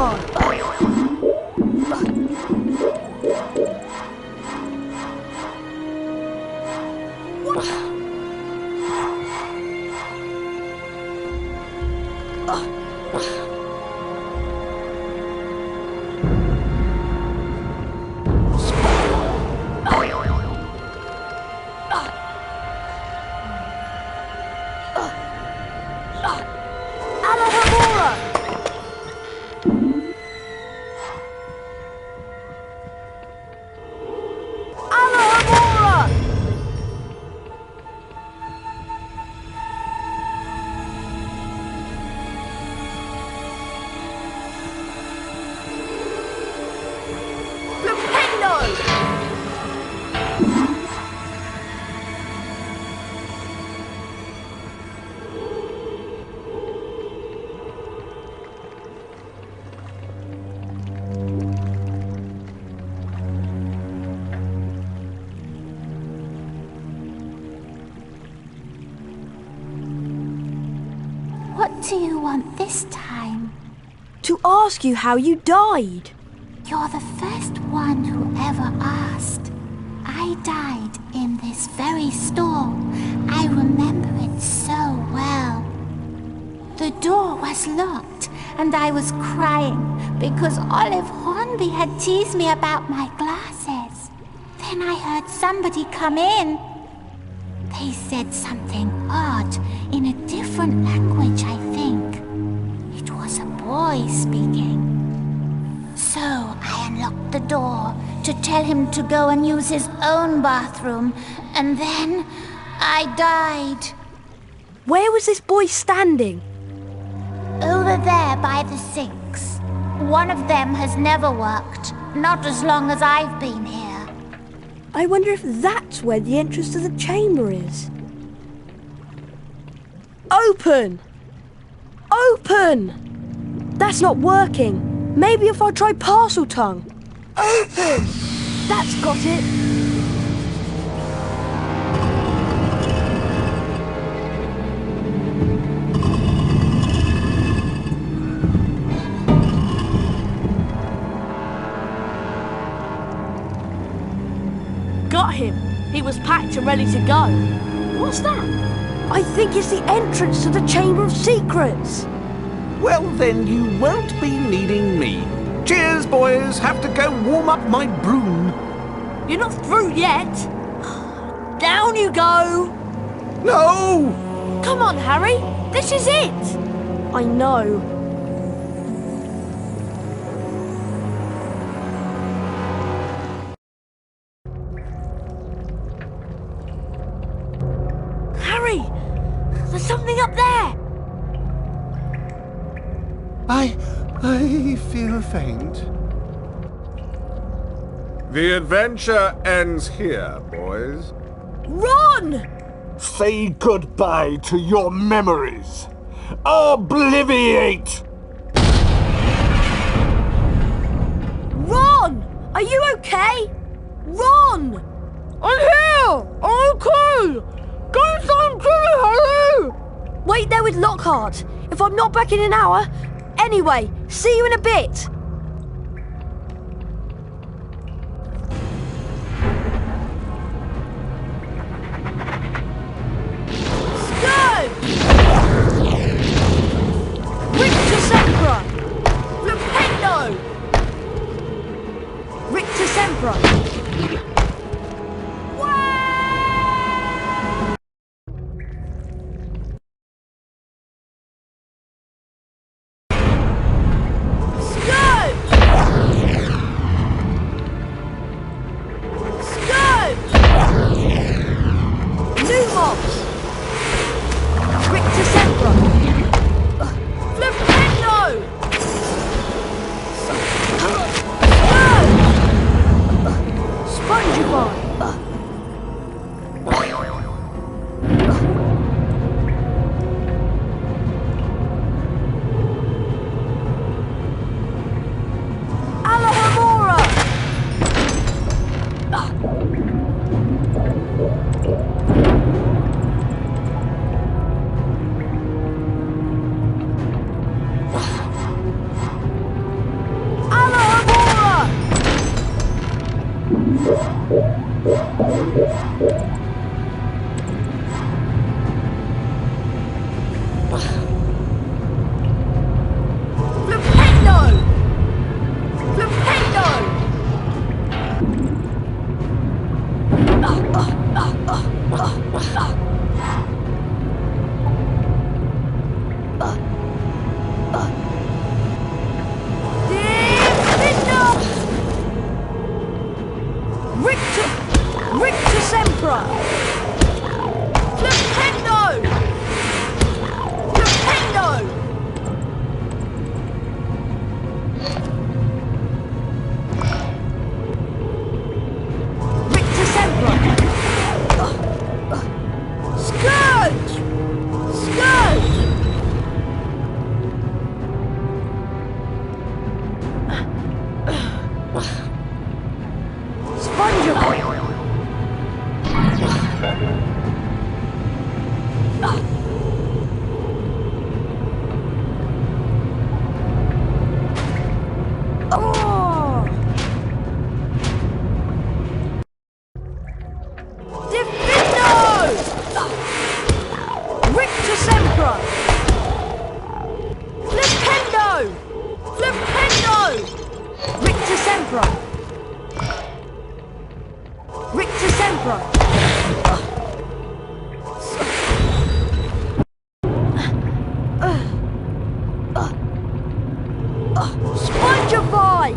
Spongify! What do you want this time? To ask you how you died. You're the first one who ever asked. I died in this very stall. I remember it so well. The door was locked, and I was crying because Olive Hornby had teased me about my glasses. Then I heard somebody come in. They said something odd in a different language, I think. It was a boy speaking. So I unlocked the door to tell him to go and use his own bathroom, and then I died. Where was this boy standing? Over there by the sinks. One of them has never worked, not as long as I've been here. I wonder if that's where the entrance to the chamber is. Open! Open! That's not working. Maybe if I try parcel tongue. Open! That's got it. Got him. He was packed and ready to go. What's that? I think it's the entrance to the Chamber of Secrets. Well, then you won't be needing me. Cheers, boys. Have to go warm up my broom. You're not through yet. Down you go. No! Come on, Harry. This is it. I know. Harry, there's something up there. I feel faint. The adventure ends here, boys. Run! Say goodbye to your memories. Obliviate! Ron! Are you okay? Ron! I'm here! I'm okay! Go stand still, Harry! Wait there with Lockhart. If I'm not back in an hour... Anyway, see you in a bit. Scourge! Spongify!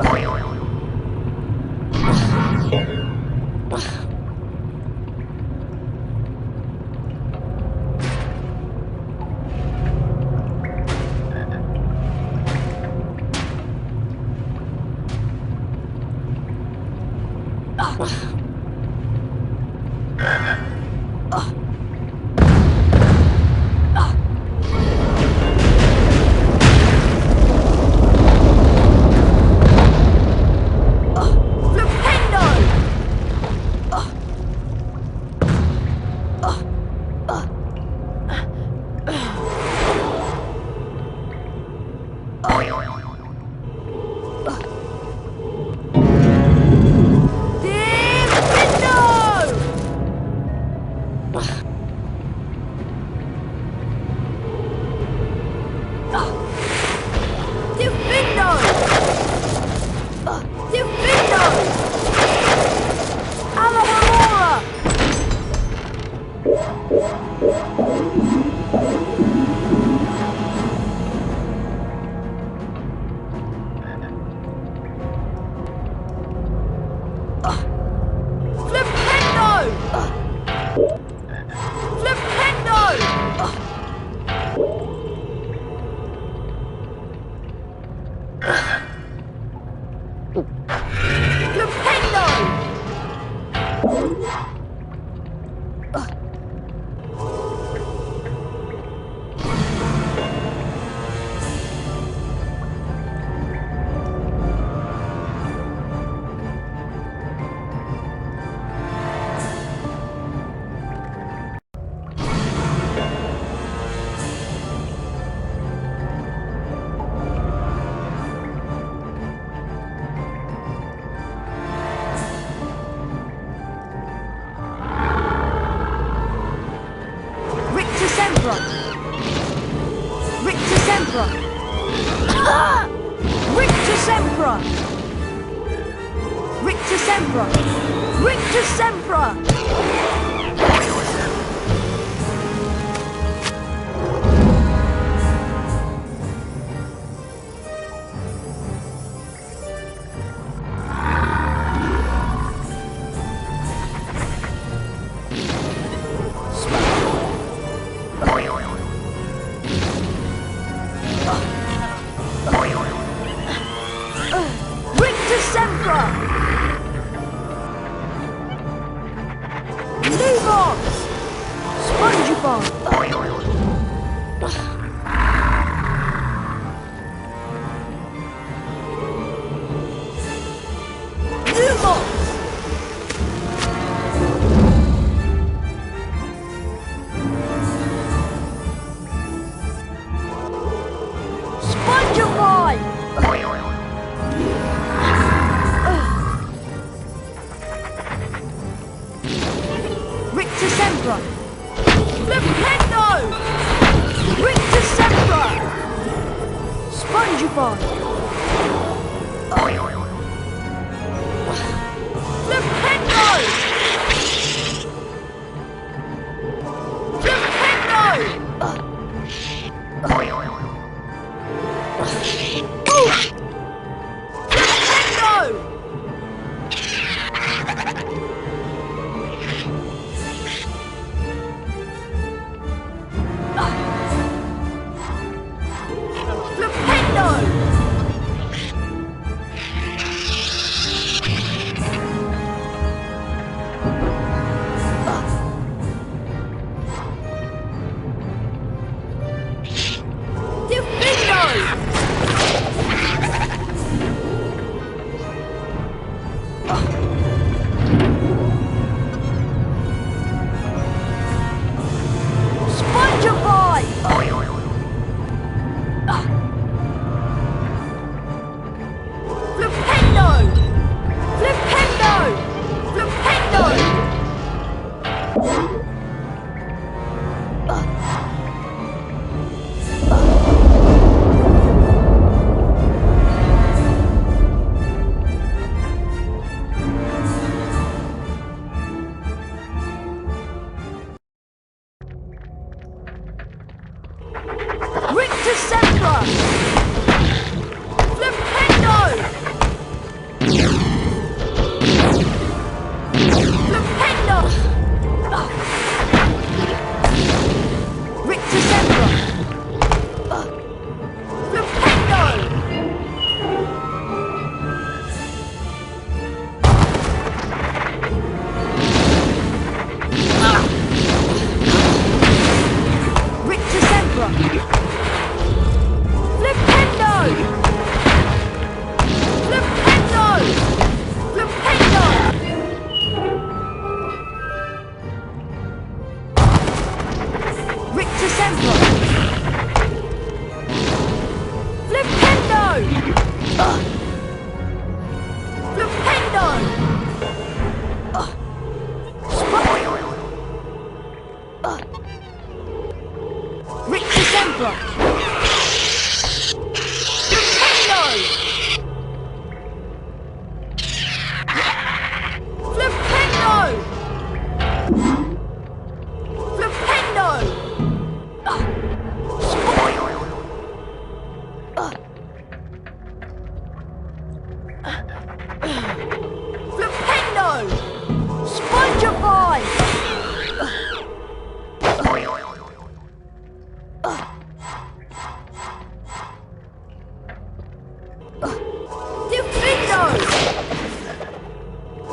Gryffindor!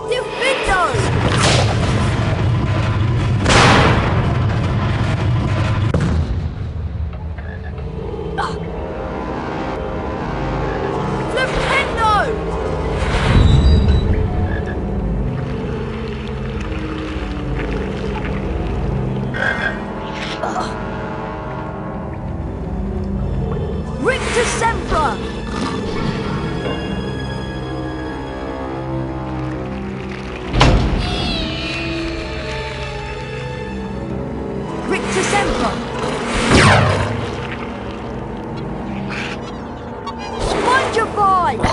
Gryffindor! Spongify!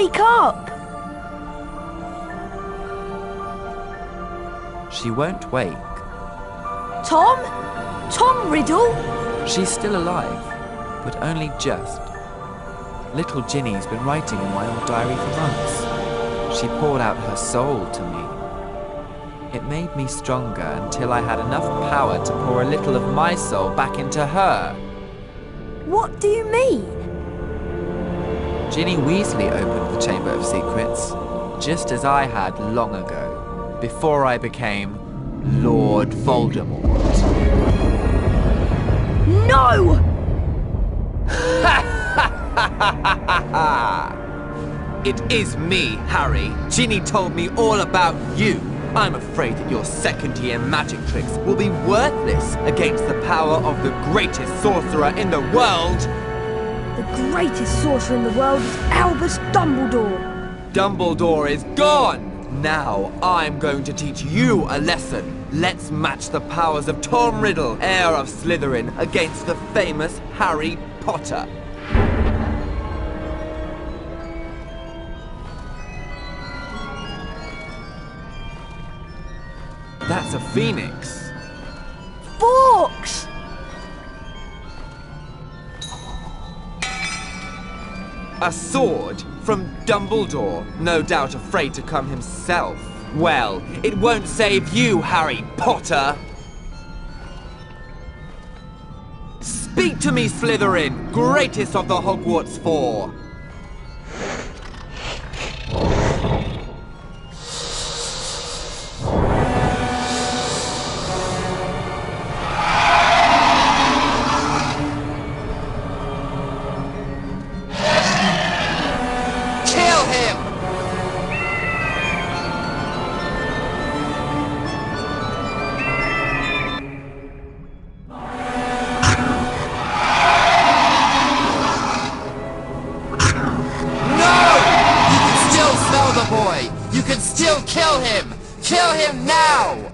wake up! She won't wake. Tom? Tom Riddle? She's still alive, but only just. Little Ginny's been writing in my old diary for months. She poured out her soul to me. It made me stronger until I had enough power to pour a little of my soul back into her. What do you mean? Ginny Weasley opened the Chamber of Secrets, just as I had long ago, before I became Lord Voldemort. No! It is me, Harry. Ginny told me all about you. I'm afraid that your second-year magic tricks will be worthless against the power of the greatest sorcerer in the world. The greatest sorcerer in the world is Albus Dumbledore. Dumbledore is gone! Now I'm going to teach you a lesson. Let's match the powers of Tom Riddle, heir of Slytherin, against the famous Harry Potter. That's a phoenix. Forks! A sword from Dumbledore, no doubt afraid to come himself. Well, it won't save you, Harry Potter! Speak to me, Slytherin, greatest of the Hogwarts Four! Kill him now!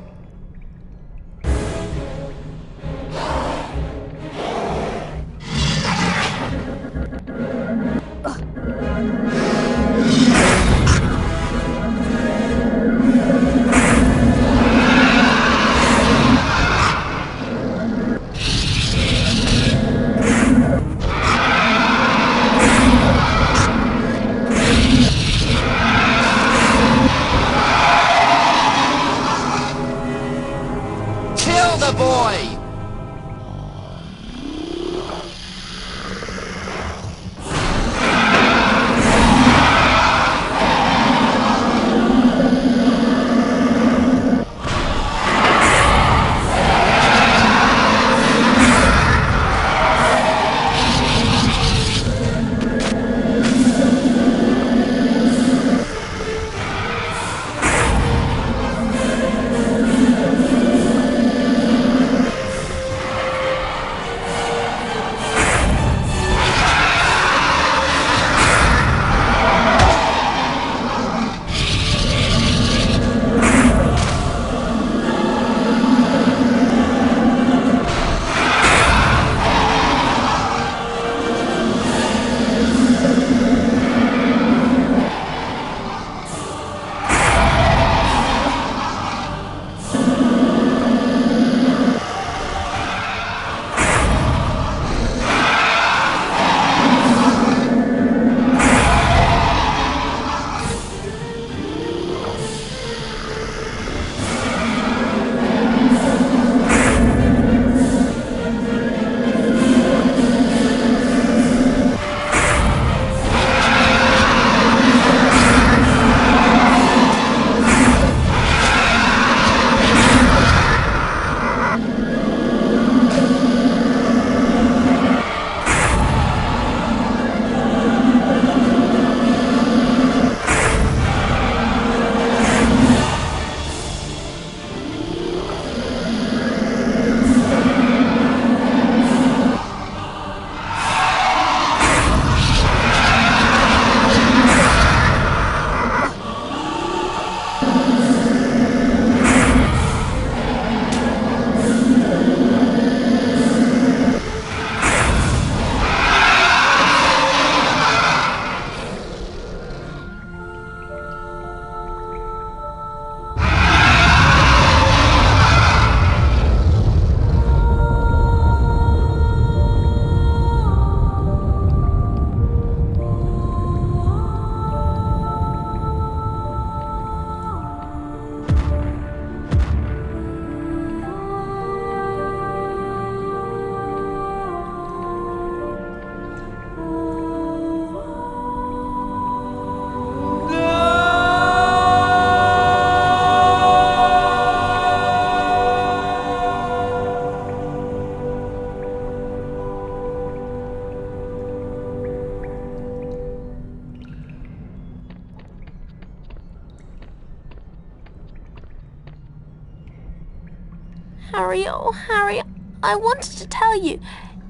Harry, oh Harry, I wanted to tell you.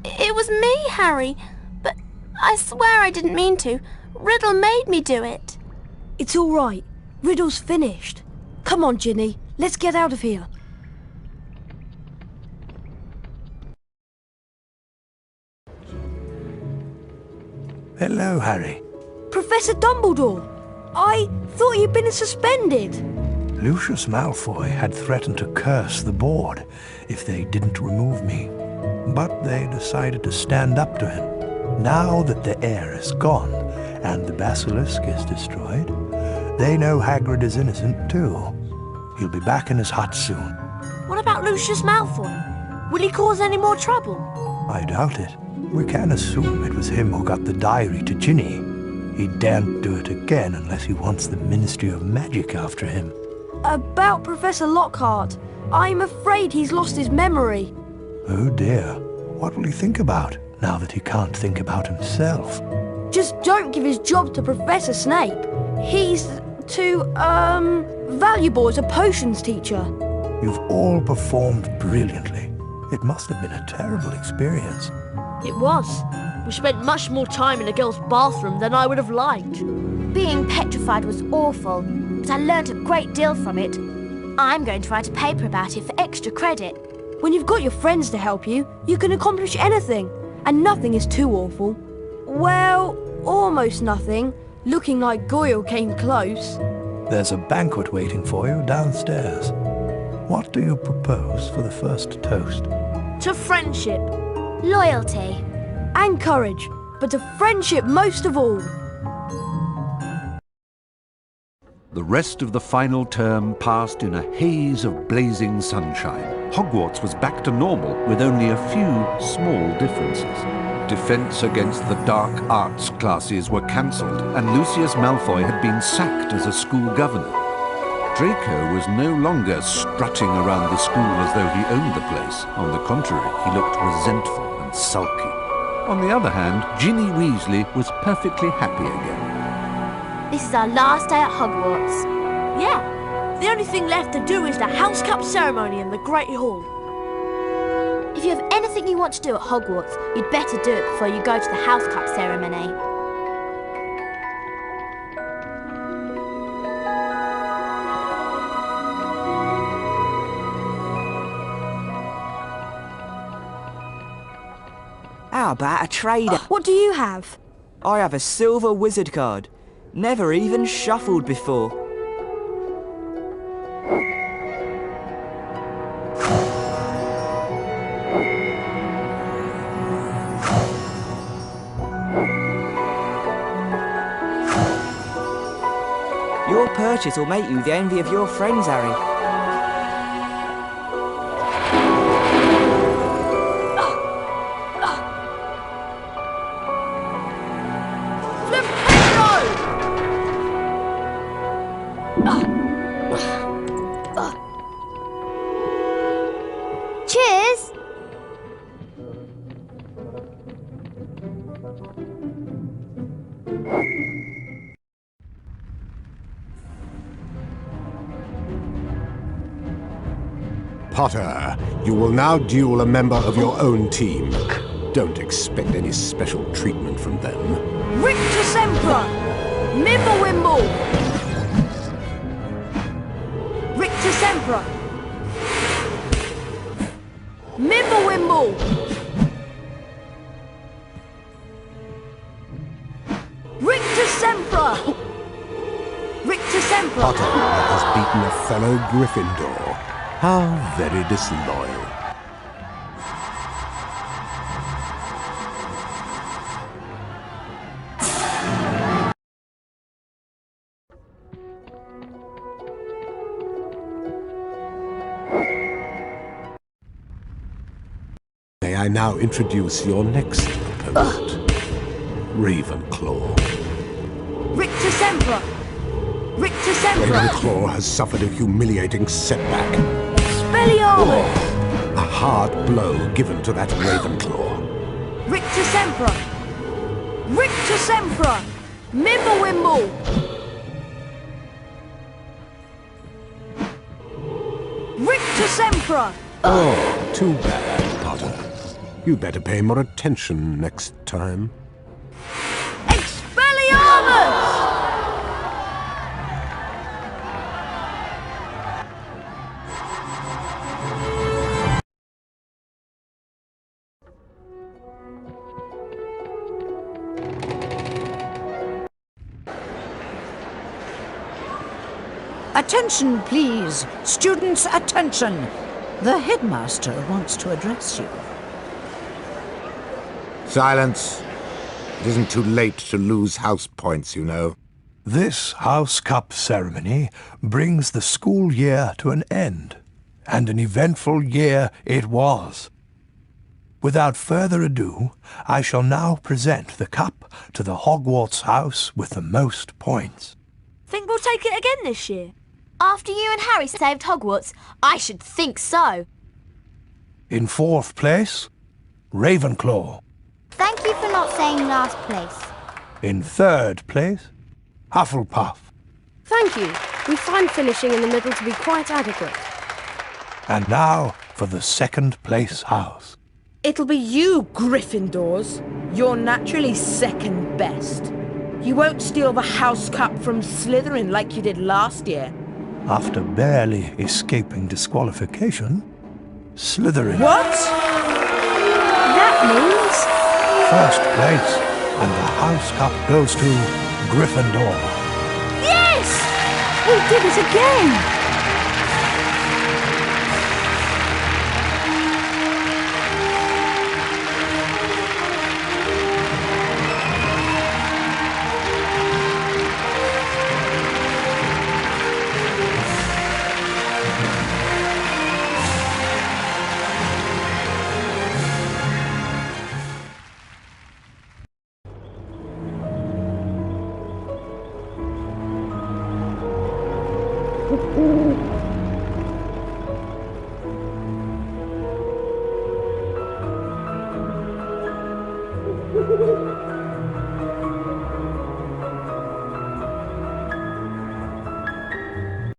It was me, Harry. But I swear I didn't mean to. Riddle made me do it. It's all right. Riddle's finished. Come on, Ginny. Let's get out of here. Hello, Harry. Professor Dumbledore! I thought you'd been suspended. Lucius Malfoy had threatened to curse the board if they didn't remove me. But they decided to stand up to him. Now that the heir is gone and the basilisk is destroyed, they know Hagrid is innocent too. He'll be back in his hut soon. What about Lucius Malfoy? Will he cause any more trouble? I doubt it. We can assume it was him who got the diary to Ginny. He daren't do it again unless he wants the Ministry of Magic after him. About Professor Lockhart, I'm afraid he's lost his memory. Oh dear. What will he think about now that he can't think about himself? Just don't give his job to Professor Snape. He's too, valuable as a potions teacher. You've all performed brilliantly. It must have been a terrible experience. It was. We spent much more time in a girl's bathroom than I would have liked. Being petrified was awful, but I learnt a great deal from it. I'm going to write a paper about it for extra credit. When you've got your friends to help you, you can accomplish anything. And nothing is too awful. Well, almost nothing. Looking like Goyle came close. There's a banquet waiting for you downstairs. What do you propose for the first toast? To friendship. Loyalty. And courage. But to friendship most of all. The rest of the final term passed in a haze of blazing sunshine. Hogwarts was back to normal with only a few small differences. Defense against the dark arts classes were cancelled, and Lucius Malfoy had been sacked as a school governor. Draco was no longer strutting around the school as though he owned the place. On the contrary, he looked resentful and sulky. On the other hand, Ginny Weasley was perfectly happy again. This is our last day at Hogwarts. Yeah. The only thing left to do is the House Cup ceremony in the Great Hall. If you have anything you want to do at Hogwarts, you'd better do it before you go to the House Cup ceremony. How about a trader? What do you have? I have a silver wizard card. Never even shuffled before. Your purchase will make you the envy of your friends, Harry. Cheers! Potter, you will now duel a member of your own team. Don't expect any special treatment from them. Rictus Emperor! Mibblewimble! Rictus Emperor! Mibblewimble! Rictus Emperor! Rictus Emperor! Potter has beaten a fellow Gryffindor. How very disloyal. May I now introduce your next opponent, Ravenclaw. Rictus Emperor! Rictus Emperor! Ravenclaw has suffered a humiliating setback. Expelliarmus! A hard blow given to that Ravenclaw. Rictus Emperor! Rictus Emperor! Mibblewimble! Rictus Emperor! Oh, too bad, Potter. You'd better pay more attention next time. Expelliarmus! Attention, please. Students, attention. The headmaster wants to address you. Silence. It isn't too late to lose house points, you know. This House Cup ceremony brings the school year to an end, and an eventful year it was. Without further ado, I shall now present the cup to the Hogwarts house with the most points. Think we'll take it again this year? After you and Harry saved Hogwarts, I should think so. In 4th place, Ravenclaw. Thank you for not saying last place. In 3rd place, Hufflepuff. Thank you. We find finishing in the middle to be quite adequate. And now for the 2nd place house. It'll be you, Gryffindors. You're naturally second best. You won't steal the House Cup from Slytherin like you did last year. After barely escaping disqualification, Slytherin. What? That means... 1st place, and the House Cup goes to Gryffindor. Yes! We did it again! Ooh.